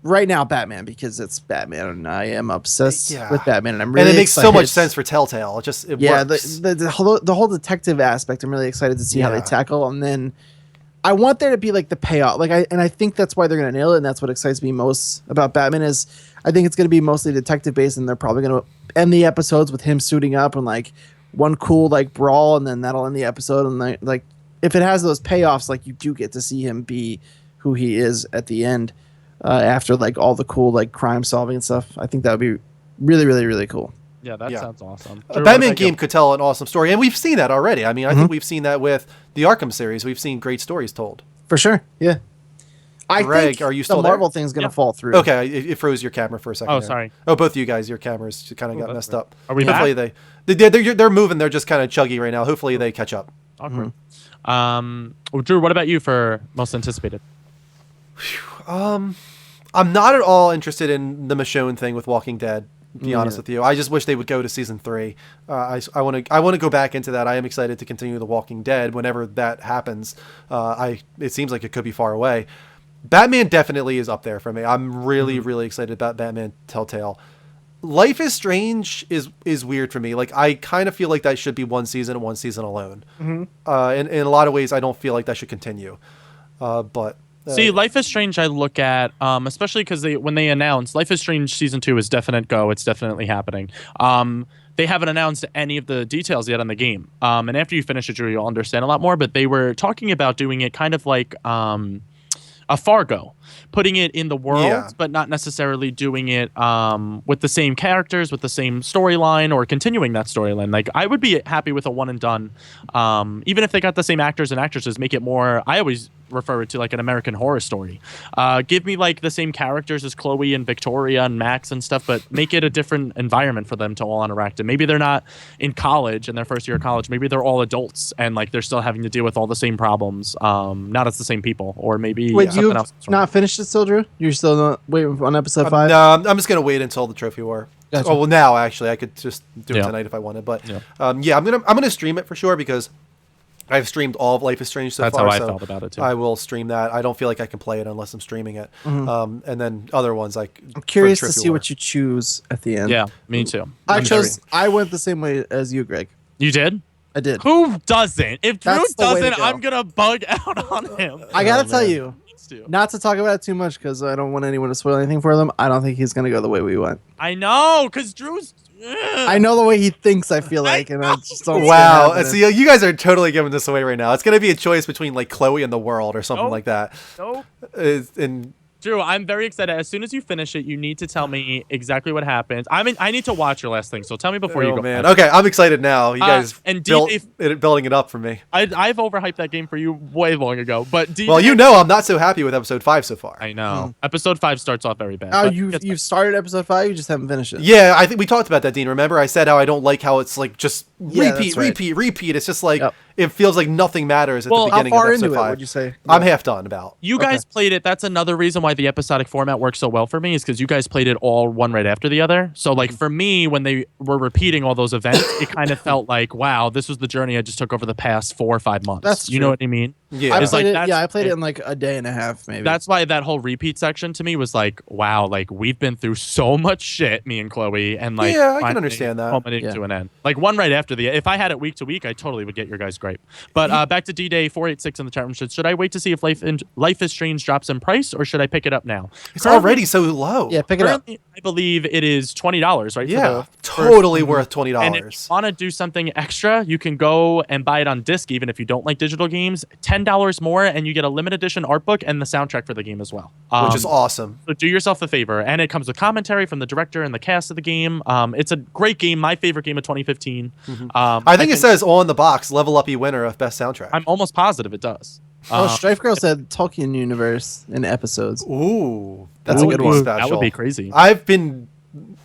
right now, Batman, because it's Batman, and I am obsessed with Batman, and I'm really excited. excited. So much sense for Telltale. It works. The whole detective aspect, I'm really excited to see how they tackle, and then I want there to be like the payoff. I think that's why they're going to nail it, and that's what excites me most about Batman is I think it's going to be mostly detective based, and they're probably going to end the episodes with him suiting up and like one cool like brawl, and then that'll end the episode. And like if it has those payoffs, like you do get to see him be who he is at the end. After like all the cool like crime solving and stuff, I think that would be really, really, really cool. Yeah, that Yeah. sounds awesome. A Drew, what Batman about you? game could tell an awesome story, and we've seen that already. I mean, I think we've seen that with the Arkham series. We've seen great stories told. For sure. Yeah. I Greg, think are you still the Marvel there? thing's gonna Yeah. fall through. Okay, it froze your camera for a second. Oh, there. sorry. Oh, both of you guys, your cameras kind of got that's messed right. up. Are we Hopefully back? they're moving. They're just kind of chuggy right now. Hopefully they catch up. Awkward. Drew, what about you for most anticipated? I'm not at all interested in the Michonne thing with Walking Dead. To be honest with you, I just wish they would go to season 3. I want to go back into that. I am excited to continue The Walking Dead whenever that happens. It seems like it could be far away. Batman definitely is up there for me. I'm really really excited about Batman Telltale. Life is Strange is weird for me. Like, I kind of feel like that should be one season and one season alone. In a lot of ways, I don't feel like that should continue. But See, Life is Strange, I look at, especially because when they announced Life is Strange season 2 is definite go. It's definitely happening. They haven't announced any of the details yet on the game. And after you finish it, Drew, you'll understand a lot more. But they were talking about doing it kind of like a Fargo, putting it in the world, but not necessarily doing it with the same characters, with the same storyline, or continuing that storyline. Like, I would be happy with a one and done, even if they got the same actors and actresses. Make it more. I always refer it to like an American Horror Story. Give me like the same characters as Chloe and Victoria and Max and stuff, but make it a different environment for them to all interact in. Maybe they're not in college in their first year of college. Maybe they're all adults and like they're still having to deal with all the same problems. Not as the same people, or maybe Wait, something you else. not finished it still, Drew? You're still not waiting on episode 5? no, I'm just gonna wait until the trophy war. Gotcha. Oh well, now actually I could just do it Yeah. tonight if I wanted, but Yeah. I'm gonna stream it for sure because I've streamed all of Life is Strange so That's far. how I so felt about it, too. I will stream that. I don't feel like I can play it unless I'm streaming it. And then other ones like I'm curious to see what you choose at the end. Yeah, me too. I went the same way as you, Greg. You did? I did. Who doesn't? If Drew That's the way to doesn't, go. I'm gonna bug out on him. I gotta tell you, Needs to. not to talk about it too much because I don't want anyone to spoil anything for them. I don't think he's gonna go the way we went. I know, because Drew's. I know the way he thinks. I feel like, and I just don't. Wow, see it see, you guys are totally giving this away right now. It's gonna be a choice between like Chloe and the world or something Nope. like that. Nope. And Drew, I'm very excited. As soon as you finish it, you need to tell me exactly what happens. I need to watch your last thing, so tell me before you oh go. man, okay, I'm excited now. You guys and building it up for me. I've overhyped that game for you way long ago, but Well, you know I'm not so happy with episode 5 so far. I know. Episode 5 starts off very bad. Oh, but you've started episode 5. You just haven't finished it. Yeah, I think we talked about that, Dean. Remember, I said how I don't like how it's like just Yeah, repeat, that's right. repeat. It's just like Yep. it feels like nothing matters at Well, the how beginning of far episode into it 5. would you say? I'm half done about. You guys played it. That's another reason why the episodic format works so well for me, is because you guys played it all one right after the other. So like for me, when they were repeating all those events, it kind of felt like, wow, this was the journey I just took over the past 4 or 5 months. That's You know true. what I mean? Yeah. I It's played like it. that's- Yeah, I played it in like a day and a half, maybe. That's why that whole repeat section to me was like, wow, like we've been through so much shit, me and Chloe, and like Yeah, I can finally understand that. culminating Yeah. to an end. Like one right after the. If I had it week to week, I totally would get your guys' gripe. But back to D-Day 486 in the chat room. Should I wait to see if Life is Strange drops in price, or should I pick it up now? It's already so low. yeah, pick it up. Currently, I believe it is $20, right? Yeah, for totally worth $20. And if you want to do something extra, you can go and buy it on disc, even if you don't like digital games. $10 more, and you get a limited edition art book and the soundtrack for the game as well. Which is awesome. So do yourself a favor, and it comes with commentary from the director and the cast of the game. It's a great game, my favorite game of 2015. I think it says on the box, Level Up winner of best soundtrack. I'm almost positive it does. Oh, Strife Girl said Tolkien universe in episodes. Ooh, That's a good one. That would be crazy. I've been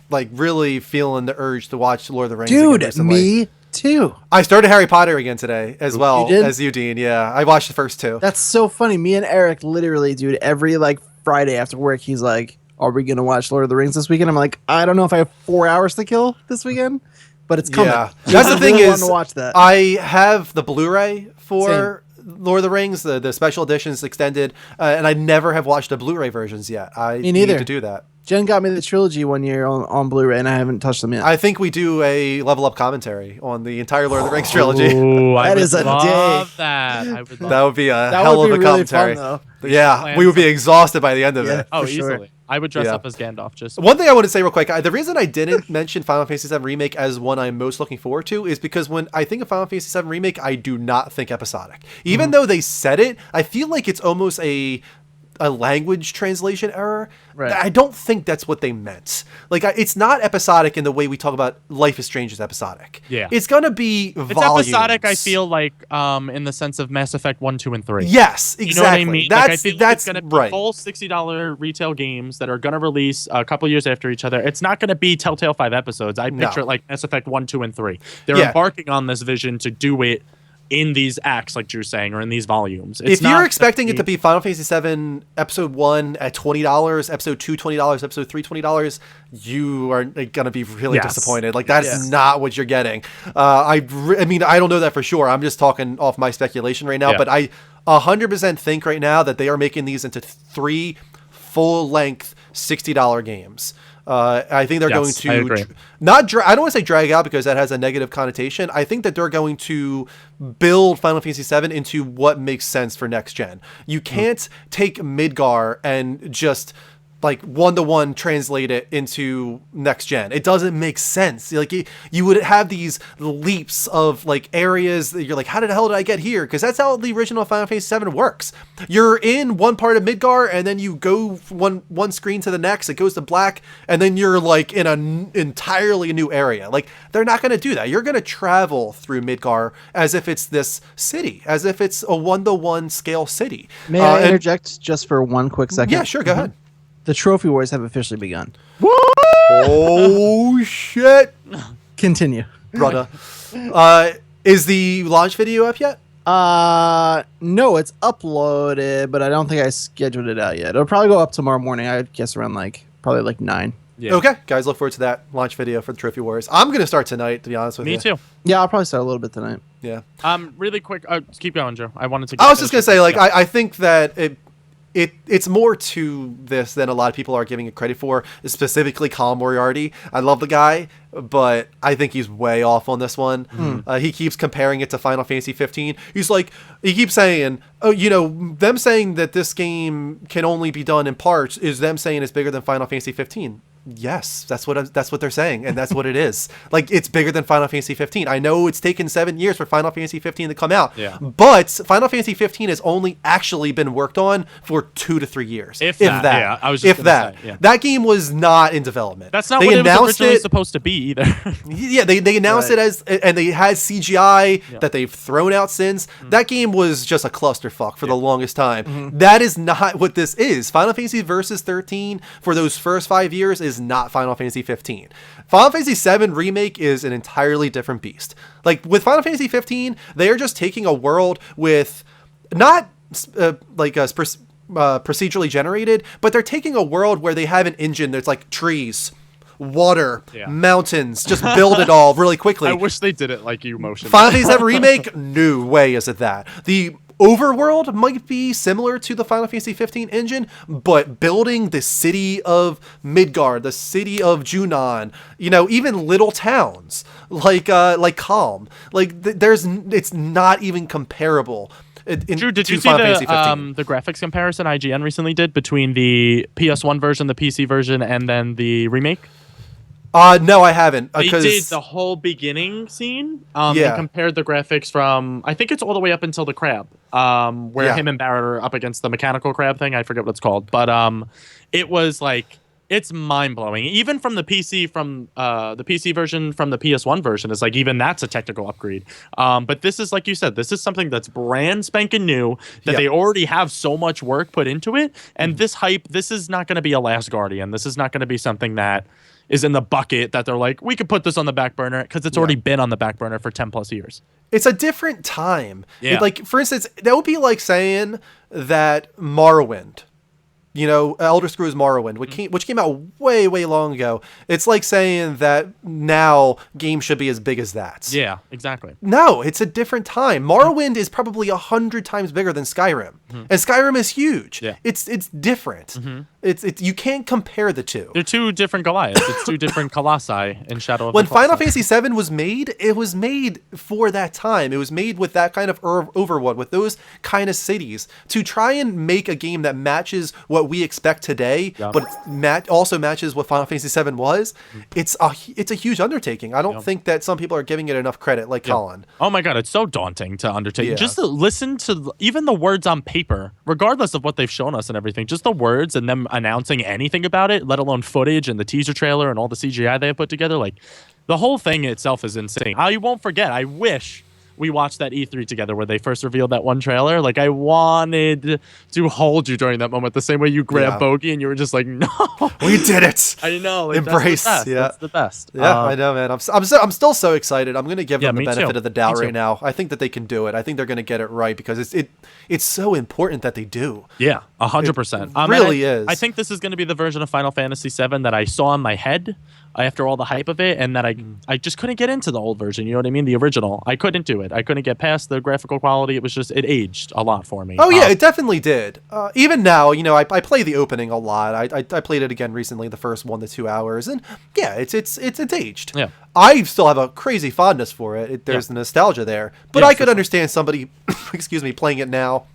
like really feeling the urge to watch Lord of the Rings again Dude, recently. me too. I started Harry Potter again today as well You did? as you, Dean. Yeah, I watched the first 2. That's so funny. Me and Eric literally, dude, every like Friday after work, he's like, "Are we gonna watch Lord of the Rings this weekend?" I'm like, "I don't know if I have 4 hours to kill this weekend, but it's coming." Yeah, that's the I thing really is, wanted to watch that. I have the Blu-ray for Lord of the Rings, the special editions extended, and I never have watched the Blu-ray versions yet. I Me need neither. to do that. Jen got me the trilogy one year on Blu-ray, and I haven't touched them yet. I think we do a level up commentary on the entire Lord of the Rings trilogy. Ooh, I That would is a love day. that. I would love That would be a that hell would of be a really commentary. fun, though. Yeah, plan we would be exhausted by the end of Yeah. it. Oh, for sure. easily. I would dress Yeah. up as Gandalf. Just One thing I want to say real quick, the reason I didn't mention Final Fantasy VII Remake as one I'm most looking forward to is because when I think of Final Fantasy VII Remake, I do not think episodic. Even though they said it, I feel like it's almost a a language translation error. Right. I don't think that's what they meant. Like, it's not episodic in the way we talk about Life is Strange as episodic. Yeah. It's gonna be It's volumes. episodic, I feel like, in the sense of Mass Effect 1, 2, and 3. Yes, exactly. You know what I mean? That's like, I feel like that's it's gonna be right. full $60 retail games that are gonna release a couple years after each other. It's not gonna be Telltale 5 episodes. I picture it like Mass Effect 1, 2, and 3. They're embarking on this vision to do it in these acts, like Drew's saying, or in these volumes. If you're expecting it to be Final Fantasy VII Episode 1 at $20, Episode 2 $20, Episode 3 $20, you are going to be really disappointed. Like, that's not what you're getting. I mean, I don't know that for sure. I'm just talking off my speculation right now, but I 100% think right now that they are making these into 3 full-length $60 games. I think they're going to I don't want to say drag out because that has a negative connotation. I think that they're going to build Final Fantasy VII into what makes sense for next gen. You can't take Midgar and just like one-to-one translate it into next gen. It doesn't make sense. Like, you would have these leaps of like areas that you're like, how the hell did I get here? Because that's how the original Final Fantasy VII works. You're in one part of Midgar and then you go one screen to the next, it goes to black, and then you're like in an entirely new area. Like, they're not going to do that. You're going to travel through Midgar as if it's this city, as if it's a one-to-one scale city. May I interject just for one quick second? Yeah, sure, go ahead. The trophy wars have officially begun. Oh shit! Continue, brother. Is the launch video up yet? No, it's uploaded, but I don't think I scheduled it out yet. It'll probably go up tomorrow morning. I would guess around probably 9. Yeah. Okay, guys, look forward to that launch video for the Trophy Wars. I'm gonna start tonight, to be honest with you. Me too. Yeah, I'll probably start a little bit tonight. Yeah. Really quick. Keep going, Joe. I wanted to. I was just gonna say, like, I think that it's more to this than a lot of people are giving it credit for, specifically Colin Moriarty. I love the guy, but I think he's way off on this one. He keeps comparing it to Final Fantasy 15. He's like, he keeps saying, oh, them saying that this game can only be done in parts is them saying it's bigger than Final Fantasy 15. Yes, that's what they're saying, and that's what it is. Like, it's bigger than Final Fantasy 15. I know it's taken 7 years for Final Fantasy 15 to come out, but Final Fantasy 15 has only actually been worked on for 2 to 3 years, if that. Yeah, I was just gonna say, that game was not in development. That's not what it was originally supposed to be either. Yeah, they announced it as, and they had CGI that they've thrown out since. That game was just a clusterfuck for the longest time. That is not what this is. Final Fantasy Versus 13 for those first 5 years is not Final Fantasy 15. Final Fantasy 7 Remake is an entirely different beast. Like, with Final Fantasy 15, they are just taking a world with not procedurally generated, but they're taking a world where they have an engine that's like trees, water, mountains, just build it all really quickly. I wish they did it like you motion. Final Fantasy 7 Remake, no way is it that. The overworld might be similar to the Final Fantasy 15 engine, but building the city of Midgard, the city of Junon, even little towns like Calm, it's not even comparable. Drew, did you see the graphics comparison IGN recently did between the PS1 version, the PC version, and then the remake? No, I haven't. They did the whole beginning scene and compared the graphics from, I think it's all the way up until the crab, where him and Barrett are up against the mechanical crab thing. I forget what it's called. But it was like, it's mind-blowing. Even from the PC, from the PC version, from the PS1 version, it's like, even that's a technical upgrade. But this is, like you said, this is something that's brand spanking new, that they already have so much work put into it. And this is not going to be a Last Guardian. This is not going to be something that is in the bucket that they're like, we could put this on the back burner, because it's already been on the back burner for 10 plus years. It's a different time. Yeah. Like, for instance, that would be like saying that Morrowind, Elder Scrolls Morrowind, which came out way, way long ago. It's like saying that now games should be as big as that. Yeah, exactly. No, it's a different time. Morrowind is probably 100 times bigger than Skyrim. And Skyrim is huge. Yeah. It's different. It's you can't compare the two. They're two different Goliaths. It's two different Colossi in Shadow of When the Colossus. Final Fantasy VII was made, it was made for that time. It was made with that kind of overworld, with those kind of cities. To try and make a game that matches what we expect today, but also matches what Final Fantasy VII was, it's a huge undertaking. I don't think that some people are giving it enough credit, like Colin. Oh my god, it's so daunting to undertake. Just to listen to even the words on paper, regardless of what they've shown us and everything, just the words and them announcing anything about it, let alone footage and the teaser trailer and all the CGI they have put together, like the whole thing itself is insane. I won't forget. I wish we watched that E3 together where they first revealed that one trailer. Like, I wanted to hold you during that moment the same way you grabbed Bogey and you were just like, no. We did it. I know. Like, Embrace. That's the best. Yeah, I know, man. I'm still so excited. I'm going to give them the benefit of the doubt right now. I think that they can do it. I think they're going to get it right because it's so important that they do. Yeah, 100%. It really is. I think this is going to be the version of Final Fantasy VII that I saw in my head after all the hype of it, and that I just couldn't get into the old version. You know what I mean? The original. I couldn't do it. I couldn't get past the graphical quality. It was just, it aged a lot for me. Oh yeah, it definitely did. Even now, you know, I play the opening a lot. I played it again recently, the first 1 to 2 hours, and yeah, it's aged. Yeah. I still have a crazy fondness for it. There's the nostalgia there, but I could understand somebody, excuse me, playing it now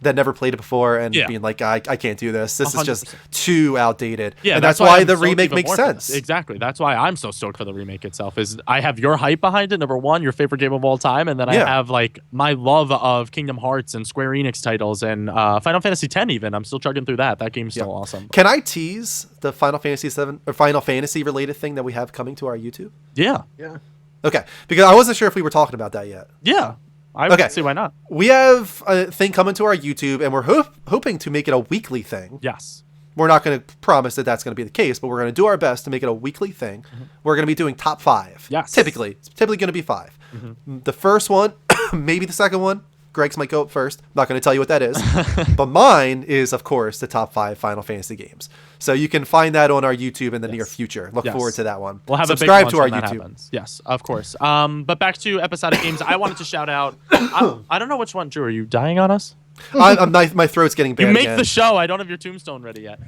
that never played it before and being like, I can't do this. This 100%. Is just too outdated. Yeah, and that's why the remake makes sense. Exactly. That's why I'm so stoked for the remake itself. Is I have your hype behind it, number one, your favorite game of all time, and then I have like my love of Kingdom Hearts and Square Enix titles and Final Fantasy X even. I'm still chugging through that. That game's still awesome. Can I tease the Final Fantasy 7 or Final Fantasy related thing that we have coming to our YouTube? Yeah. Yeah. Okay, because I wasn't sure if we were talking about that yet. Yeah. I would see why not. We have a thing coming to our YouTube, and we're hoping to make it a weekly thing. Yes. We're not going to promise that that's going to be the case, but we're going to do our best to make it a weekly thing. Mm-hmm. We're going to be doing top 5. Yes. Typically. It's typically going to be 5. Mm-hmm. The first one, maybe the second one, Greg's might go up first. I'm not going to tell you what that is. But mine is, of course, the top 5 Final Fantasy games. So you can find that on our YouTube in the near future. Look forward to that one. We'll have subscribe a big to our when YouTube. That happens. Yes, of course. But back to episodic games. I wanted to shout out. I don't know which one. Drew, are you dying on us? My throat's getting bad. You make again. the show. I don't have your tombstone ready yet.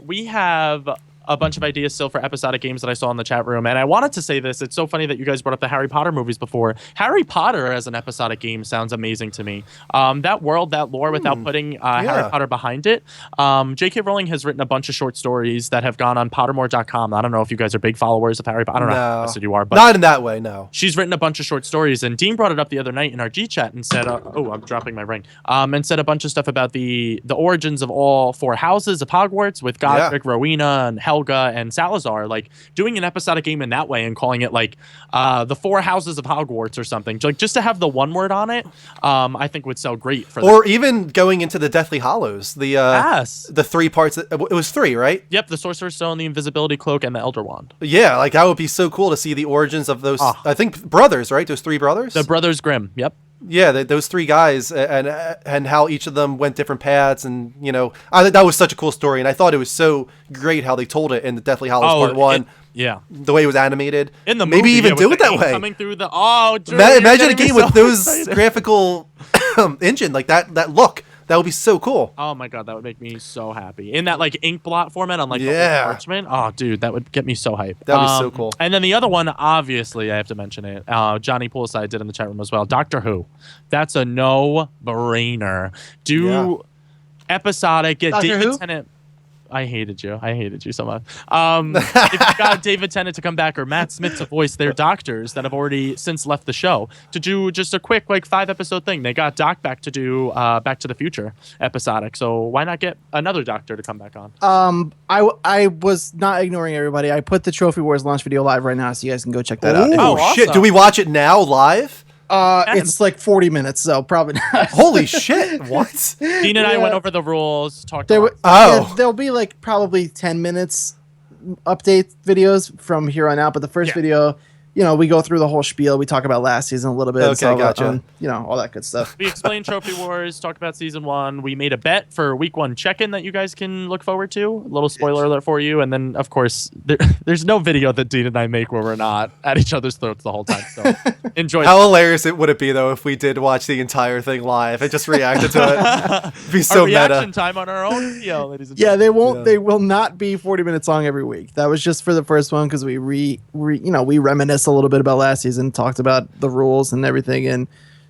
We have a bunch of ideas still for episodic games that I saw in the chat room, and I wanted to say this. It's so funny that you guys brought up the Harry Potter movies before. Harry Potter as an episodic game sounds amazing to me. That world, that lore, without putting Harry Potter behind it. J.K. Rowling has written a bunch of short stories that have gone on Pottermore.com. I don't know if you guys are big followers of Harry Potter. I don't know how invested you are, but not in that way. No. She's written a bunch of short stories, and Dean brought it up the other night in our G chat and said, "Oh, I'm dropping my ring." And said a bunch of stuff about the origins of all 4 houses of Hogwarts with Godric, Rowena, and Helga, and Salazar. Like doing an episodic game in that way and calling it like the 4 houses of Hogwarts or something, like just to have the one word on it, I think would sell great for or even going into the Deathly Hallows, the 3 parts. It was 3, right? Yep, the Sorcerer's Stone, the Invisibility Cloak, and the Elder Wand. Yeah, like that would be so cool to see the origins of those. I think brothers, right? Those 3 brothers. The Brothers Grimm. Yep. Yeah, those 3 guys and how each of them went different paths, and you know, I think that was such a cool story, and I thought it was so great how they told it in the Deathly Hallows Part 1. The way it was animated. In the maybe movie, even do it that way. Coming through the imagine a game with those graphical engine like that look. That would be so cool. Oh my god, that would make me so happy. In that like ink blot format on like the old parchment. Oh dude, that would get me so hyped. That would be so cool. And then the other one, obviously, I have to mention it. Johnny Poolside did in the chat room as well. Doctor Who. That's a no-brainer. Episodic. Get David Tennant. I hated you so much. If you got David Tennant to come back or Matt Smith to voice their doctors that have already since left the show, to do just a quick like 5-episode thing. They got Doc back to do Back to the Future episodic. So why not get another doctor to come back on? I was not ignoring everybody. I put the Trophy Wars launch video live right now, so you guys can go check that out. Oh shit! Do we watch it now live? It's like 40 minutes, so probably not. Holy shit! What? Dean and I went over the rules. Talked. There'll be like probably 10 minutes update videos from here on out, but the first video we go through the whole spiel. We talk about last season a little bit. Okay, gotcha. All that good stuff. We explained Trophy Wars, talked about season 1. We made a bet for week 1 check-in that you guys can look forward to. A little spoiler alert for you. And then, of course, there's no video that Dean and I make where we're not at each other's throats the whole time. So enjoy. How hilarious would it be, though, if we did watch the entire thing live and just reacted to it? It'd be so our reaction meta. time on our own video, ladies and Yeah, gentlemen. they won't. They will not be 40 minutes long every week. That was just for the first one because we we reminisce a little bit about last season, talked about the rules and everything, and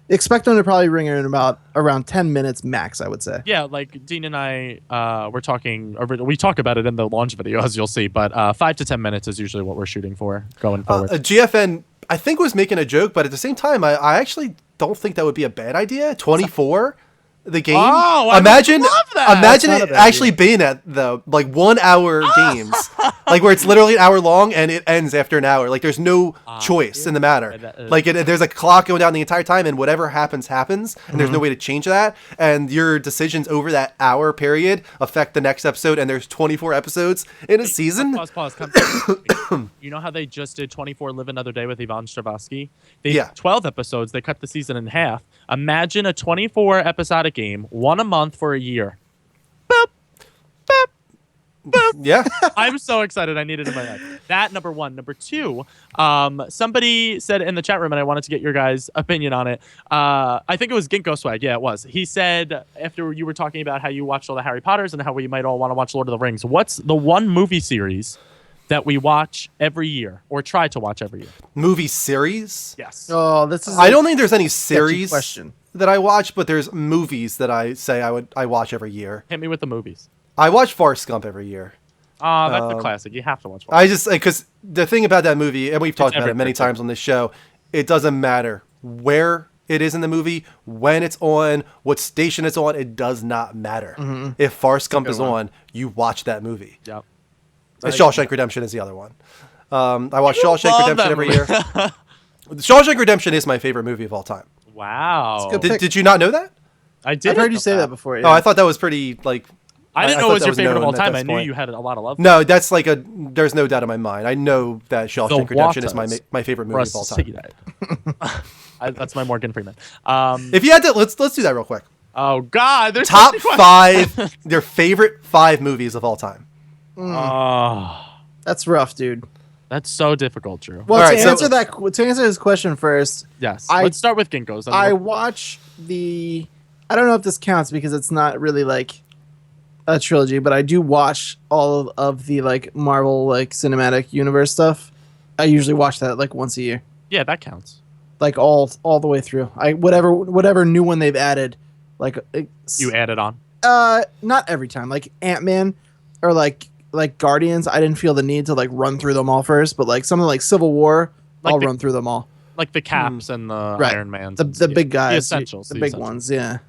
expect them to probably ring in about around 10 minutes max, I would say. Yeah, like Dean and I we're talking, or we talk about it in the launch video, as you'll see, but 5 to 10 minutes is usually what we're shooting for going forward. GFN, I think, was making a joke, but at the same time, I actually don't think that would be a bad idea. 24, the game. Oh, I imagine, would love that. imagine That's it not a bad actually being at the 1 hour games, like where it's literally an hour long and it ends after an hour. Like there's no choice in the matter. There's a clock going down the entire time, and whatever happens, and there's no way to change that. And your decisions over that hour period affect the next episode. And there's 24 episodes in a season. Pause. Come you know how they just did 24 Live Another Day with Ivan Stravosky? They Yeah. 12 episodes. They cut the season in half. Imagine a 24 episodic game, 1 a month for a year. Boop, boop, boop. Yeah. I'm so excited. I need it in my life. That, number 1. Number 2, somebody said in the chat room, and I wanted to get your guys' opinion on it. I think it was Ginkgo Swag. Yeah, it was. He said, after you were talking about how you watched all the Harry Potters and how we might all want to watch Lord of the Rings, what's the one movie series that we watch every year or try to watch every year? Movie series? Yes. Oh, this is. I don't think there's any series question. that I watch, but there's movies that I say I watch every year. Hit me with the movies. I watch Forrest Gump every year. That's a classic. You have to watch one. I just because the thing about that movie, and we've talked about it many everywhere. times on this show, it doesn't matter where it is in the movie, when it's on, what station it's on. It does not matter. If Forrest Gump is on, you watch that movie. Yep. And Shawshank Redemption is the other one. I watch Shawshank love Redemption that every year. Shawshank Redemption is my favorite movie of all time. Wow. good Did you not know that? I did. I've heard you say that before. Oh, I thought that was pretty like. I didn't know thought it was that your favorite of known all at time. this I knew point. you had a lot of love. No, that's like there's no doubt in my mind. I know that Shawshank Redemption is Waters my favorite for movie us of all to time. see that. That's my Morgan Freeman. If you had to, let's do that real quick. Oh God, there's Top so many questions. 5, their favorite 5 movies of all time. Oh, That's rough, dude. that's so difficult, Drew. Well, All right, to answer this question first, Yes. I- Let's start with Ginkgo's. I watch the. I don't know if this counts because it's not really like a trilogy, but I do watch all of the like Marvel like cinematic universe stuff. I usually watch that like once a year, Yeah, that counts. like all the way through. Whatever new one they've added, like You added on. not every time. Like Ant-Man or like Guardians, I didn't feel the need to like run through them all first, but like something like Civil War, Like I'll the- run through them all. Like the Caps and the Right. Iron Mans. The and- big guys, The essentials. the big ones, yeah.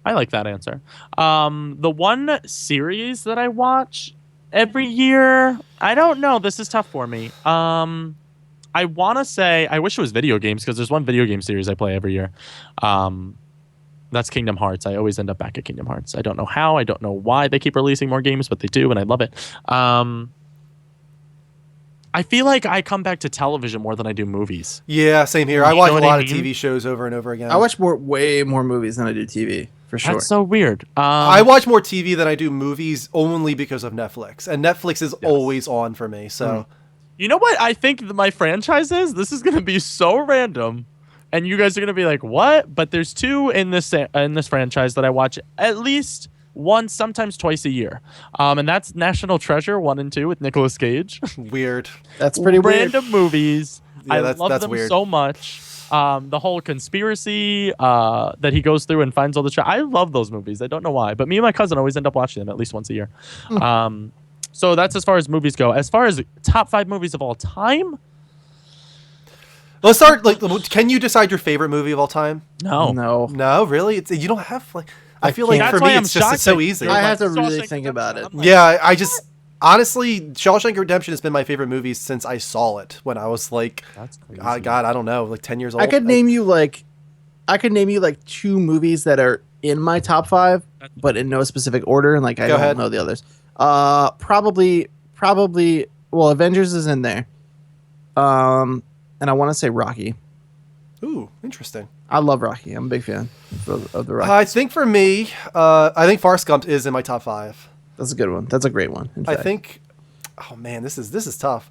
I like that answer. The one series that I watch every year, I don't know. This is tough for me. I want to say, I wish it was video games because there's one video game series I play every year. That's Kingdom Hearts. I always end up back at Kingdom Hearts. I don't know how. I don't know why they keep releasing more games, but they do, and I love it. I feel like I come back to television more than I do movies. Yeah, same here. I You watch know a what I lot of mean? TV shows over and over again. I watch way more movies than I do TV, for sure. That's so weird. I watch more TV than I do movies only because of Netflix, and Netflix is always on for me. So You know what I think my franchise is? This is going to be so random, and you guys are going to be like, what? But there's 2 in this franchise that I watch at least once, sometimes twice a year. And that's National Treasure 1 and 2 with Nicolas Cage. weird. That's pretty weird. Random movies. Yeah, I that's love them weird. so much. The whole conspiracy that he goes through and finds all the I love those movies. I don't know why, but me and my cousin always end up watching them at least once a year. So that's as far as movies go. As far as top 5 movies of all time, Let's start. Like, can you decide your favorite movie of all time? no. No, really. You don't have like. I feel like can't. for That's why me, I'm it's just shocked it's so that easy. you're I have to like, really Shawshank think about it. Redemption. I'm like, Yeah, I just honestly, Shawshank Redemption has been my favorite movie since I saw it when I was like, That's crazy. God, I don't know, like 10 years old. I could name you like 2 movies that are in my top 5, but in no specific order, and like I Go don't ahead. know the others. Probably. Well, Avengers is in there. and I want to say Rocky. Ooh, interesting. I love Rocky. I'm a big fan of the Rocky. I think for me, I think Forrest Gump is in my top 5. That's a good one. That's a great one. In I fact. think, oh man, this is tough.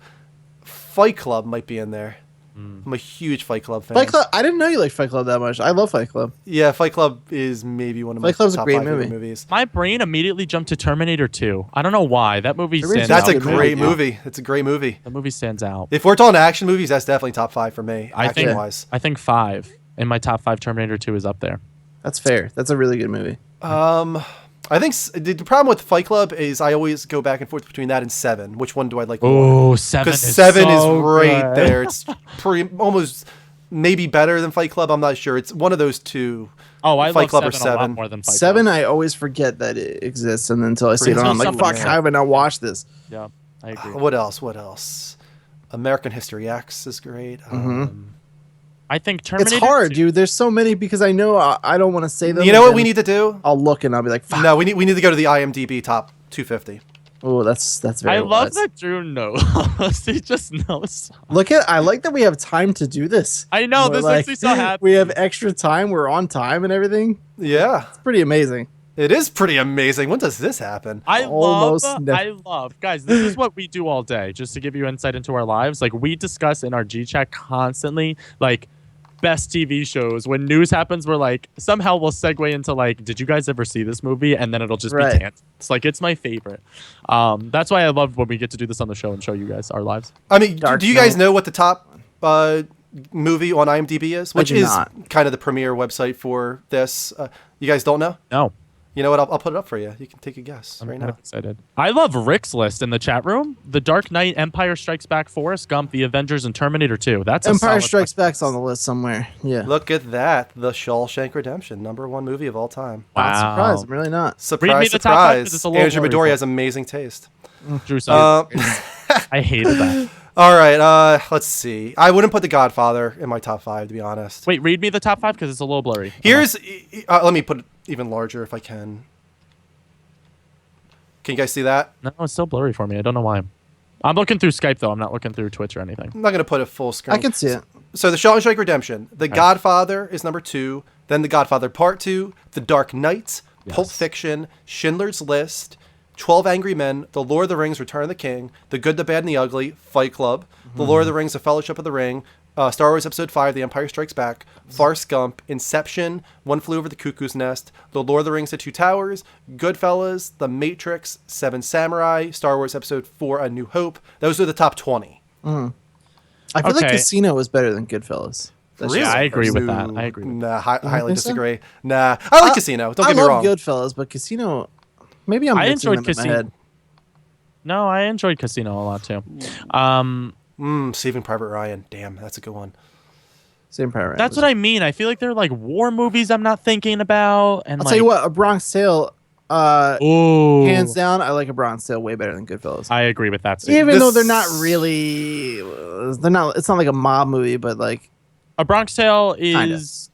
Fight Club might be in there. I'm a huge Fight Club fan. Fight Club. I didn't know you liked Fight Club that much. I love Fight Club. Yeah, Fight Club is maybe one of my Fight Club's a top great 5 favorite movie. movies. My brain immediately jumped to Terminator 2. I don't know why. That movie stands That's out. a good movie, great yeah. movie. It's a great movie. The movie stands out. If we're talking action movies, that's definitely top 5 for me. I think Action wise. I think 5 in my top 5. Terminator 2 is up there. That's fair. That's a really good movie. I think the problem with Fight Club is I always go back and forth between that and 7. Which one do I like more? Oh, 7 Because is 7 so is right good. there. It's pretty almost maybe better than Fight Club. I'm not sure. It's one of those two. Oh, I Fight love Club or 7 a lot 7. more than Fight 7, Club. I always forget that it exists, and until I see it Until on, I'm like, something fuck, else. how have I not watched this? Yeah, I agree. What else? American History X is great. I think Terminator It's hard, 2 dude. There's so many because I know I don't want to say them. You know and what then we need to do? I'll look and I'll be like, fuck. No, we need to go to the IMDb top 250. Oh, that's very I love wise. that Drew knows. He just knows. I like that we have time to do this. I know, We're this makes me so happy. We have extra time. We're on time and everything. Yeah, It's pretty amazing. it is pretty amazing. When does this happen? Almost Guys, this is what we do all day. Just to give you insight into our lives, like we discuss in our G chat constantly, like best TV shows. When news happens, we're like, somehow we'll segue into like, did you guys ever see this movie? And then it'll just Right. be canceled. It's like, it's my favorite. That's why I love when we get to do this on the show and show you guys our lives. I mean, Dark do you guys Knight. know what the top movie on IMDb is? Which do is not. kind of the premier website for this. You guys don't know? No. You know what? I'll put it up for you. You can take a guess I'm right kind now. of excited. I love Rick's list in the chat room. The Dark Knight, Empire Strikes Back, Forrest Gump, The Avengers, and Terminator 2. That's a Empire solid Strikes list. Back's on the list somewhere. Yeah. Look at that. The Shawshank Redemption, #1 movie of all time. Not Wow. surprised. I'm really not. Surprise, me the top five, 'cause surprise. it's a little Andrew blurry Midori for has amazing taste. Drew, sorry. I hated that. All right, let's see. I wouldn't put The Godfather in my top 5, to be honest. Wait, read me the top 5 because it's a little blurry. Here's, let me put it even larger if I can. Can you guys see that? No, it's still blurry for me. I don't know why. I'm looking through Skype though. I'm not looking through Twitch or anything. I'm not going to put it full screen. I can see it. So The Shawshank Redemption, The Godfather is #2, then The Godfather Part 2, The Dark Knight, Pulp Fiction, Schindler's List, 12 Angry Men, The Lord of the Rings, Return of the King, The Good, the Bad, and the Ugly, Fight Club, The Lord of the Rings, The Fellowship of the Ring, Star Wars Episode 5, The Empire Strikes Back, Forrest Gump, Inception, One Flew Over the Cuckoo's Nest, The Lord of the Rings, The Two Towers, Goodfellas, The Matrix, Seven Samurai, Star Wars Episode 4, A New Hope. Those are the top 20. I feel like Okay. Casino was better than Goodfellas. That's Yeah, just- I agree with that. Ooh, I agree with Nah, highly think so? disagree. Nah, I like Casino. Don't get I me love wrong. Goodfellas, but Casino. Maybe I'm I mixing enjoyed them in my Casino. head. No, I enjoyed Casino a lot too. Saving Private Ryan. Damn, that's a good one. Same power. That's what I mean. I feel like they're like war movies I'm not thinking about. And I'll like, tell you what, A Bronx Tale. Ooh, Hands down, I like A Bronx Tale way better than Goodfellas. I agree with that statement. Even though This- they're not really, they're not. It's not like a mob movie, but like, A Bronx Tale is,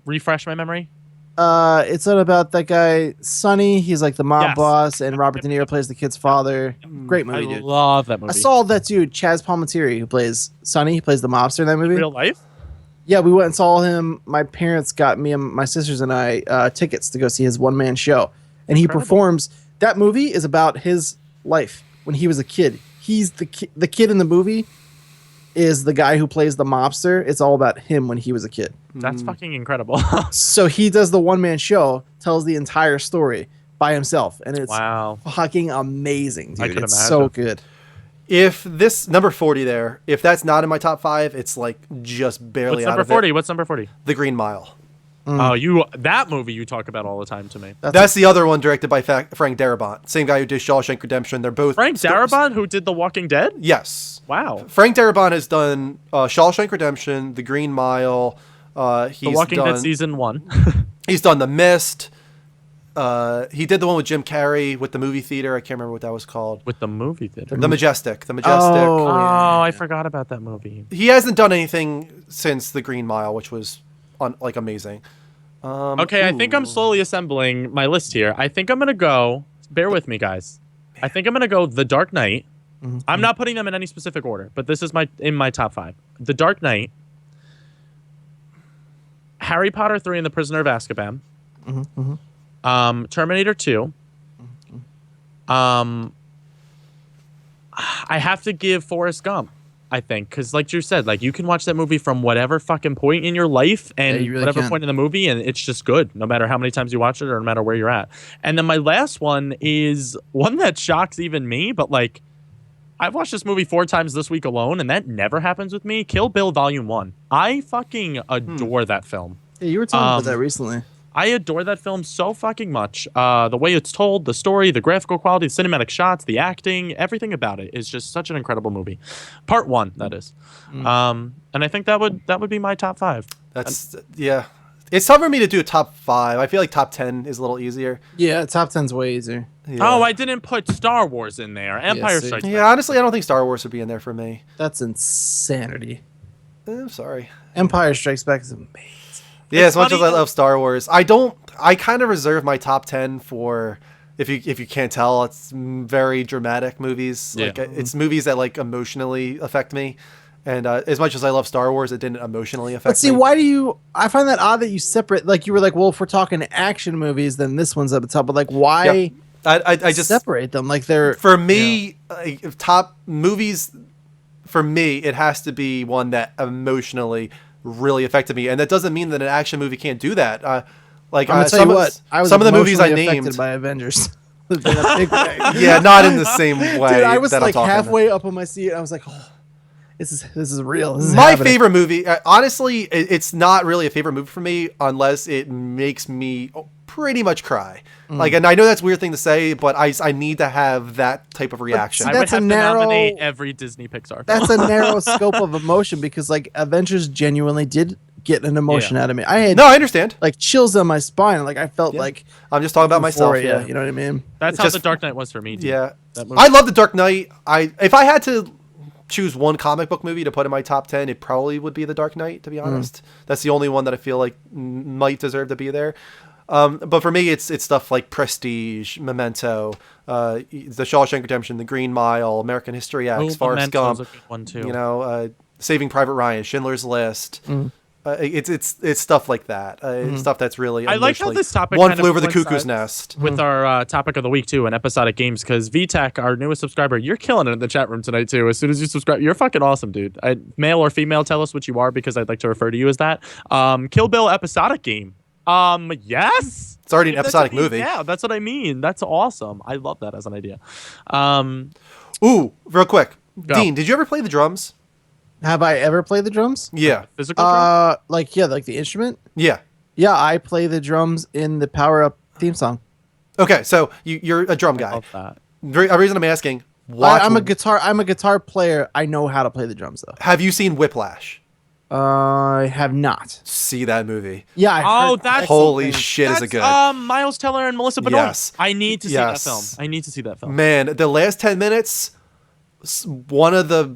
refresh my memory. it's not about that guy Sonny. He's like the mob Yes. boss, and Robert De Niro plays the kid's father. Great movie, I dude. love that movie. I saw that dude, Chaz Palminteri, who plays Sonny. He plays the mobster in that movie. Real life. Yeah, we went and saw him. My parents got me and my sisters and I tickets to go see his one-man show, and he performs. That movie is about his life when he was a kid. He's the kid in the movie is the guy who plays the mobster. It's all about him when he was a kid. That's fucking incredible. So he does the one-man show, tells the entire story by himself, and it's Wow. fucking amazing, I dude. could It's so imagine. good. If this number 40 there, if that's not in my top 5, it's like just barely What's out number of 40? it. What's number 40? The Green Mile. Oh, that movie you talk about all the time to me. That's the other one directed by Frank Darabont. Same guy who did Shawshank Redemption. They're both Frank Darabont, who did The Walking Dead? Yes. Wow. Frank Darabont has done Shawshank Redemption, The Green Mile. He's The Walking done, Dead season 1. He's done The Mist. He did the one with Jim Carrey with the movie theater. I can't remember what that was called. With the movie theater. The Majestic. The Majestic. Oh, Oh, I forgot about that movie. He hasn't done anything since The Green Mile, which was amazing. Okay, I think I'm slowly assembling my list here. I think I'm going to go, bear with me, guys. I think I'm going to go The Dark Knight, I'm not putting them in any specific order, but this is in my top 5. The Dark Knight, Harry Potter 3 and the Prisoner of Azkaban, Terminator 2. I have to give Forrest Gump, I think, because like Drew said, like you can watch that movie from whatever fucking point in your life and you really whatever can. point in the movie, and it's just good, no matter how many times you watch it or no matter where you're at. And then my last one is one that shocks even me, but like I've watched this movie 4 times this week alone, and that never happens with me. Kill Bill Volume 1. I fucking adore that film. Yeah, you were talking about that recently. I adore that film so fucking much. The way it's told, the story, the graphical quality, the cinematic shots, the acting, everything about it is just such an incredible movie. Part 1, that is. And I think that would be my top 5. Yeah. It's tough for me to do a top 5. I feel like top 10 is a little easier. Yeah, top 10's way easier. Yeah. Oh, I didn't put Star Wars in there. Empire see. Strikes Back. Yeah, honestly, I don't think Star Wars would be in there for me. That's insanity. I'm sorry. Empire Strikes Back is amazing. Yeah, It's as much as funny- I love Star Wars, I kind of reserve my top 10 for, if you can't tell, it's very dramatic movies. Yeah. Like it's movies that like emotionally affect me. And as much as I love Star Wars, it didn't emotionally affect But see, me. why do you? I find that odd that you separate. Like you were like, well, if we're talking action movies, then this one's at the top. But like, why Yeah. I just separate them? Like they're for me, top movies. For me, it has to be one that emotionally really affected me, and that doesn't mean that an action movie can't do that. I'm gonna tell you what. I was some of the movies I emotionally affected named. by Avengers. In a big way. Yeah, not in the same way. Dude, I was that like I'm talking halfway up on my seat. And I was like, oh, this is real. This is my happening. favorite movie. Honestly, it's not really a favorite movie for me unless it makes me pretty much cry. Like, and I know that's a weird thing to say, but I need to have that type of reaction. I would That's a have to narrow- nominate every Disney Pixar film. That's a narrow scope of emotion because like Avengers genuinely did get an emotion out of me. I had No, I understand. like chills on my spine. Like I felt like I'm just talking about myself. euphoria, Yeah. you know what I mean? That's It's how just- The Dark Knight was for me, dude. Yeah. That movie- I love The Dark Knight. If I had to choose one comic book movie to put in my top 10, it probably would be The Dark Knight, to be honest. That's the only one that I feel like might deserve to be there. But for me, it's stuff like Prestige, Memento, The Shawshank Redemption, The Green Mile, American History X, Ooh, Forrest Memento's Gump, a good one too. you know, Saving Private Ryan, Schindler's List. It's stuff like that. Stuff that's really I like how emotionally- this topic One kind Flew of Over the Cuckoo's coincides Nest. with our topic of the week too, and episodic games, because VTech, our newest subscriber, you're killing it in the chat room tonight too. As soon as you subscribe, you're fucking awesome, dude. Male or female, tell us what you are because I'd like to refer to you as that. Kill Bill episodic game. Yes. It's already an That's episodic what I mean. movie. Yeah, that's what I mean. That's awesome. I love that as an idea. Ooh, real quick. Go. Dean, did you ever play the drums? Have I ever played the drums? Yeah. Physical drum? Like the instrument. Yeah. Yeah, I play the drums in the Power Up theme song. Okay, so you're a drum guy. Love that. A reason I'm asking, watch, I'm a guitar player. I know how to play the drums though. have you seen Whiplash? I have not. See that movie. Yeah. Oh, that's Holy shit, is it good? Miles Teller and Melissa Benoist. Yes. I need to see that Yes. film. I need to see that film. Man, the last 10 minutes, one of the,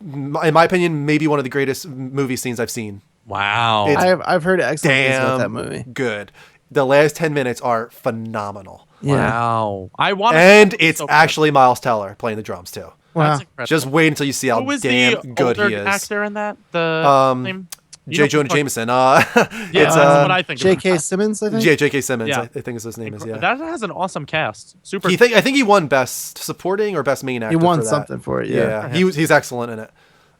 in my opinion, maybe one of the greatest movie scenes I've seen. Wow. It's I've heard excellent things about that Damn movie. good. The last 10 minutes are phenomenal. Yeah. Wow. I want. And it's actually Miles Teller playing the drums too. Wow. That's incredible. Just wait until you see how Who was damn the good older he is. actor in that? The name? You J. know Jonah who- Jameson. Yeah, It's that's what I think. J.K. Simmons, I think. J.K. Simmons. Yeah. I think is his name is. Yeah. That has an awesome cast. Super. I think he won best supporting or best main actor. He won for that. something for it. Yeah. he's excellent in it.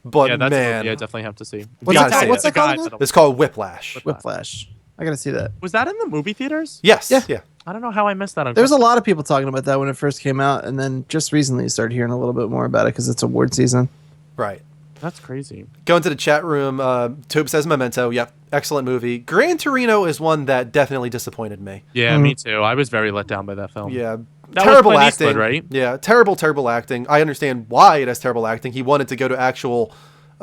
But Yeah, that's a man, movie I definitely have to see. What's gotta it see called? What's it. it called? Guy again? for the- it's called Whiplash. Whiplash. I gotta see that. Was that in the movie theaters? Yes. Yeah. Yeah. I don't know how I missed that. There's a lot of people talking about that when it first came out, and then just recently you started hearing a little bit more about it because it's award season. Right. That's crazy. Going to the chat room. Tobe says Memento. Yep. Excellent movie. Gran Torino is one that definitely disappointed me. Yeah, me too. I was very let down by that film. Yeah. That was terrible Clint acting. Eastwood, right? Yeah. Terrible acting. I understand why it has terrible acting. He wanted to go to actual.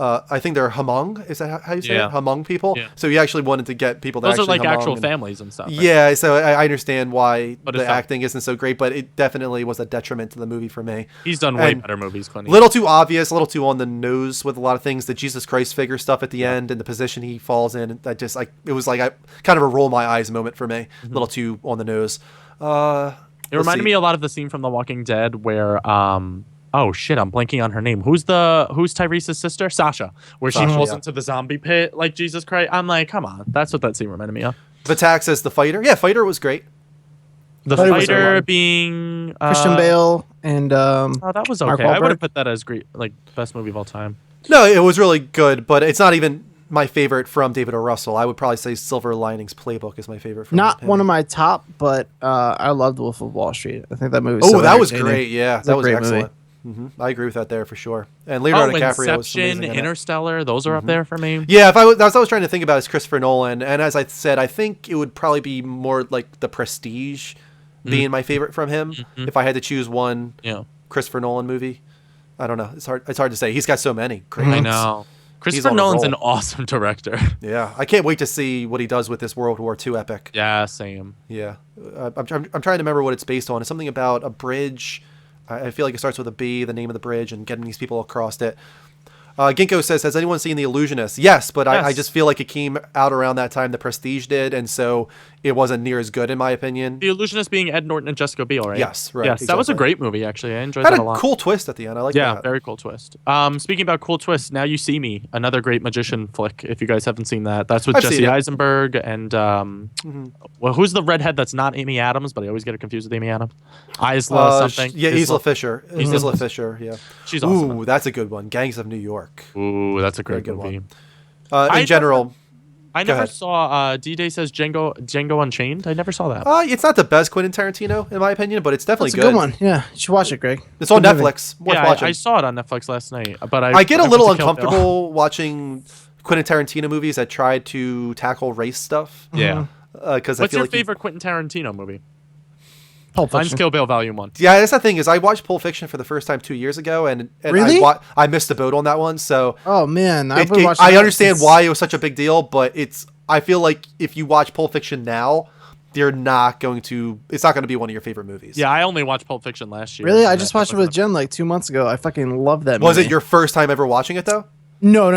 I think they're Hmong. Is that how you say Yeah. it? Hmong people. Yeah. So he actually wanted to get people that Those are actually like Hmong actual and- families and stuff. right? Yeah, so I understand why But it the felt- acting isn't so great, but it definitely was a detriment to the movie for me. He's done way And better movies, Clint. Little too obvious, a little too on the nose with a lot of things. The Jesus Christ figure stuff at the end and the position he falls in. That just like it was like kind of a roll my eyes moment for me. A little too on the nose. It reminded me a lot of the scene from The Walking Dead where Oh shit, I'm blanking on her name. Who's Tyrese's sister? Sasha. Where she Sasha, falls yeah. into the zombie pit like Jesus Christ. I'm like, come on. That's what that scene reminded me of. Vatak says The Fighter. Yeah, Fighter was great. The Fighter was fighter alright. being Christian Bale and Oh, that was Mark okay. I would Wahlberg. have put that as great, like best movie of all time. No, it was really good, but it's not even my favorite from David O. Russell. I would probably say Silver Linings Playbook is my favorite from not him. one of my top, but I loved Wolf of Wall Street. I think that movie. Oh, that was great. Yeah, It's that a was great excellent. I agree with that there for sure. And Leonardo DiCaprio was Inception, amazing in it. Interstellar, those are up there for me. Yeah, that's what I was trying to think about is Christopher Nolan, and as I said, I think it would probably be more like The Prestige being my favorite from him if I had to choose one Yeah, Christopher Nolan movie. I don't know. It's hard to say. He's got so many. Great I ones. know. Christopher on a Nolan's roll. an awesome director. Yeah, I can't wait to see what he does with this World War II epic. Yeah, same. Yeah, I'm trying to remember what it's based on. It's something about a bridge. I feel like it starts with a B, the name of the bridge, and getting these people across it. Ginkgo says, has anyone seen The Illusionist? Yes, but I Yes. just feel like it came out around that time The Prestige did, and so it wasn't near as good in my opinion. The Illusionist being Ed Norton and Jessica Biel, right? Yes, right, Yes, that was a exactly. great movie, actually. I enjoyed Had that a a lot. cool twist at the end. I like Yeah, that. very cool twist. Speaking about cool twists, Now You See Me, another great magician flick. If you guys haven't seen that, that's with I've Jesse seen it. Eisenberg and well, who's the redhead that's not Amy Adams, but I always get it confused with Amy Adams. Isla something. Yeah, Isla Fisher. Isla Isla Fisher. Yeah. She's awesome. Ooh, that's a good one. Gangs of New York. Ooh, that's a Very great good movie. one. In general, I Go never ahead. saw D-Day says Django Unchained. I never saw that. it's not the best Quentin Tarantino in my opinion, but it's definitely That's a good one. Yeah, you should watch it, Greg. It's on Good movie. Netflix. Worth yeah, watching. I saw it on Netflix last night, but I get a went little to Kill Bill. uncomfortable watching Quentin Tarantino movies that try to tackle race stuff. Yeah. Because I What's feel your like favorite Quentin Tarantino movie? Pulp Mine's Fiction. Kill Bill Volume 1. Yeah, that's the thing is I watched Pulp Fiction for the first time 2 years ago, and Really? I missed the boat on that one. So Oh man, I've been watching. I that understand since- why it was such a big deal, but I feel like if you watch Pulp Fiction now, it's not going to be one of your favorite movies. Yeah, I only watched Pulp Fiction last year. Really, I and just that watched it was with Jen like 2 months ago. I fucking love that. Was movie. it your first time ever watching it though? No.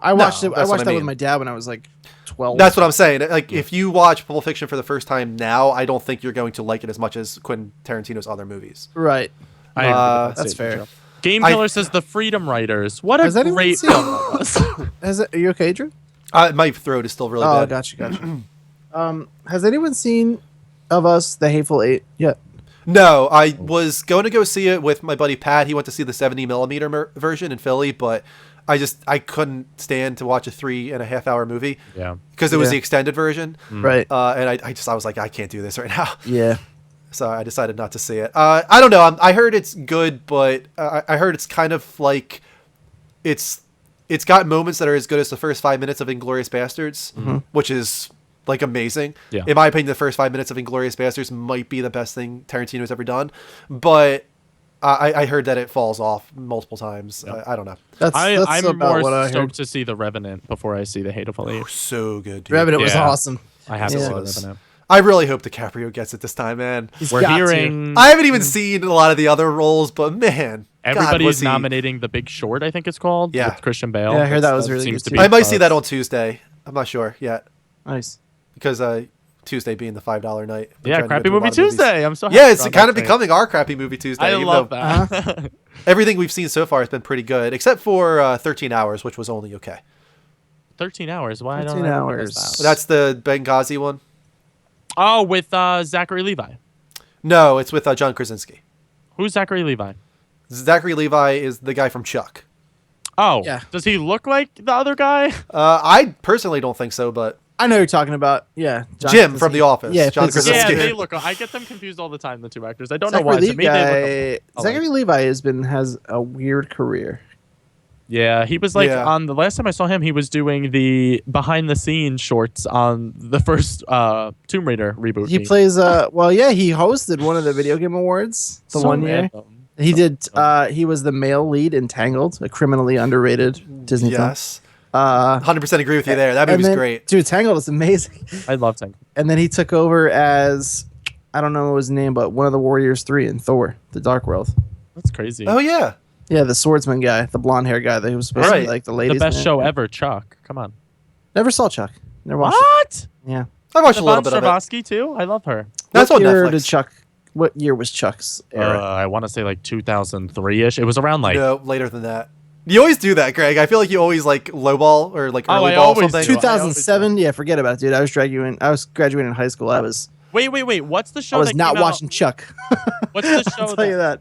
I watched it. I that's what watched I that with mean. my dad when I was like 12. That's what I'm saying. Like, if you watch Pulp Fiction for the first time now, I don't think you're going to like it as much as Quentin Tarantino's other movies. Right. I agree with that That's statement, fair. Joe. Game Killer says The Freedom Writers. What a Has anyone great seen- film that was. Are you okay, Drew? My throat is still really Oh, bad. gotcha. Has anyone seen of us the Hateful Eight yet? No, I was going to go see it with my buddy Pat. He went to see the 70mm version in Philly, but I couldn't stand to watch a 3.5 hour movie. Yeah. Because it was Yeah. the extended version. Right. And I was like, I can't do this right now. Yeah. So I decided not to see it. I don't know. I heard it's good, but I heard it's kind of like it's got moments that are as good as the first 5 minutes of Inglourious Bastards, which is like amazing. Yeah. In my opinion, the first 5 minutes of Inglourious Bastards might be the best thing Tarantino's ever done, but I heard that it falls off multiple times. I don't know. That's I'm about more what I stoked heard. to see The Revenant before I see The Hateful Eight. So good, dude. Revenant was Yeah. awesome. I have to Yeah. see The It was. Revenant. I really hope DiCaprio gets it this time, man. He's We're got to. hearing I haven't even seen a lot of the other roles, but man, everybody God, was is he- nominating The Big Short, I think it's called. Yeah. With Christian Bale. Yeah, I heard that was That really seems good to too. be I might see buzz. that on Tuesday. I'm not sure yet Nice. because Tuesday being the $5 night. I'm Yeah, trying to Crappy go to a lot Movie of movies. Tuesday. I'm so happy Yeah, it's about kind of that. becoming our Crappy Movie Tuesday. I even love though that. Everything we've seen so far has been pretty good, except for 13 Hours, which was only okay. 13 hours. Why 13 don't I hours. that? That's the Benghazi one. Oh, with Zachary Levi. No, it's with John Krasinski. Who's Zachary Levi? Zachary Levi is the guy from Chuck. Oh, Yeah. does he look like the other guy? I personally don't think so, but I know who you're talking about. Yeah. John Jim Krasinski. from The Office. Yeah, John plays- Yeah, Krasinski. they look. I get them confused all the time. The two actors. I don't know why. Zachary To me, they look. Levi. Zachary Levi has a weird career. Yeah, he was like Yeah. on the last time I saw him, he was doing the behind the scenes shorts on the first Tomb Raider reboot. He plays well, yeah, he hosted one of the video game awards the So one year. random. He did he was the male lead in Tangled, a criminally underrated Disney film. Yes. 100% agree with you there. That And movie's then- great. Dude, Tangled is amazing. I love Tangled. And then he took over as I don't know his name, but one of the Warriors 3 in Thor: The Dark World. That's crazy. Oh, yeah. Yeah, the swordsman guy, the blonde hair guy that was supposed to Right. be like the the ladies. best man. show ever, Chuck. Come on. Never saw Chuck. Never watched What? it. Yeah. I watched a little Yvonne bit of it. Stravosky too. I love her. That's What on year Netflix. did Chuck What year was Chuck's era? I want to say like 2003-ish. It was around like No, later than that. You always do that, Greg. I feel like you always like lowball or like early I ball always something. do. 2007. Yeah, forget about it, dude. I was graduating in high school. I was Wait. What's the show? I was that not came out- watching Chuck. What's the show? I'll tell you that.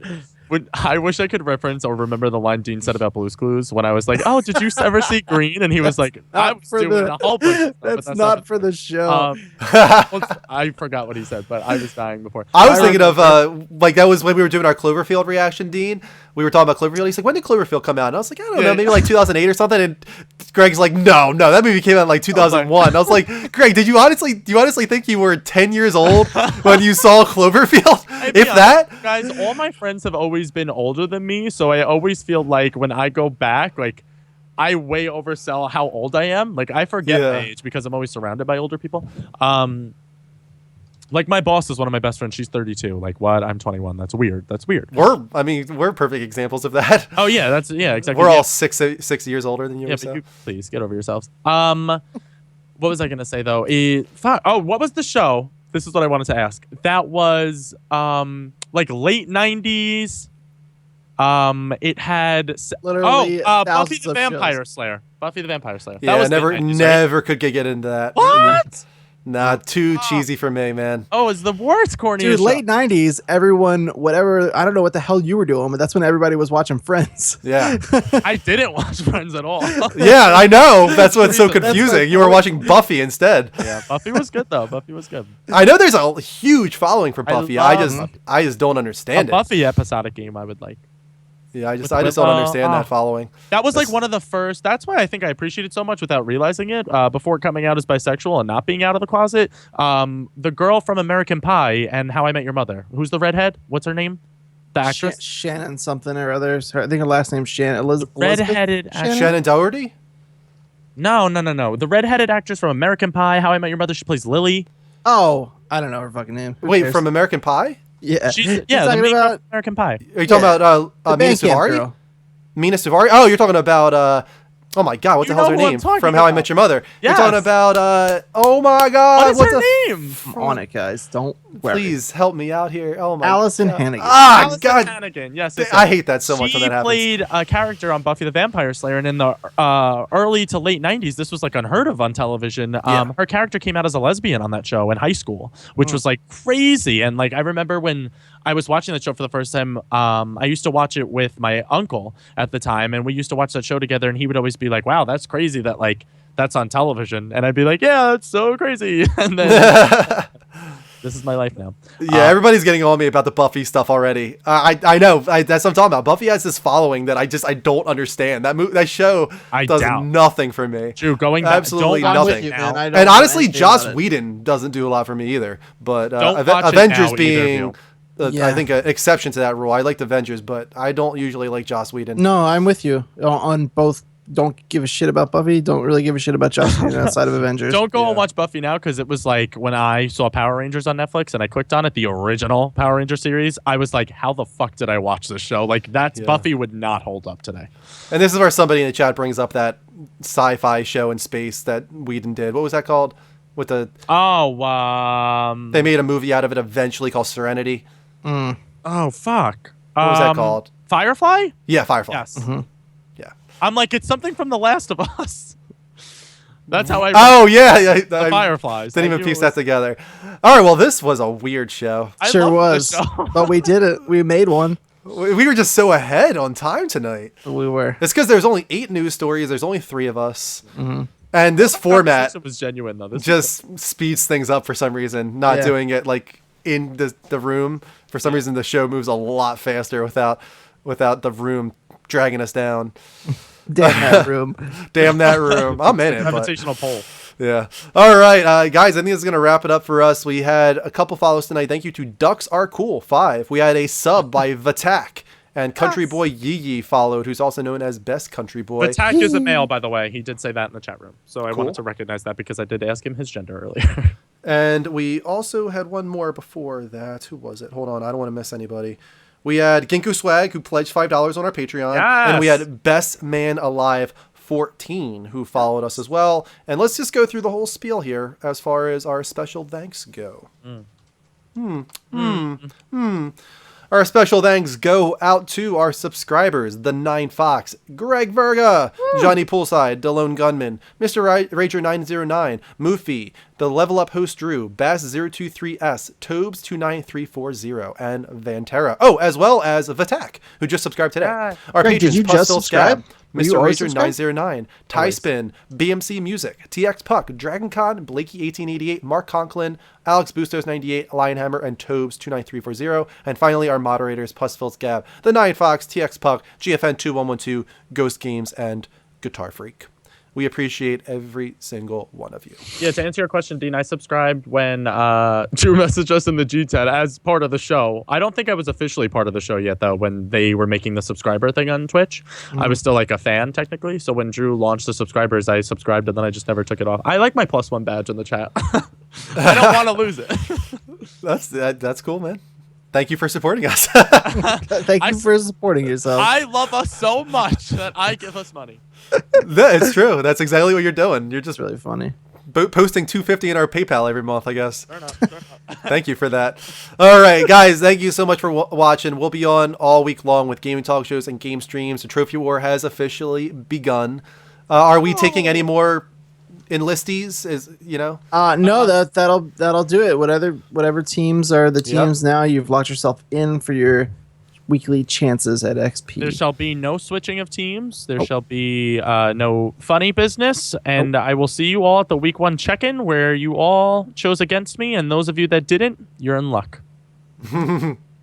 I wish I could reference or remember the line Dean said about Blue's Clues when I was like, "Oh, did you ever see Green?" And he was like, "I was doing a whole bunch of stuff." But That's not for the show. I forgot what he said, but I was dying before. I was thinking of like that was when we were doing our Cloverfield reaction, Dean. We were talking about Cloverfield. He's like, "When did Cloverfield come out?" And I was like, "I don't know, maybe like 2008 or something." And Greg's like, "No, that movie came out in like 2001." I was like, "Greg, do you honestly think you were 10 years old when you saw Cloverfield? If that?" Guys, all my friends have always been older than me, so I always feel like when I go back, like I way oversell how old I am. Like I forget my age because I'm always surrounded by older people. Like my boss is one of my best friends. She's 32. Like what? I'm 21. That's weird. We're perfect examples of that. Oh yeah, exactly. We're all 6 years older than you. Yeah, but you, please get over yourselves. What was I gonna say though? What was the show? This is what I wanted to ask. That was like late 90s. It had Literally Buffy thousands the of Vampire shows. Slayer. Buffy the Vampire Slayer. Yeah, That was never mid-90s, right? could get into that. What? Nah, too cheesy for me, man. Oh, it's the worst corny. Dude, late 90s, everyone, whatever, I don't know what the hell you were doing, but that's when everybody was watching Friends. Yeah. I didn't watch Friends at all. Yeah, I know. That's what's so That's confusing. You were watching Buffy instead. Yeah, Buffy was good though. Buffy was good. I know there's a huge following for Buffy. I love just don't A understand it. Buffy episodic game I would like. Yeah, I just with don't understand that following. That was like one of the first. That's why I think I appreciate it so much without realizing it. Before coming out as bisexual and not being out of the closet, the girl from American Pie and How I Met Your Mother. Who's the redhead? What's her name? The actress. Shannon something or others. I think her last name's Shannon. Redheaded actress. Shannon Doherty? No. The redheaded actress from American Pie. How I Met Your Mother. She plays Lily. Oh, I don't know her fucking name. Who Wait, cares? from American Pie? Yeah. She's You're the talking main girl about from American Pie. Are you talking about the Mina Bandcamp Suvari? girl. Mina Suvari? Oh, you're talking about oh my god, what the You hell's know her who I'm name? talking From How I about. Met Your Mother. Yes. You're talking about oh my god, What is her the name? I'm on it, guys. Don't worry. Please help me out here. Oh my Allison god. Hannigan. Ah, Allison god. Hannigan. Yes, I hate that so much she when that happens. played a character on Buffy the Vampire Slayer, and in the early to late 90s, this was like unheard of on television. Her character came out as a lesbian on that show in high school, which was like crazy. And like I remember when I was watching that show for the first time, I used to watch it with my uncle at the time, and we used to watch that show together, and he would always be like, wow, that's crazy that like that's on television. And I'd be like, yeah, that's so crazy. And then this is my life now. Yeah, everybody's getting on me about the Buffy stuff already. I know. That's what I'm talking about. Buffy has this following that I don't understand. That show does doubt. nothing for me. Drew, going back, Absolutely don't I'm nothing. with you, now. man. I don't And know honestly, anything Joss about it. Whedon doesn't do a lot for me either. But Don't watch it Avengers now, being, Yeah. I think, an exception to that rule. I liked Avengers, but I don't usually like Joss Whedon. No, I'm with you on both. Don't give a shit about Buffy. Don't really give a shit about Joss Whedon outside of Avengers. Don't go and watch Buffy now because it was like when I saw Power Rangers on Netflix and I clicked on it, the original Power Ranger series. I was like, how the fuck did I watch this show? Like Buffy would not hold up today. And this is where somebody in the chat brings up that sci-fi show in space that Whedon did. What was that called? With the they made a movie out of it eventually called Serenity. Oh fuck. What was that called? Firefly? Yeah, Firefly. Yes. Yeah. I'm like, it's something from The Last of Us. That's how I. Oh yeah, the Fireflies. Didn't I even knew piece it that was- together. All right, well, this was a weird show. I Sure loved was, the show. but we did it. We made one. We were just so ahead on time tonight. We were. It's because there's only 8 news stories. There's only 3 of us, and this format It was genuine though. This just speeds things up for some reason. Not Yeah. doing it like in the room. For some reason, the show moves a lot faster without the room dragging us down. Damn that room. Damn that room. I'm in it. but- gravitational pull. Yeah. All right, guys. I think this is gonna wrap it up for us. We had a couple follows tonight. Thank you to Ducks Are Cool 5. We had a sub by Vatak, and Country Boy Yee Yee followed, who's also known as Best Country Boy. Attack is a male, by the way. He did say that in the chat room, so I wanted to recognize that because I did ask him his gender earlier. And we also had one more before that. Who was it? Hold on. I don't want to miss anybody. We had Ginkgo Swag, who pledged $5 on our Patreon. Yes. And we had Best Man Alive 14, who followed us as well. And let's just go through the whole spiel here as far as our special thanks go. Our special thanks go out to our subscribers, The Nine Fox, Greg Verga, Johnny Poolside, DeLone Gunman, Mr. Rager 909, Moofy, the Level Up host Drew, Bass023S, Tobes29340, and Vantera. Oh, as well as Vatak, who just subscribed today. Our Greg, did patrons, you just Pustel subscribe? Scab, Were you Mr. always Rager subscribed? 909, Ty Spin, BMC Music, TX Puck, DragonCon, Blakey1888, Mark Conklin, Alex Bustos98, Lionhammer, and Tobes29340. And finally, our moderators, Pusfills Gab, The Nine Fox, TX Puck, GFN2112, Ghost Games, and Guitar Freak. We appreciate every single one of you. Yeah, to answer your question, Dean, I subscribed when Drew messaged us in the G10 as part of the show. I don't think I was officially part of the show yet, though, when they were making the subscriber thing on Twitch. I was still like a fan, technically. So when Drew launched the subscribers, I subscribed, and then I just never took it off. I like my +1 badge in the chat. I don't want to lose it. That's cool, man. Thank you for supporting us. Thank you for supporting yourself. I love us so much that I give us money. It's true. That's exactly what you're doing. You're just It's really funny. posting $250 in our PayPal every month, I guess. Fair enough. Thank you for that. All right, guys, thank you so much for watching. We'll be on all week long with gaming talk shows and game streams. The Trophy War has officially begun. Are we taking any more enlistees? No, that'll do it. Whatever teams are the teams now, you've locked yourself in for your weekly chances at XP. There shall be no switching of teams. There shall be no funny business. And I will see you all at the week 1 check-in where you all chose against me. And those of you that didn't, you're in luck.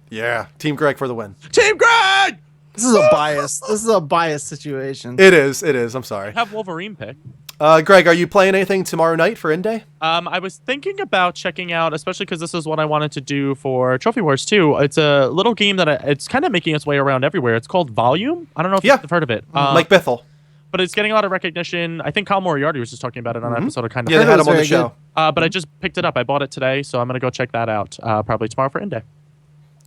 Yeah, Team Greg for the win. Team Greg! This is a bias. This is a biased situation. It is. I'm sorry. Have Wolverine pick. Greg, are you playing anything tomorrow night for End Day? I was thinking about checking out, especially because this is what I wanted to do for Trophy Wars 2. It's a little game that it's kind of making its way around everywhere. It's called Volume. I don't know if you've heard of it. Like Bithel. But it's getting a lot of recognition. I think Kyle Moriarty was just talking about it on an episode of Kind of. Yeah, they Funny. had him on the show. But I just picked it up. I bought it today, so I'm going to go check that out probably tomorrow for End Day.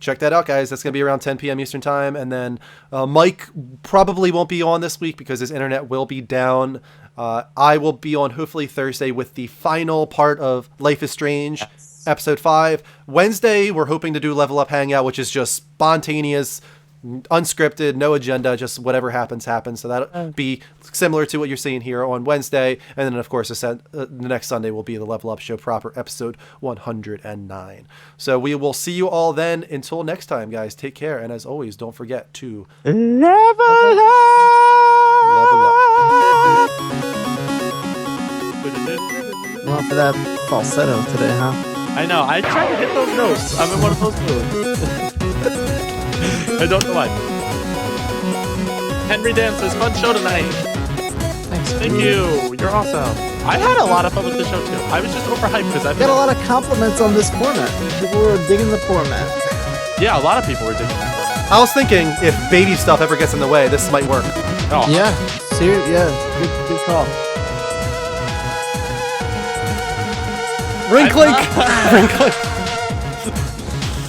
Check that out, guys. That's going to be around 10 p.m. Eastern Time. And then Mike probably won't be on this week because his internet will be down. I will be on hopefully Thursday with the final part of Life is Strange, Episode 5. Wednesday, we're hoping to do Level Up Hangout, which is just spontaneous, unscripted, no agenda, just whatever happens. So that'll be similar to what you're seeing here on Wednesday. And then, of course, the next Sunday will be the Level Up Show proper, episode 109. So we will see you all then. Until next time, guys, take care. And as always, don't forget to Level up. Well, for that falsetto today, huh? I know. I try to hit those notes. I'm in one of those moods. I don't know why. Henry dances. Fun show tonight. Thanks. Thank you. You're awesome. I had a lot of fun with the show too. I was just overhyped because I Got a lot of compliments on this format. People were digging the format. Yeah, a lot of people were digging that. I was thinking if baby stuff ever gets in the way, this might work. Oh, Yeah. Good call. Ring clink! Ring clink!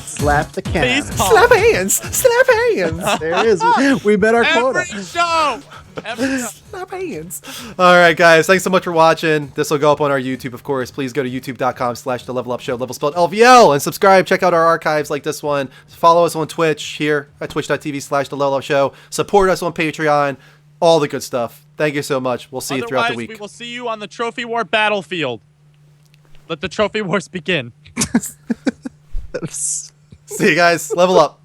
Slap the cat. Face palm. Slap hands! Slap hands! There it is. We met our quota. Every show. Every show. Slap hands! Alright, guys, thanks so much for watching. This will go up on our YouTube, of course. Please go to youtube.com/The Level Up Show, level spelled LVL, and subscribe. Check out our archives like this one. Follow us on Twitch here at twitch.tv/The Level Up Show. Support us on Patreon. All the good stuff. Thank you so much. We'll see you throughout the week. We will see you on the Trophy War battlefield. Let the Trophy Wars begin. See you guys. Level up.